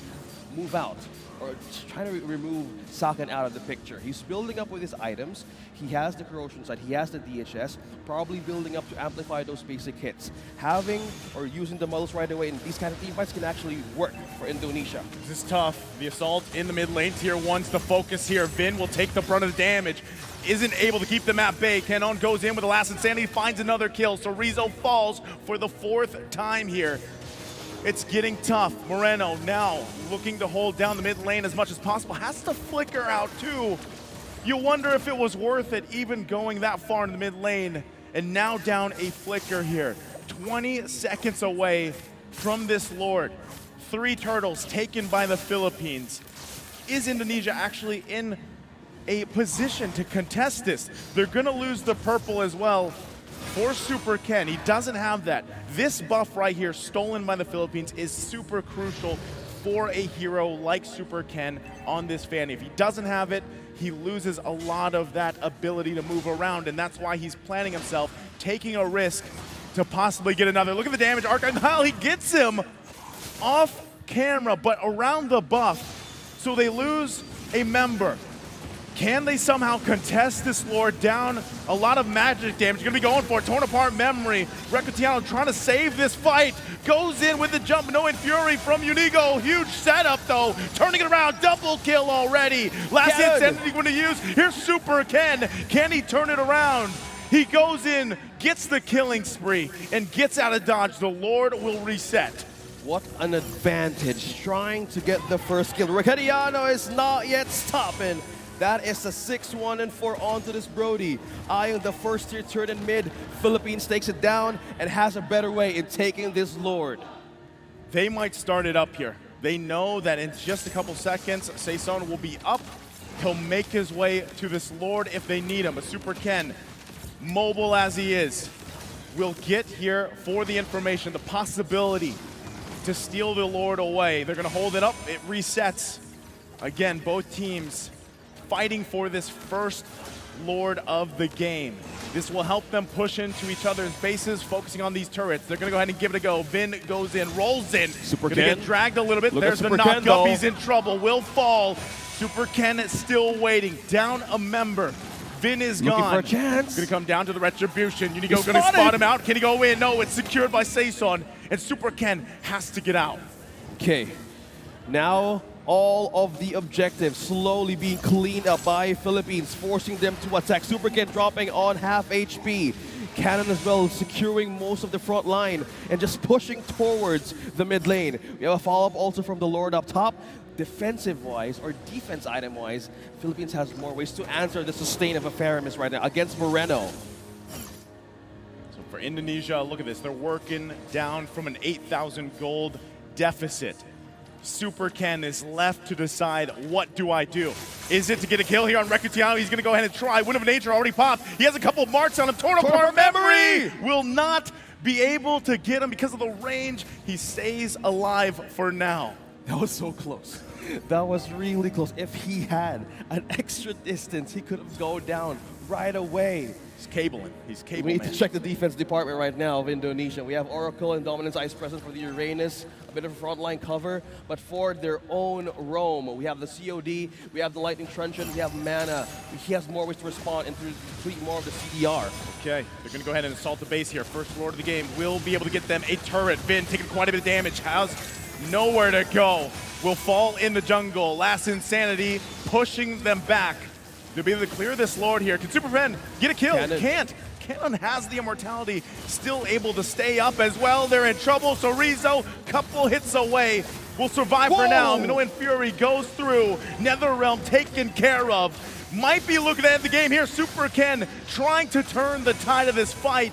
move out or trying to remove Sakin out of the picture. He's building up with his items. He has the corrosion side, he has the DHS, probably building up to amplify those basic hits. Having or using the models right away in these kind of team fights can actually work for Indonesia. This is tough. The assault in the mid lane. Tier 1's the focus here. Vin will take the brunt of the damage. isn't able to keep them at bay. Canon goes in with the last insanity, finds another kill. So Rizzo falls for the 4th time here. It's getting tough. Moreno now looking to hold down the mid lane as much as possible. Has to flicker out too. You wonder if it was worth it even going that far in the mid lane. And now down a flicker here. 20 seconds away from this Lord. 3 turtles taken by the Philippines. Is Indonesia actually in a position to contest this? They're gonna lose the purple as well for Super Ken. He doesn't have that. This buff right here, stolen by the Philippines, is super crucial for a hero like Super Ken on this fan. If he doesn't have it, he loses a lot of that ability to move around, and that's why he's planning himself, taking a risk to possibly get another. Look at the damage. Arcangel, he gets him off camera, but around the buff. So they lose a member. Can they somehow contest this Lord down? A lot of magic damage. Gonna be going for it. Torn apart memory. Recutiano trying to save this fight. Goes in with the jump. No Fury from Unigo. Huge setup though. Turning it around. Double kill already. Last insanity going to use. Here's Super Ken. Can he turn it around? He goes in, gets the killing spree, and gets out of dodge. The Lord will reset. What an advantage. Trying to get the first kill. Recutiano is not yet stopping. That is a 6-1 and 4 onto this Brody. Eyeing the first tier turret in mid. Philippines takes it down and has a better way in taking this Lord. They might start it up here. They know that in just a couple seconds, Saison will be up. He'll make his way to this Lord if they need him. But Super Ken, mobile as he is, will get here for the information, the possibility to steal the Lord away. They're gonna hold it up, it resets. Again, both teams fighting for this first Lord of the game. This will help them push into each other's bases, focusing on these turrets. They're gonna go ahead and give it a go. Vin goes in, rolls in. Super gonna Ken get dragged a little bit. Look There's at the Super Ken, knock though. up, he's in trouble, will fall. Super Ken is still waiting, down a member. Vin is Looking gone. for a chance. Gonna come down to the retribution. Unigo He's gonna spotted. spot him out. Can he go in? No, it's secured by Saison, and Super Ken has to get out. Okay, now all of the objectives slowly being cleaned up by Philippines, forcing them to attack. Super Ken dropping on half HP. Cannon as well, securing most of the front line and just pushing towards the mid lane. We have a follow-up also from the Lord up top. Defensive-wise, or defense item-wise, Philippines has more ways to answer the sustain of a Faramis right now against Moreno. So for Indonesia, look at this. They're working down from an 8,000 gold deficit. Super Ken is left to decide, what do I do? Is it to get a kill here on Recutiano? He's gonna go ahead and try. Wind of Nature already popped. He has a couple of marks on him. Torn apart memory! Will not be able to get him because of the range. He stays alive for now. That was so close. That was really close. If he had an extra distance, he could have gone down right away. He's cabling. He's cabling. We need to check the defense department right now of Indonesia. We have Oracle and Dominance Ice present for the Uranus, a bit of a frontline cover, but for their own roam. We have the COD, we have the Lightning Truncheon, we have Mana. He has more ways to respond and to complete more of the CDR. Okay, they're gonna go ahead and assault the base here. First Lord of the game will be able to get them a turret. Vin taking quite a bit of damage, has nowhere to go. Will fall in the jungle. Last Insanity pushing them back. They'll be able to clear this Lord here. Can Super Ken get a kill? Cannon. Can't. Cannon has the immortality, still able to stay up as well. They're in trouble, so Rizzo, couple hits away, will survive for now. Mino and Fury goes through. Netherrealm taken care of. Might be looking to end the game here. Super Ken trying to turn the tide of this fight.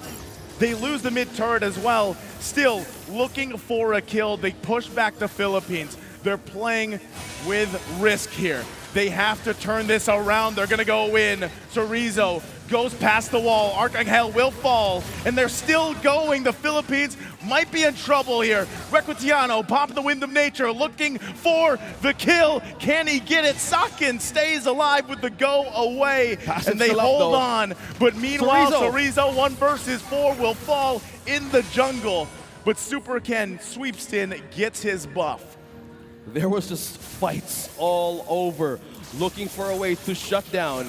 They lose the mid turret as well. Still looking for a kill. They push back the Philippines. They're playing with risk here. They have to turn this around. They're gonna go in. Rizzo goes past the wall. Arcangel will fall, and they're still going. The Philippines might be in trouble here. Recutiano popping the Wind of Nature, looking for the kill. Can he get it? Sakin stays alive with the go away, and they hold on. But meanwhile, Rizzo 1 versus 4 will fall in the jungle. But Super Ken sweeps in, gets his buff. There was just fights all over, looking for a way to shut down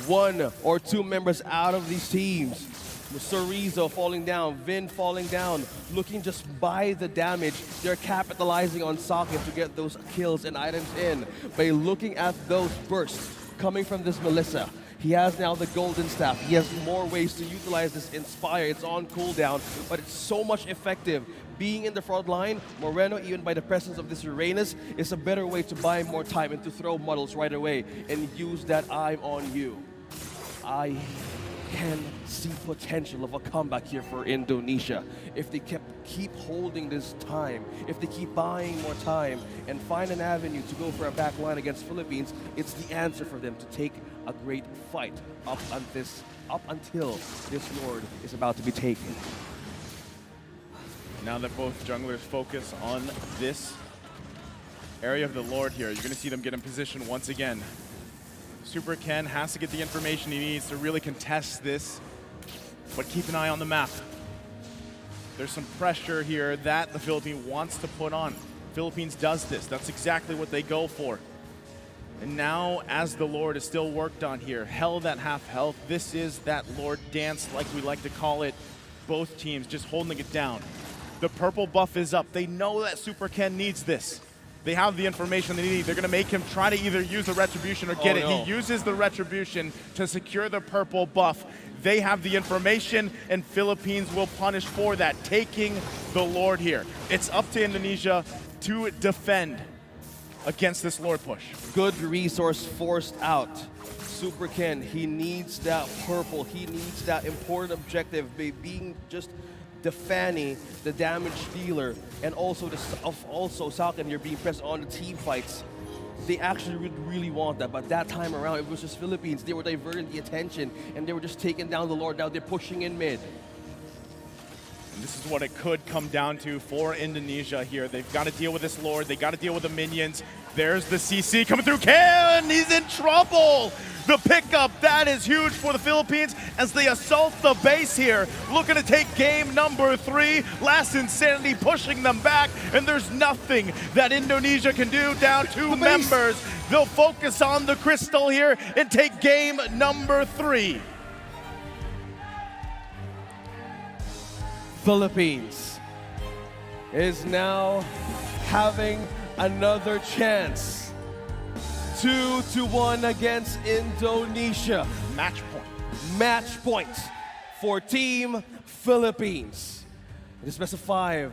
1 or 2 members out of these teams. Rizzo falling down, Vin falling down, looking just by the damage. They're capitalizing on Sakin to get those kills and items in by looking at those bursts coming from this Melissa. He has now the golden staff. He has more ways to utilize this Inspire. It's on cooldown, but it's so much effective. Being in the front line, Moreno, even by the presence of this Uranus, is a better way to buy more time and to throw models right away and use that I'm on you. I can see potential of a comeback here for Indonesia. If they keep holding this time, if they keep buying more time and find an avenue to go for a back line against Philippines, it's the answer for them to take a great fight up until this Lord is about to be taken. Now that both junglers focus on this area of the Lord here, you're going to see them get in position once again. Super Ken has to get the information he needs to really contest this, but keep an eye on the map. There's some pressure here that the Philippines wants to put on. Philippines does this. That's exactly what they go for. And now, as the Lord is still worked on here, held at half health, this is that Lord dance, like we like to call it. Both teams just holding it down. The purple buff is up. They know that Super Ken needs this. They have the information they need. They're going to make him try to either use the Retribution or get it. He uses the Retribution to secure the purple buff. They have the information, and Philippines will punish for that, taking the Lord here. It's up to Indonesia to defend against this Lord push. Good resource forced out. Super Ken, he needs that purple. He needs that important objective, being just the Fanny, the damage dealer, and also Salkan, you're being pressed on the team fights. They actually would really want that, but that time around, it was just Philippines. They were diverting the attention, and they were just taking down the Lord. Now they're pushing in mid. And this is what it could come down to for Indonesia here. They've got to deal with this Lord. They got to deal with the minions. There's the CC coming through. Ken, he's in trouble. The pickup, that is huge for the Philippines as they assault the base here. Looking to take game number 3. Last Insanity pushing them back, and there's nothing that Indonesia can do. Down 2 members. They'll focus on the crystal here and take game number 3. Philippines is now having another chance. 2-1 against Indonesia. Match point. Match point for Team Philippines. It is best of 5.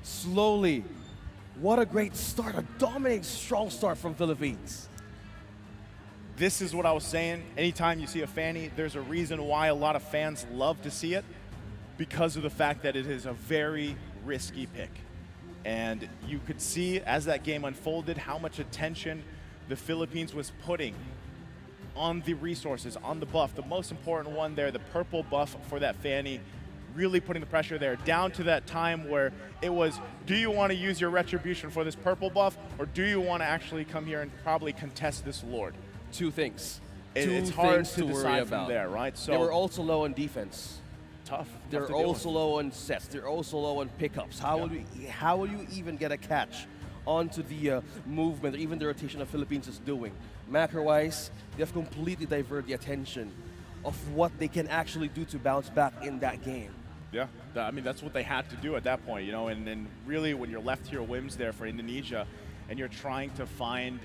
Slowly. What a great start. A dominating, strong start from Philippines. This is what I was saying. Anytime you see a Fanny, there's a reason why a lot of fans love to see it, because of the fact that it is a very risky pick. And you could see as that game unfolded how much attention the Philippines was putting on the resources, on the buff. The most important one there, the purple buff for that Fanny, really putting the pressure there, down to that time where it was, do you want to use your Retribution for this purple buff, or do you want to actually come here and probably contest this Lord? 2 things. It's hard to decide from there, right? So they were also low on defense. Tough. They're also low on sets. They're also low on pickups. How will you even get a catch onto the movement or even the rotation of Philippines is doing? Macro-wise, they have completely diverted the attention of what they can actually do to bounce back in that game. Yeah, I mean, that's what they had to do at that point, you know, and really when you're left to your whims there for Indonesia and you're trying to find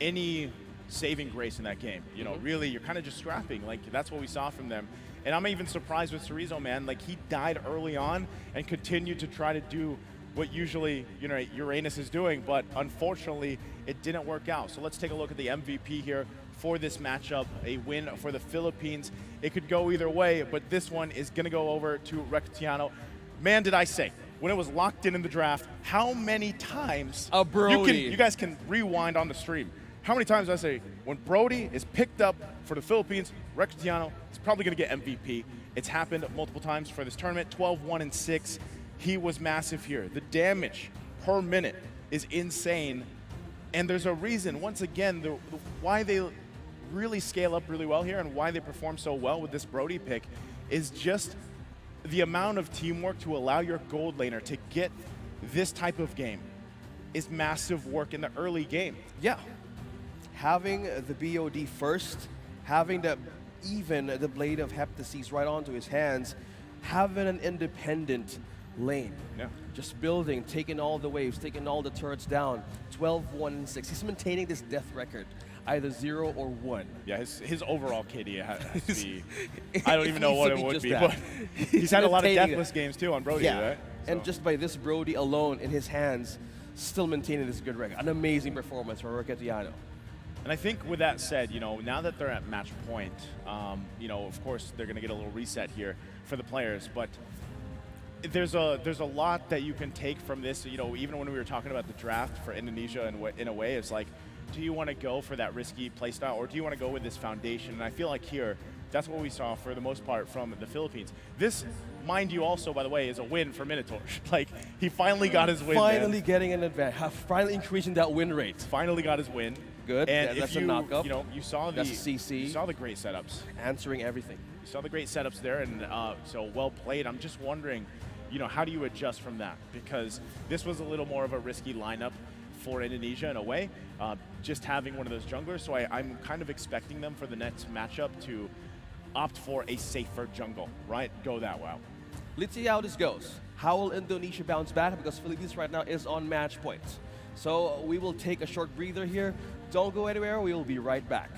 any saving grace in that game, you know, really you're kind of just scrapping. Like, that's what we saw from them. And I'm even surprised with Cerezo, man. Like, he died early on and continued to try to do what usually, you know, Uranus is doing, but unfortunately, it didn't work out. So let's take a look at the MVP here for this matchup. A win for the Philippines. It could go either way, but this one is gonna go over to Rectiano. Man, did I say, when it was locked in the draft, how many times you guys can rewind on the stream. How many times did I say, when Brody is picked up for the Philippines, Rectiano is probably gonna get MVP. It's happened multiple times for this tournament, 12, 1, and 6. He was massive here. The damage per minute is insane. And there's a reason, once again, why they really scale up really well here and why they perform so well with this Brody pick is just the amount of teamwork to allow your gold laner to get this type of game is massive work in the early game. Yeah. Having the BOD first, having the Blade of Heptases right onto his hands, having an independent lane. Yeah. Just building, taking all the waves, taking all the turrets down. 12, 1, and 6. He's maintaining this death record. either 0 or 1. Yeah, his overall KD has to be. I don't even know needs what to it be would just be, that. but he's had a lot of Maintaining deathless games too on Brody, Yeah, right? and So- just by this Brody alone in his hands, still maintaining this good record. An amazing performance for Roquetiano. And I think with that said, you know, now that they're at match point, you know, of course they're going to get a little reset here for the players, but there's a lot that you can take from this. You know, even when we were talking about the draft for Indonesia, in a way, it's like, do you want to go for that risky playstyle, or do you want to go with this foundation? And I feel like here, that's what we saw for the most part from the Philippines. This, mind you, also, by the way, is a win for Minotaur. Like, he finally got his win. Finally man. getting an advantage, finally increasing that win rate. Finally got his win. Good. And Yeah, if that's a you, knock-up. you know, you saw the That's a CC. You saw the great setups. Answering everything. You saw the great setups there, and so well played. I'm just wondering, you know, how do you adjust from that? Because this was a little more of a risky lineup for Indonesia in a way, just having one of those junglers. So I'm kind of expecting them for the next matchup to opt for a safer jungle, right? Go that route. Let's see how this goes. How will Indonesia bounce back? Because Philippines right now is on match point. So we will take a short breather here. Don't go anywhere. We will be right back.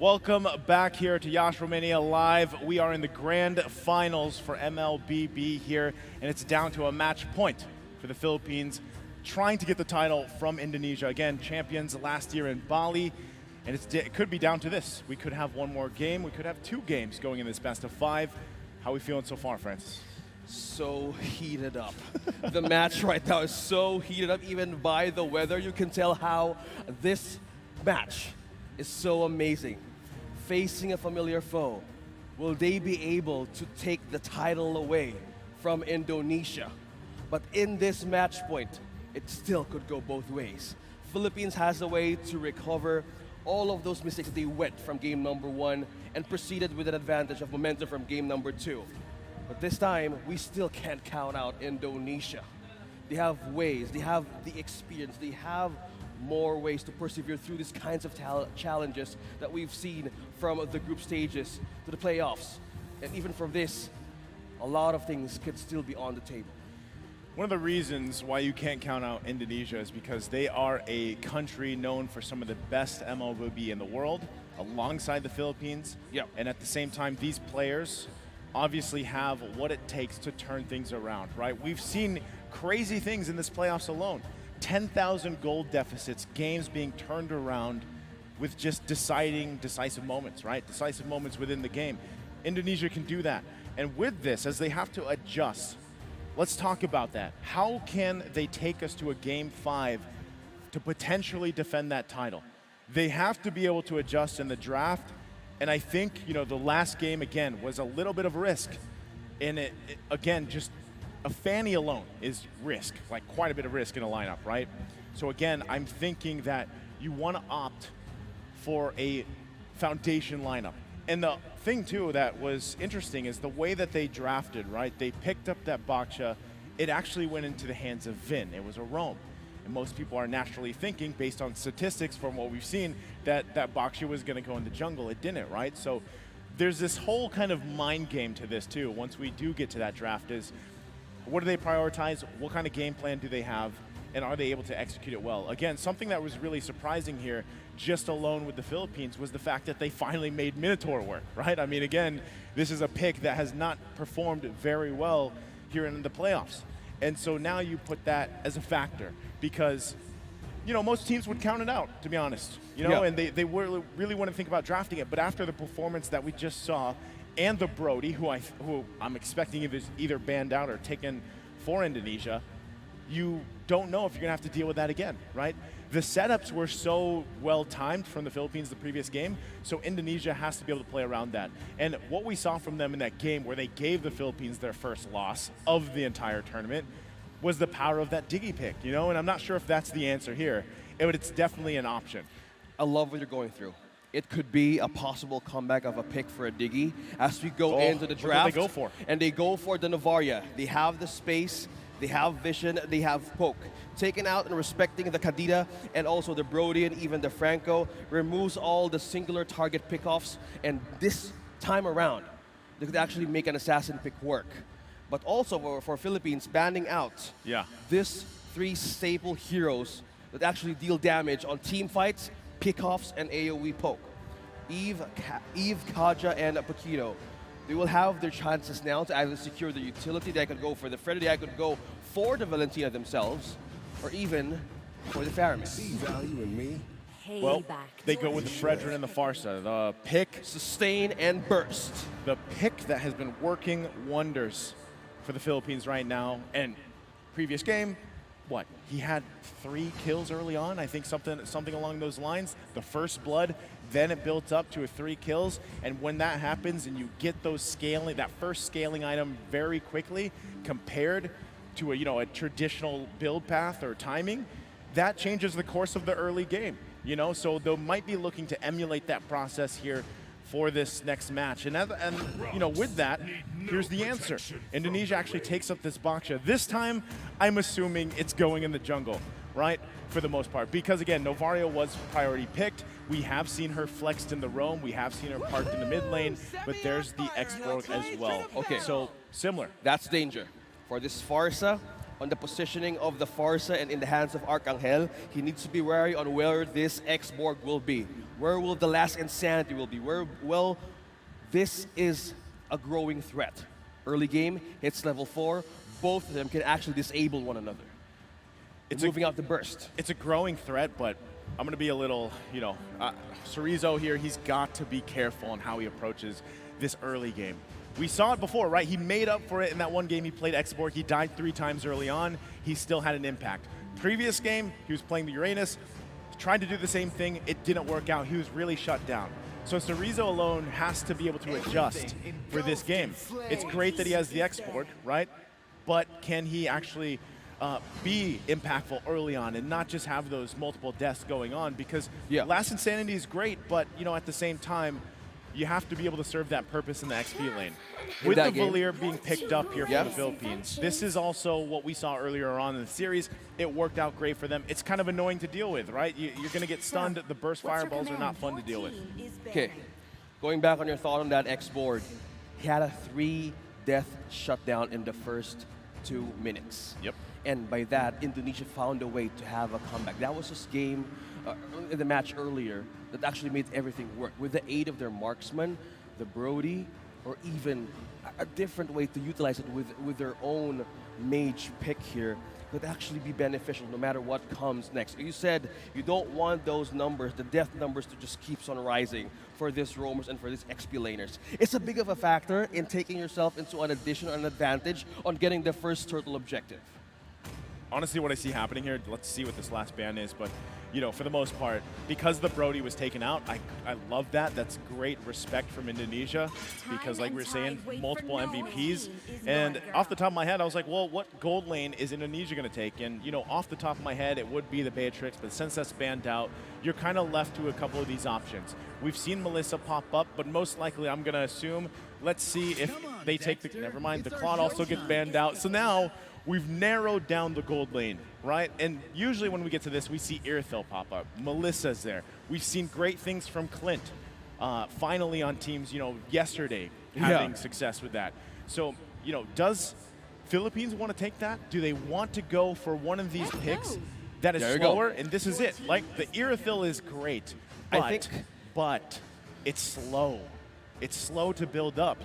Welcome back here to Iasi, Romania Live. We are in the grand finals for Mlbb here, and it's down to a match point for the Philippines, trying to get the title from Indonesia. Again, champions last year in Bali, and it could be down to this. We could have one more game. We could have 2 games going in this best of 5. How are we feeling so far, Francis? So heated up. The match right now is so heated up. Even by the weather, you can tell how this match is so amazing. Facing a familiar foe, will they be able to take the title away from Indonesia? But in this match point, it still could go both ways. Philippines has a way to recover all of those mistakes that they went from game number 1 and proceeded with an advantage of momentum from game number 2. But this time, we still can't count out Indonesia. They have ways, they have the experience, they have more ways to persevere through these kinds of challenges that we've seen from the group stages to the playoffs. And even from this, a lot of things could still be on the table. One of the reasons why you can't count out Indonesia is because they are a country known for some of the best Mlbb in the world, alongside the Philippines. Yep. And at the same time, these players obviously have what it takes to turn things around, right? We've seen crazy things in this playoffs alone. 10,000 goal deficits, games being turned around with just decisive moments, right? Decisive moments within the game. Indonesia can do that. And with this, as they have to adjust, let's talk about that. How can they take us to a game 5 to potentially defend that title? They have to be able to adjust in the draft. And I think, the last game, again, was a little bit of risk. And it again, just a Fanny alone is risk, like quite a bit of risk in a lineup, right? So again, I'm thinking that you want to opt for a foundation lineup. And the thing, too, that was interesting is the way that they drafted, right? They picked up that Baksha. It actually went into the hands of Vin. It was a roam. And most people are naturally thinking, based on statistics from what we've seen, that Baksha was going to go in the jungle. It didn't, right? So there's this whole kind of mind game to this, too, once we do get to that draft is, what do they prioritize? What kind of game plan do they have? And are they able to execute it well? Again, something that was really surprising here, just alone with the Philippines, was the fact that they finally made Minotaur work, right? I mean, again, this is a pick that has not performed very well here in the playoffs. And so now you put that as a factor because, most teams would count it out, to be honest, Yeah. and they really wouldn't think about drafting it. But after the performance that we just saw, and the Brody, who I'm expecting is either banned out or taken for Indonesia, you don't know if you're going to have to deal with that again, right? The setups were so well timed from the Philippines the previous game, so Indonesia has to be able to play around that. And what we saw from them in that game where they gave the Philippines their first loss of the entire tournament was the power of that Diggy pick, and I'm not sure if that's the answer here, but it's definitely an option. I love what you're going through. It could be a possible comeback of a pick for a Diggy as we go into the draft. What do they go for? And they go for the Navaria. They have the space, they have vision, they have poke. Taking out and respecting the Kadida and also the Brody and even the Franco removes all the singular target pickoffs, and this time around, they could actually make an assassin pick work. But also for Philippines, banning out this 3 staple heroes that actually deal damage on team fights, pickoffs, and AoE poke. Eve, Kaja, and Paquito. They will have their chances now to either secure the utility. They could go for the Freddy, they could go for the Valentina themselves, or even for the Faramis. See value in me? Well, they go with the Fredrin and the Farsa. The pick, Sustain and burst. the pick that has been working wonders for the Philippines right now. And previous game, what? He had 3 kills early on, I think something along those lines. The first blood, then it built up to 3 kills. And when that happens and you get that first scaling item very quickly compared to a traditional build path or timing, that changes the course of the early game. So they might be looking to emulate that process here for this next match. And with that, here's the answer. Indonesia actually takes up this Baksha. This time, I'm assuming it's going in the jungle, right? For the most part. Because again, Novaria was priority picked. We have seen her flexed in the roam. We have seen her parked in the mid lane. But there's the X-Borg as well. Okay. So, similar. That's danger. For this Farsa, on the positioning of the Farsa and in the hands of Arcangel, he needs to be wary on where this X-Borg will be. Where will the last insanity will be? Well, this is a growing threat. Early game, hits level 4. Both of them can actually disable one another. It's moving out the burst. It's a growing threat, but I'm going to be a little, Cerezo here, he's got to be careful on how he approaches this early game. We saw it before, right? He made up for it in that one game he played Export. He died 3 times early on. He still had an impact. Previous game, he was playing the Uranus, tried to do the same thing. It didn't work out. He was really shut down. So Cerezo alone has to be able to adjust for this game. It's great that he has the Export, right? But can he actually be impactful early on and not just have those multiple deaths going on? Because Last Insanity is great, but at the same time, you have to be able to serve that purpose in the XP lane. With the Valier being picked up here for the Philippines, this is also what we saw earlier on in the series. It worked out great for them. It's kind of annoying to deal with, right? You're going to get stunned. The burst fireballs are not fun to deal with. Okay, going back on your thought on that X board, he had a 3-death shutdown in the first 2 minutes. Yep. And by that, Indonesia found a way to have a comeback. That was this game in the match earlier that actually made everything work. With the aid of their marksman, the Brody, or even a different way to utilize it with their own mage pick here, could actually be beneficial no matter what comes next. You said you don't want those numbers, the death numbers, to just keep on rising for this roamers and for these XP laners. It's a big of a factor in taking yourself into an addition, an advantage on getting the first turtle objective. Honestly, what I see happening here, let's see what this last ban is, but for the most part, because the Brody was taken out, I love that. That's great respect from Indonesia, because like we were saying, multiple MVPs. And off the top of my head, I was like, well, what gold lane is Indonesia going to take? And off the top of my head, it would be the Beatrix, but since that's banned out, you're kind of left to a couple of these options. We've seen Melissa pop up, but most likely I'm going to assume, let's see if they take the, never mind, the Claude also gets banned out. So now, we've narrowed down the gold lane, right? And usually when we get to this, we see Irithil pop up. Melissa's there. We've seen great things from Clint. Finally on teams, yesterday, having success with that. So, does Philippines want to take that? Do they want to go for one of these picks that is slower? And this is it. Like, the Irithil is great, but it's slow. It's slow to build up.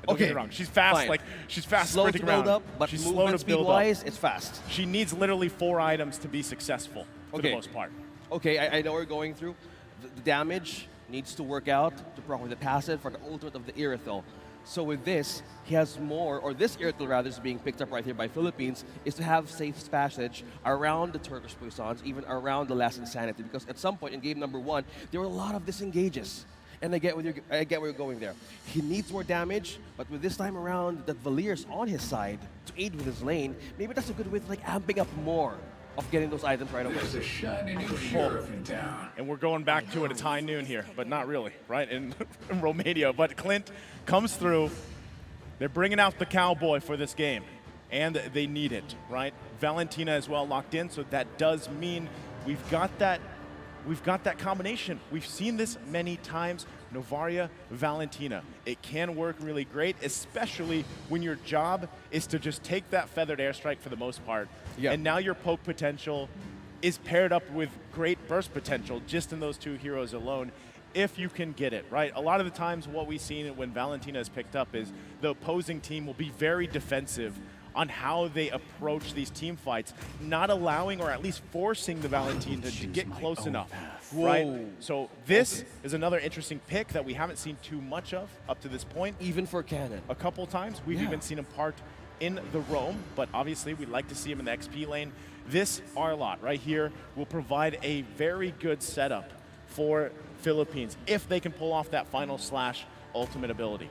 Don't get me wrong. She's fast. Fine. Like she's fast Slow sprinting to build around. up, but she's movement slow to build speed-wise, up. it's fast. She needs literally 4 items to be successful for the most part. Okay, I know what we're going through. The damage needs to work out to proc with the passive for the ultimate of the Irithil. So with this, he has more, or this Irithil rather is being picked up right here by Philippines, is to have safe passage around the Turkish Poissons, even around the last Insanity, because at some point in game number 1, there were a lot of disengages. And I get where you're going there. He needs more damage, but with this time around, that Valier's on his side to aid with his lane, maybe that's a good way to amping up more of getting those items right away. And we're going back to it. It's high noon here, but not really, right? In Romania. But Clint comes through. They're bringing out the cowboy for this game, and they need it, right? Valentina as well locked in, so that does mean we've got that combination. We've seen this many times. Novaria, Valentina. It can work really great, especially when your job is to just take that feathered airstrike for the most part. Yeah. And now your poke potential is paired up with great burst potential just in those 2 heroes alone, if you can get it, right? A lot of the times what we've seen when Valentina is picked up is the opposing team will be very defensive on how they approach these team fights, not allowing or at least forcing the Valentina to get close enough, right? So this is another interesting pick that we haven't seen too much of up to this point. Even for Cannon. A couple times. We've even seen him part in the roam, but obviously we'd like to see him in the XP lane. This Arlott right here will provide a very good setup for Philippines if they can pull off that final slash ultimate ability.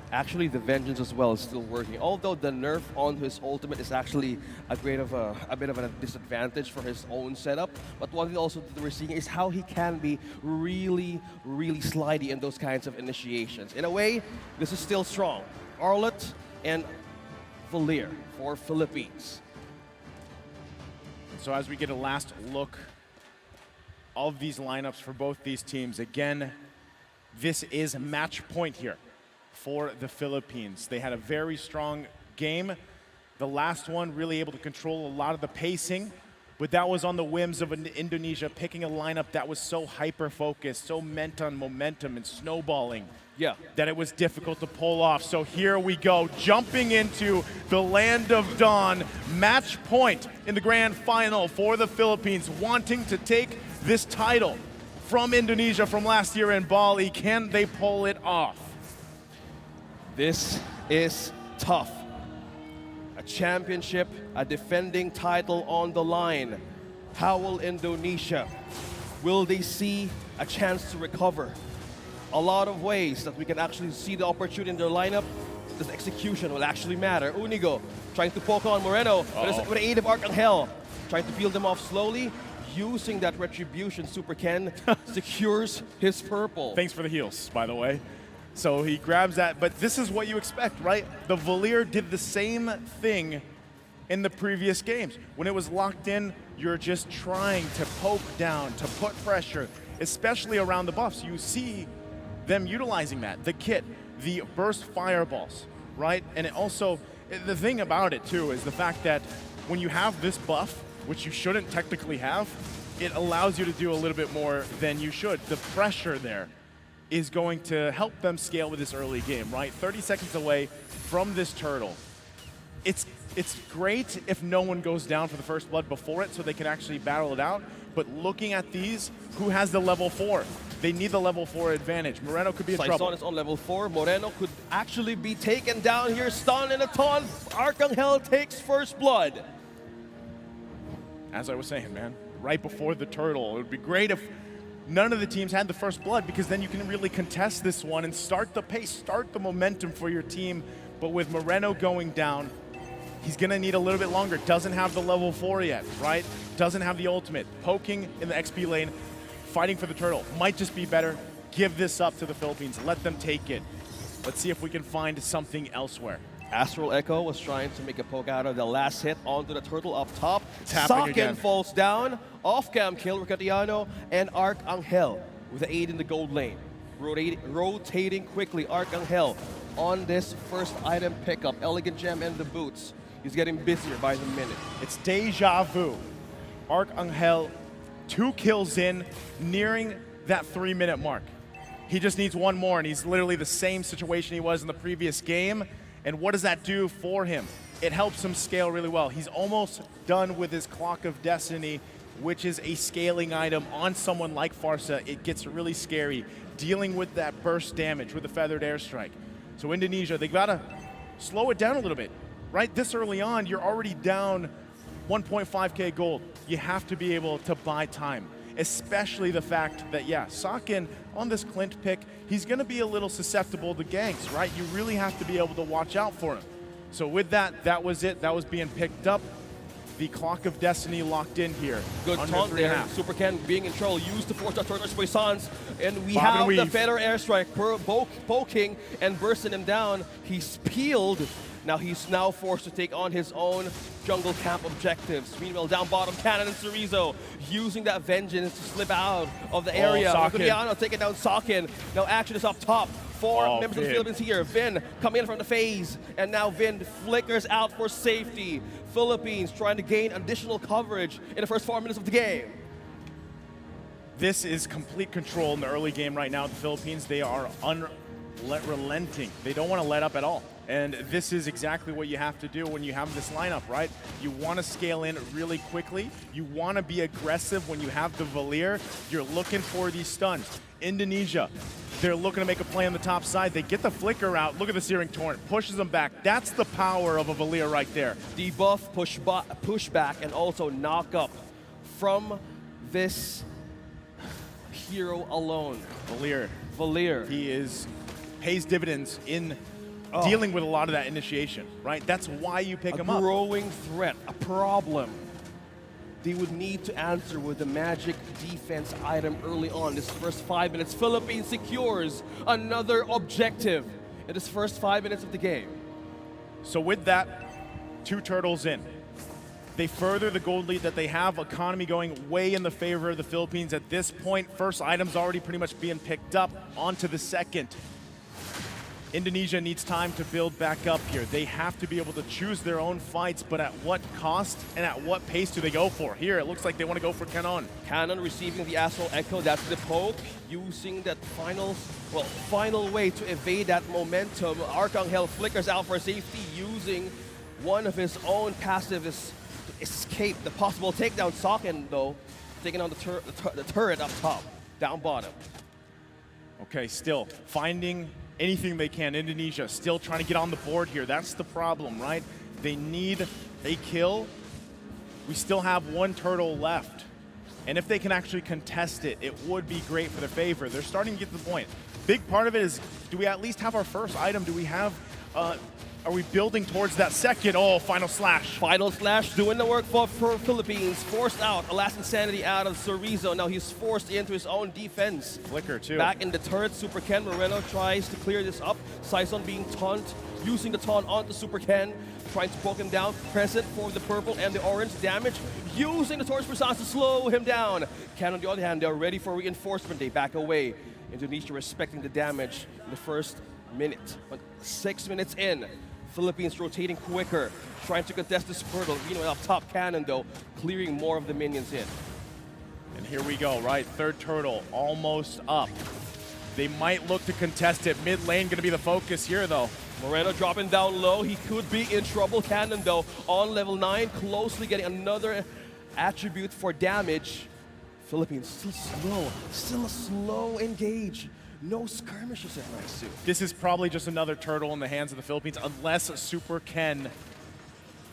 Actually, the Vengeance as well is still working. Although the nerf on his ultimate is actually a bit of a disadvantage for his own setup. But one thing also that we're seeing is how he can be really, really slidey in those kinds of initiations. In a way, this is still strong. Arlott and Valier for Philippines. So as we get a last look of these lineups for both these teams, again, this is match point here for the Philippines. They had a very strong game. The last one really able to control a lot of the pacing but that was on the whims of Indonesia picking a lineup that was so hyper-focused, so meant on momentum and snowballing. Yeah. That it was difficult to pull off. So here we go, jumping into the land of dawn. Match point in the grand final for the Philippines, wanting to take this title from Indonesia from last year in Bali. Can they pull it off? This is tough. A championship, a defending title on the line. How will Indonesia? Will they see a chance to recover? A lot of ways that we can actually see the opportunity in their lineup. This execution will actually matter. Unigo trying to poke on Moreno with the aid of Arcangel, trying to peel them off slowly. Using that retribution, Super Ken secures his purple. Thanks for the heals, by the way. So he grabs that, but this is what you expect, right? The Valier did the same thing in the previous games. When it was locked in, you're just trying to poke down, to put pressure, especially around the buffs. You see them utilizing that, the kit, the burst fireballs, right? And it also, the thing about it too is the fact that when you have this buff, which you shouldn't technically have, it allows you to do a little bit more than you should. The pressure there is going to help them scale with this early game, right? 30 seconds away from this turtle. It's great if no one goes down for the first blood before it so they can actually battle it out, but looking at these, who has the level 4? They need the level 4 advantage. Moreno could be in trouble. Saison is on level 4. Moreno could actually be taken down here. Stun and a taunt. Arcangel takes first blood. As I was saying, man, right before the turtle, it would be great if none of the teams had the first blood, because then you can really contest this one and start the pace, start the momentum for your team. But with Moreno going down, he's going to need a little bit longer. Doesn't have the level 4 yet, right? Doesn't have the ultimate. Poking in the XP lane, fighting for the turtle. Might just be better. Give this up to the Philippines. Let them take it. Let's see if we can find something elsewhere. Astral Echo was trying to make a poke out of the last hit onto the turtle up top. It's happening again. falls down. Off-cam kill, Ricatiano and Arcangel with the aid in the gold lane. Rotating quickly, Arcangel on this first item pickup. Elegant Gem and the boots. He's getting busier by the minute. It's deja vu. Arcangel, 2 kills in, nearing that 3-minute mark. He just needs one more, and he's literally the same situation he was in the previous game. And what does that do for him? It helps him scale really well. He's almost done with his Clock of Destiny, which is a scaling item on someone like Farsa. It gets really scary dealing with that burst damage with the Feathered Airstrike. So Indonesia, they gotta slow it down a little bit, right? This early on, you're already down 1.5k gold. You have to be able to buy time, especially the fact that, yeah, Sakin on this Clint pick, he's going to be a little susceptible to ganks, right? You really have to be able to watch out for him. So with that, that was it. That was being picked up. The Clock of Destiny locked in here. Good taunt there. Super Ken being in trouble. Used the 4-star turtles Poissons. And we Bob have and the weave. Feather Airstrike poking and bursting him down. He's peeled. Now he's now forced to take on his own jungle camp objectives. Meanwhile, down bottom, Cannon and Cerezo using that vengeance to slip out of the area. Ricatiano taking down Sakin. Now action is up top. 4 members of the Philippines here. Vin coming in from the phase. And now Vin flickers out for safety. Philippines trying to gain additional coverage in the first 4 minutes of the game. This is complete control in the early game right now. The Philippines, they are unrelenting. They don't want to let up at all. And this is exactly what you have to do when you have this lineup, right? You want to scale in really quickly. You want to be aggressive when you have the Valier. You're looking for these stuns. Indonesia, they're looking to make a play on the top side. They get the flicker out. Look at the Searing Torrent. Pushes them back. That's the power of a Valier right there. Debuff, pushback, and also knock up from this hero alone. Valier. He pays dividends in dealing with a lot of that initiation, right? That's why you pick him up. A growing threat, a problem. They would need to answer with the magic defense item early on. This first 5 minutes, Philippines secures another objective in this first 5 minutes of the game. So with that, 2 turtles in. They further the gold lead that they have. Economy going way in the favor of the Philippines at this point. First item's already pretty much being picked up. On to the second. Indonesia needs time to build back up here. They have to be able to choose their own fights, but at what cost and at what pace do they go for? Here, it looks like they want to go for Canon. Canon receiving the Astral Echo, that's the poke, using that final way to evade that momentum. Arcangel flickers out for safety, using one of his own passives to escape the possible takedown. Socken, though, taking on the turret up top, down bottom. Okay, still finding anything they can. Indonesia still trying to get on the board here. That's the problem, right? They need a kill. We still have one turtle left. And if they can actually contest it, it would be great for their favor. They're starting to get to the point. Big part of it is, do we at least have our first item? Do we have, are we building towards that second? Oh, Final Slash. Final Slash doing the work for Philippines. Forced out, a last insanity out of Chorizo. Now he's forced into his own defense. Flicker too. Back in the turret, Super Ken Moreno tries to clear this up. Saison being taunt, using the taunt onto Super Ken, trying to poke him down. Present for the purple and the orange damage, using the Torch Persons to slow him down. Ken on the other hand, they're ready for reinforcement. They back away. Indonesia respecting the damage in the first minute. But 6 minutes in, Philippines rotating quicker, trying to contest this portal. Meanwhile, up top, Cannon, though, clearing more of the minions in. And here we go, right? Third turtle almost up. They might look to contest it. Mid lane gonna be the focus here, though. Moreno dropping down low. He could be in trouble. Cannon, though, on level 9, closely getting another attribute for damage. Philippines still a slow engage. No skirmishes at Raisu. This is probably just another turtle in the hands of the Philippines, unless Super Ken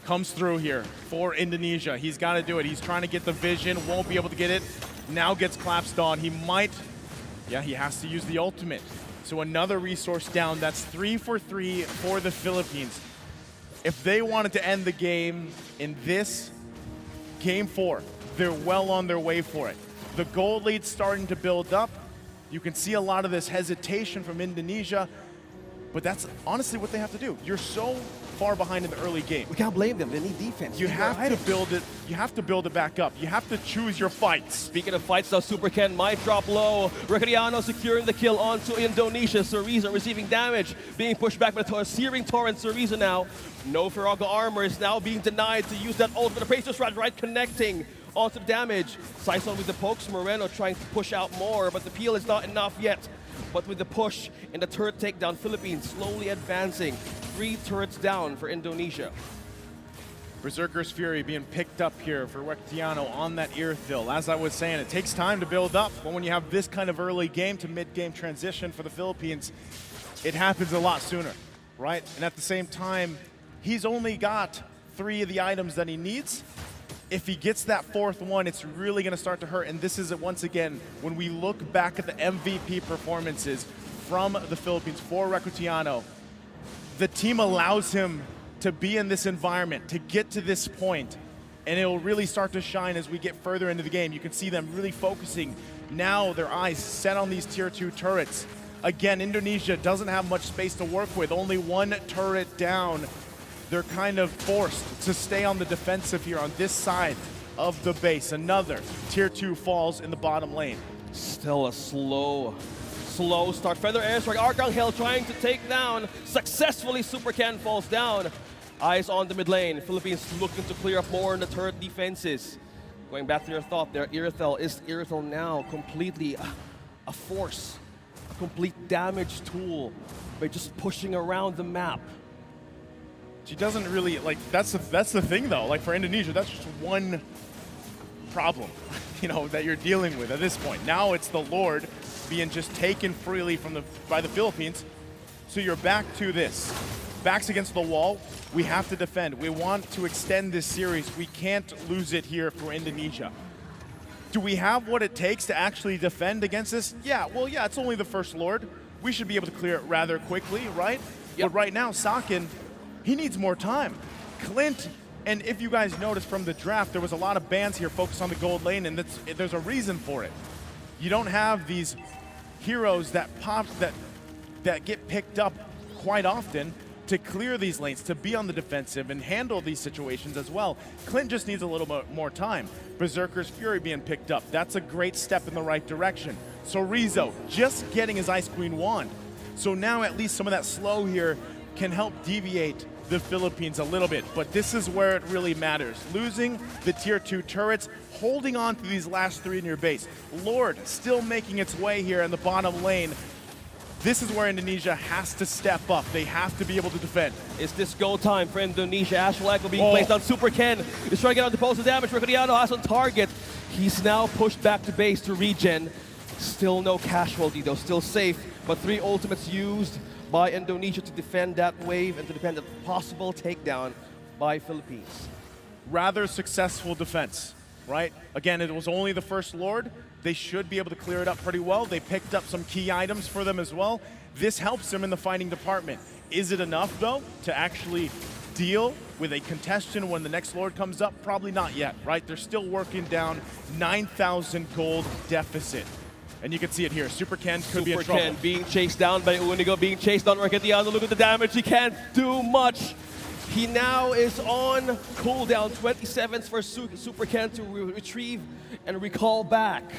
comes through here for Indonesia. He's got to do it. He's trying to get the vision, won't be able to get it. Now gets collapsed on. He might, yeah, he has to use the ultimate. So another resource down. That's 3 for 3 for the Philippines. If they wanted to end the game in this game 4, they're well on their way for it. The gold lead's starting to build up. You can see a lot of this hesitation from Indonesia, but that's honestly what they have to do. You're so far behind in the early game. We can't blame them. They need defense. You have to build it. You have to build it back up. You have to choose your fights. Speaking of fights, though, Super Ken might drop low. Recreano securing the kill onto Indonesia. Chorizo receiving damage, being pushed back by the searing torrent. Chorizo now, no Firaga armor, is now being denied to use that ult, but the Praetor Stride right connecting onto the damage. Saison with the pokes, Moreno trying to push out more, but the peel is not enough yet. But with the push and the turret takedown, Philippines slowly advancing. 3 turrets down for Indonesia. Berserker's Fury being picked up here for Rectiano on that Earthil. As I was saying, it takes time to build up, but when you have this kind of early game to mid-game transition for the Philippines, it happens a lot sooner, right? And at the same time, he's only got 3 of the items that he needs. If he gets that 4th one, it's really going to start to hurt. And this is, once again, when we look back at the MVP performances from the Philippines for Recutiano, the team allows him to be in this environment, to get to this point, and it will really start to shine as we get further into the game. You can see them really focusing. Now their eyes set on these tier 2 turrets. Again, Indonesia doesn't have much space to work with, only 1 turret down. They're kind of forced to stay on the defensive here on this side of the base. Another tier 2 falls in the bottom lane. Still a slow start. Feather airstrike. Arcangel trying to take down. Successfully, Super Ken falls down. Eyes on the mid lane. Philippines looking to clear up more in the turret defenses. Going back to your thought there, Earthil is Earthil now completely a force, a complete damage tool by just pushing around the map. She doesn't really, like, that's the thing though, like for Indonesia, that's just one problem, you know, that you're dealing with at this point. Now it's the Lord being just taken freely by the Philippines. So you're back to this. Backs against the wall, we have to defend. We want to extend this series. We can't lose it here for Indonesia. Do we have what it takes to actually defend against this? Yeah, well, yeah, it's only the first Lord. We should be able to clear it rather quickly, right? Yep. But right now, Sakin, he needs more time. Clint, and if you guys noticed from the draft, there was a lot of bans here focused on the gold lane, and there's a reason for it. You don't have these heroes that pop, that get picked up quite often to clear these lanes, to be on the defensive and handle these situations as well. Clint just needs a little bit more time. Berserker's Fury being picked up, that's a great step in the right direction. Chorizo just getting his Ice Queen wand. So now at least some of that slow here can help deviate the Philippines a little bit, but this is where it really matters. Losing the tier 2 turrets, holding on to these last 3 in your base. Lord still making its way here in the bottom lane. This is where Indonesia has to step up. They have to be able to defend. Is this go time for Indonesia? Ash flag will be placed on Super Ken. He's trying to get on the pulse of damage. Riccodiano has on target. He's now pushed back to base to regen. Still no casualty though, still safe. But 3 ultimates used by Indonesia to defend that wave and to defend a possible takedown by Philippines. Rather successful defense, right? Again, it was only the first Lord. They should be able to clear it up pretty well. They picked up some key items for them as well. This helps them in the fighting department. Is it enough, though, to actually deal with a contestant when the next Lord comes up? Probably not yet, right? They're still working down 9,000 gold deficit. And you can see it here. Super Ken could be in trouble. Super Ken being chased down by Unigo, being chased down Riccodiano. Look at the damage. He can't do much. He now is on cooldown, 27 for Super Ken to retrieve and recall back.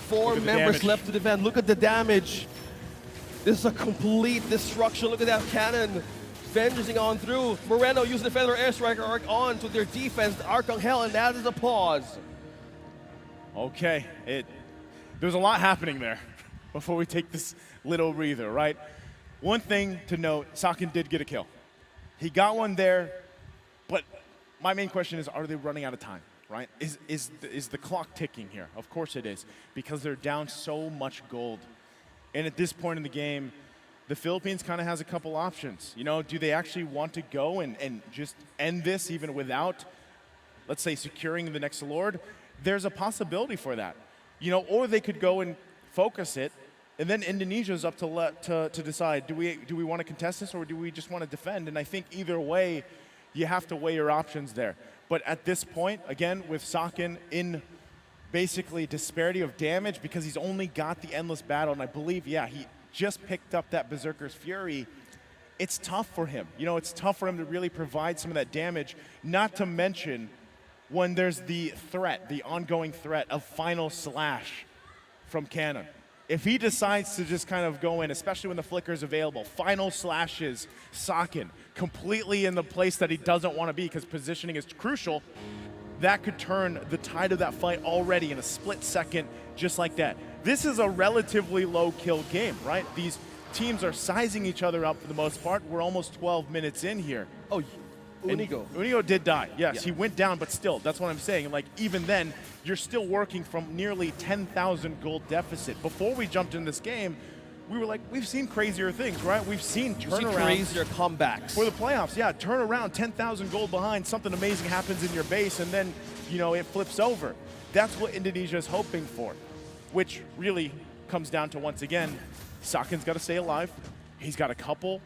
4 members left to defend. Look at the damage. This is a complete destruction. Look at that cannon vengeing on through. Moreno using the Feather Airstriker arc on to their defense, Arcangel, and that is a pause. Okay, there's a lot happening there before we take this little breather, right? One thing to note, Sakin did get a kill. He got one there, but my main question is, are they running out of time, right? Is the clock ticking here? Of course it is, because they're down so much gold. And at this point in the game, the Philippines kind of has a couple options. You know, do they actually want to go and just end this even without, let's say, securing the next Lord? There's a possibility for that. You know, or they could go and focus it, and then Indonesia's up to decide, do we want to contest this or do we just want to defend? And I think either way, you have to weigh your options there. But at this point, again, with Sakin in basically disparity of damage because he's only got the Endless Battle, and I believe, yeah, he just picked up that Berserker's Fury, it's tough for him. You know, it's tough for him to really provide some of that damage, not to mention when there's the threat, the ongoing threat of Final Slash from Cannon. If he decides to just kind of go in, especially when the flicker is available, Final Slashes Sakin completely in the place that he doesn't want to be because positioning is crucial, that could turn the tide of that fight already in a split second just like that. This is a relatively low kill game, right? These teams are sizing each other up for the most part. We're almost 12 minutes in here. Oh, Unigo did die, yes. Yeah. He went down, but still, that's what I'm saying. Like, even then, you're still working from nearly 10,000 gold deficit. Before we jumped in this game, we were like, we've seen crazier things, right? We've seen turnarounds. Crazier comebacks. For the playoffs, yeah. Turn around, 10,000 gold behind, something amazing happens in your base, and then, you know, it flips over. That's what Indonesia is hoping for, which really comes down to, once again, Sakin's got to stay alive. He's got a couple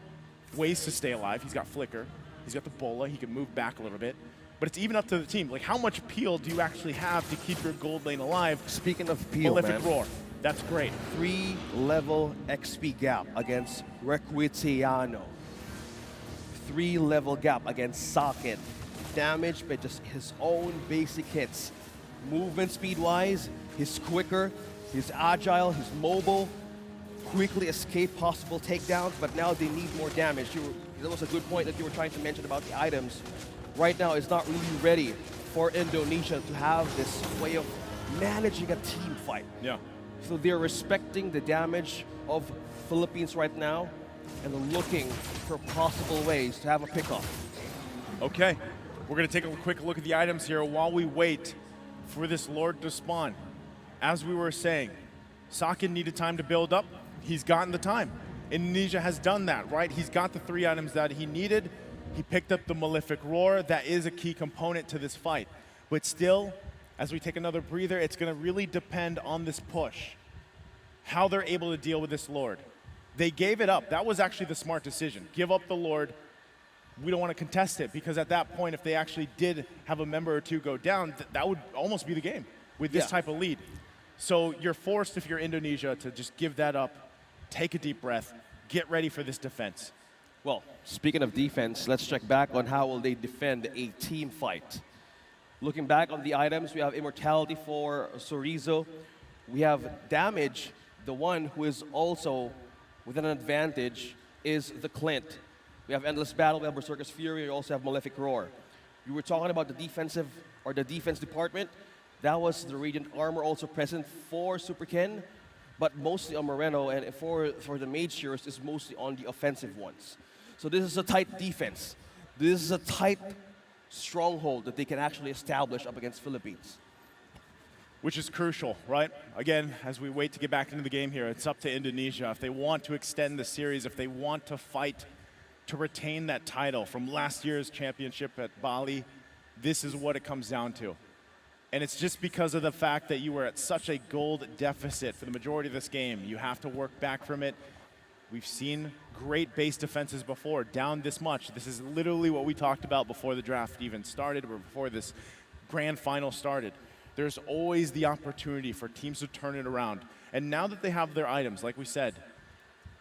ways to stay alive. He's got Flicker. He's got the Bola. He can move back a little bit. But it's even up to the team. Like, how much peel do you actually have to keep your gold lane alive? Speaking of peel, Malefic Roar. That's great. 3-level XP gap against Riccodiano. 3-level gap against Sakin. Damaged by just his own basic hits. Movement speed-wise, he's quicker, he's agile, he's mobile. Quickly escape possible takedowns, but now they need more damage. That was a good point that you were trying to mention about the items. Right now, it's not really ready for Indonesia to have this way of managing a team fight. Yeah. So they're respecting the damage of Philippines right now and looking for possible ways to have a pickoff. Okay, we're gonna take a quick look at the items here while we wait for this Lord to spawn. As we were saying, Sakin needed time to build up. He's gotten the time. Indonesia has done that, right? He's got the 3 items that he needed. He picked up the Malefic Roar. That is a key component to this fight. But still, as we take another breather, it's going to really depend on this push, how they're able to deal with this Lord. They gave it up. That was actually the smart decision. Give up the Lord. We don't want to contest it, because at that point, if they actually did have a member or two go down, that would almost be the game with this type of lead. So you're forced, if you're Indonesia, to just give that up, take a deep breath, get ready for this defense. Well, speaking of defense, let's check back on how will they defend a team fight. Looking back on the items, we have Immortality for Sorizo. We have Damage, the one who is also with an advantage is the Clint. We have Endless Battle, we have Berserker's Fury, we also have Malefic Roar. You were talking about the defensive, or the defense department. That was the Radiant Armor also present for Super Ken, but mostly on Moreno, and for the Mage Heroes is mostly on the offensive ones. So this is a tight defense. This is a tight stronghold that they can actually establish up against Philippines. Which is crucial, right? Again, as we wait to get back into the game here, it's up to Indonesia. If they want to extend the series, if they want to fight to retain that title from last year's championship at Bali, this is what it comes down to. And it's just because of the fact that you were at such a gold deficit for the majority of this game. You have to work back from it. We've seen great base defenses before, down this much. This is literally what we talked about before the draft even started, or before this grand final started. There's always the opportunity for teams to turn it around. And now that they have their items, like we said,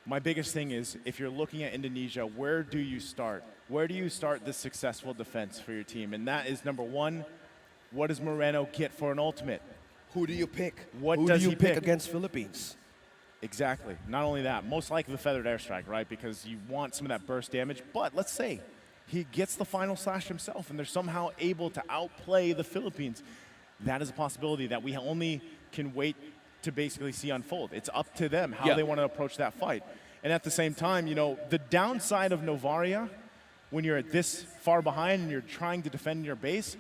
my biggest thing is, if you're looking at Indonesia, where do you start? Where do you start this successful defense for your team? And that is number one, what does Moreno get for an ultimate? Who do you pick? What Who does do you he pick pick against Philippines? Exactly. Not only that, most likely the Feathered Airstrike, right? Because you want some of that burst damage. But let's say he gets the final slash himself and they're somehow able to outplay the Philippines. That is a possibility that we only can wait to basically see unfold. It's up to them how they want to approach that fight. And at the same time, you know, the downside of Novaria, when you're this far behind and you're trying to defend your base,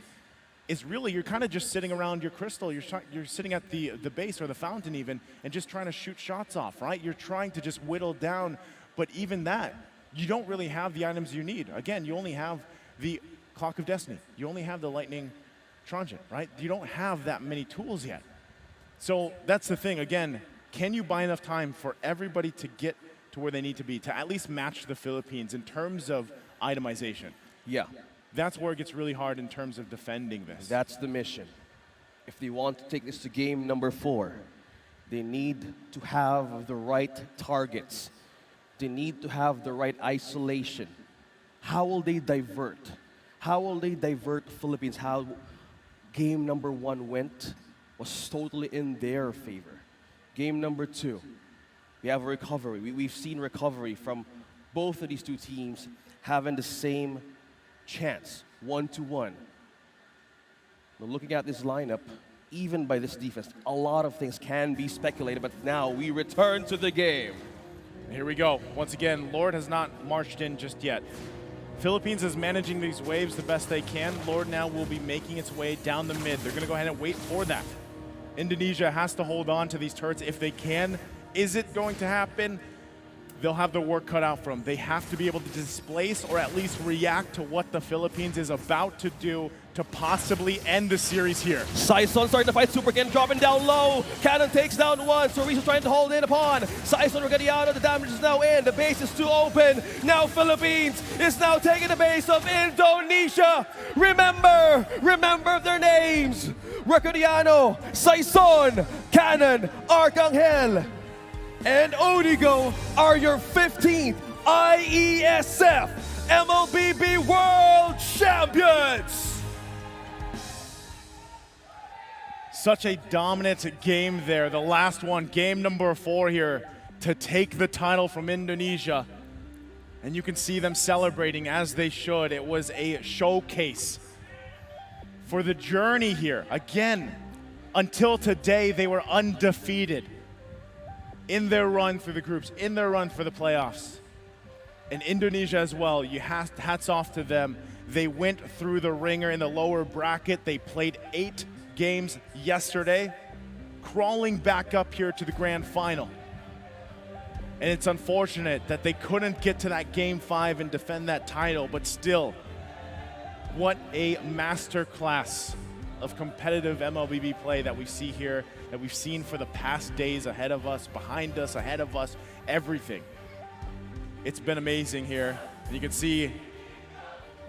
is really you're kind of just sitting around your crystal. You're sitting at the base or the fountain even and just trying to shoot shots off, right? You're trying to just whittle down. But even that, you don't really have the items you need. Again, you only have the Clock of Destiny. You only have the Lightning Transient, right? You don't have that many tools yet. So that's the thing. Again, can you buy enough time for everybody to get to where they need to be, to at least match the Philippines in terms of itemization? Yeah. That's where it gets really hard in terms of defending this. That's the mission. If they want to take this to game number 4, they need to have the right targets. They need to have the right isolation. How will they divert? How will they divert Philippines? How game number 1 went was totally in their favor. Game number 2, we have a recovery. We've seen recovery from both of these two teams having the same chance, 1-1. Now looking at this lineup, even by this defense, a lot of things can be speculated, but now we return to the game. Here we go. Once again, Lord has not marched in just yet. Philippines is managing these waves the best they can. Lord now will be making its way down the mid. They're going to go ahead and wait for that. Indonesia has to hold on to these turrets if they can. Is it going to happen? They'll have their work cut out for them. They have to be able to displace or at least react to what the Philippines is about to do to possibly end the series here. Saison starting to fight Super Ken, dropping down low. Cannon takes down one. Soriso trying to hold in upon. Saison Organiano, the damage is now in. The base is too open. Now Philippines is now taking the base of Indonesia. Remember their names. Organiano, Saison, Cannon, Arcangel, and Odigo are your 15th Iesf Mlbb World Champions! Such a dominant game there. The last one, game number 4 here, to take the title from Indonesia. And you can see them celebrating as they should. It was a showcase for the journey here. Again, until today, they were undefeated in their run through the groups, in their run for the playoffs. And Indonesia as well, hats off to them. They went through the ringer in the lower bracket. They played 8 games yesterday, crawling back up here to the grand final. And it's unfortunate that they couldn't get to that game 5 and defend that title, but still, what a masterclass of competitive MLBB play that we see here, that we've seen for the past days ahead of us, behind us, ahead of us, everything. It's been amazing here. And you can see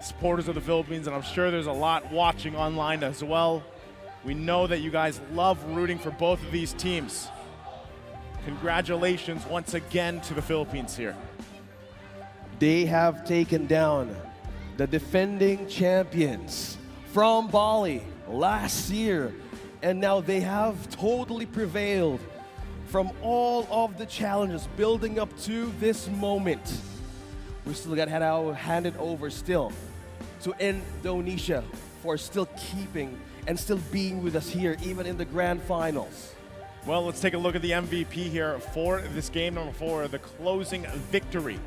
supporters of the Philippines, and I'm sure there's a lot watching online as well. We know that you guys love rooting for both of these teams. Congratulations once again to the Philippines here. They have taken down the defending champions from Bali last year, and now they have totally prevailed from all of the challenges building up to this moment. We still got handed over still to Indonesia for still keeping and still being with us here, even in the grand finals. Well, let's take a look at the MVP here for this game number 4, the closing victory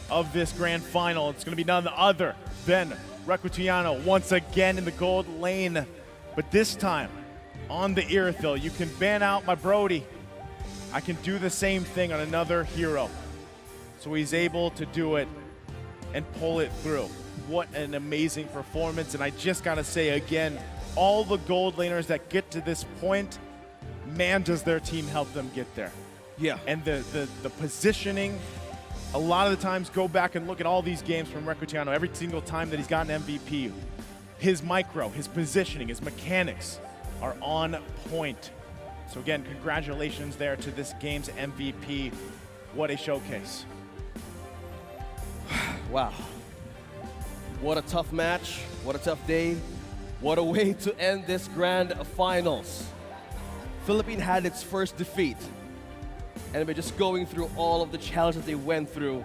of this grand final. It's going to be none other than Recutiano once again in the gold lane, but this time on the Iesf. You can ban out my Brody. I can do the same thing on another hero. So he's able to do it and pull it through. What an amazing performance. And I just got to say again, all the gold laners that get to this point, man, does their team help them get there. Yeah. And the positioning, a lot of the times go back and look at all these games from Recutiano. Every single time that he's gotten MVP, his micro, his positioning, his mechanics are on point. So again, congratulations there to this game's MVP. What a showcase. Wow. What a tough match. What a tough day. What a way to end this grand finals. Philippines had its first defeat. And by just going through all of the challenges they went through,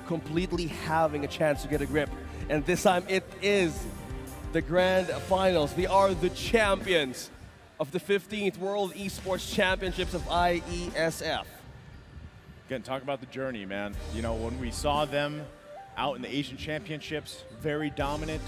completely having a chance to get a grip. And this time it is the grand finals. They are the champions of the 15th World Esports Championships of Iesf. Again, talk about the journey, man. You know, when we saw them out in the Asian Championships, very dominant,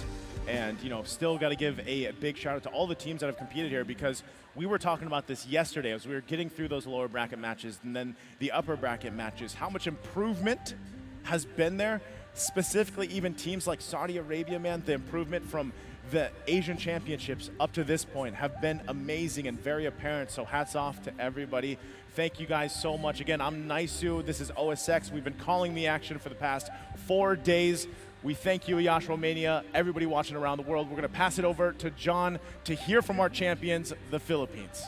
and, you know, still got to give a big shout out to all the teams that have competed here, because we were talking about this yesterday as we were getting through those lower bracket matches and then the upper bracket matches, how much improvement has been there, specifically even teams like Saudi Arabia, man. The improvement from the Asian Championships up to this point have been amazing and very apparent, so hats off to everybody. Thank you guys so much. Again, I'm Naisu, this is OSX. We've been calling the action for the past 4 days. We thank you, Iasi, Romania, everybody watching around the world. We're going to pass it over to John to hear from our champions, the Philippines.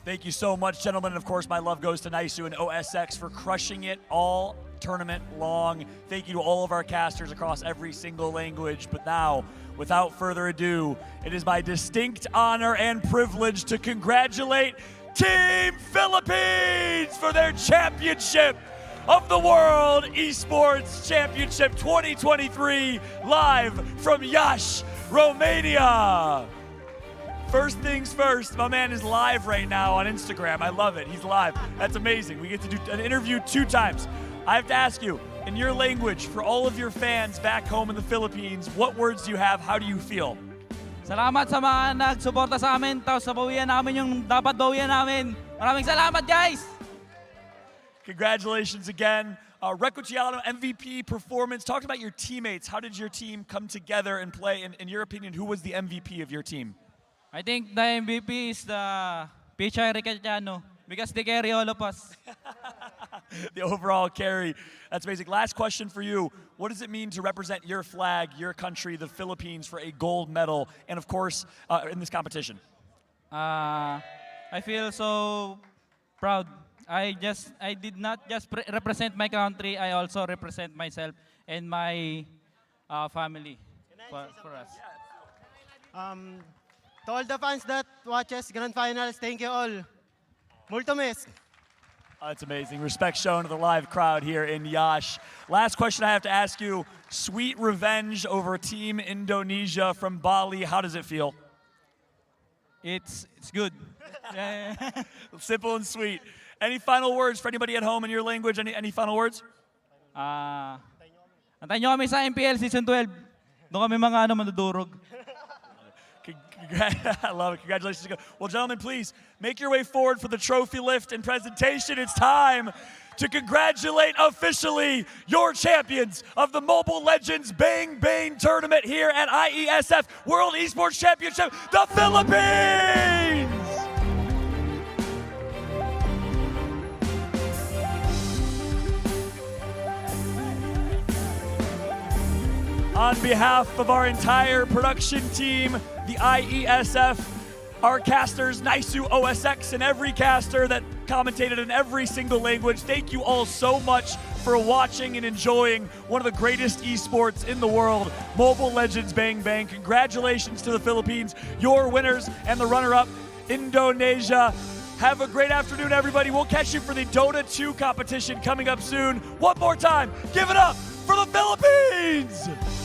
Thank you so much, gentlemen. And of course, my love goes to Naisu and OSX for crushing it all tournament long. Thank you to all of our casters across every single language. But now, without further ado, it is my distinct honor and privilege to congratulate Team Philippines for their championship of the World Esports Championship 2023, live from Iasi, Romania. First things first, my man is live right now on Instagram. I love it, he's live. That's amazing. We get to do an interview 2 times. I have to ask you, in your language, for all of your fans back home in the Philippines, what words do you have? How do you feel? Salamat sa mga nagsuporta sa amin, tapos nabawian namin yung dapat bawian namin. Maraming salamat, guys! Congratulations again. Recutiano MVP performance. Talk about your teammates. How did your team come together and play? In your opinion, who was the MVP of your team? I think the MVP is the Picha Recutiano because they carry all of us. The overall carry. That's amazing. Last question for you. What does it mean to represent your flag, your country, the Philippines, for a gold medal, and of course, in this competition? I feel so proud. I did not just represent my country, I also represent myself and my family for us. To all the fans that watches Grand Finals, thank you all. Multumis. That's amazing. Respect shown to the live crowd here in Iasi. Last question I have to ask you. Sweet revenge over Team Indonesia from Bali. How does it feel? It's good. Yeah. Simple and sweet. Any final words for anybody at home in your language? Any final words? Antayin nyo kami sa MPL Season 12. Doon kami mga madudurog. I love it. Congratulations. Well, gentlemen, please make your way forward for the trophy lift and presentation. It's time to congratulate officially your champions of the Mobile Legends Bang Bang tournament here at IESF World Esports Championship, the Philippines! On behalf of our entire production team, the IESF, our casters, Naisu, OSX, and every caster that commentated in every single language, thank you all so much for watching and enjoying one of the greatest esports in the world, Mobile Legends Bang Bang. Congratulations to the Philippines, your winners, and the runner-up, Indonesia. Have a great afternoon, everybody. We'll catch you for the Dota 2 competition coming up soon. One more time, give it up for the Philippines!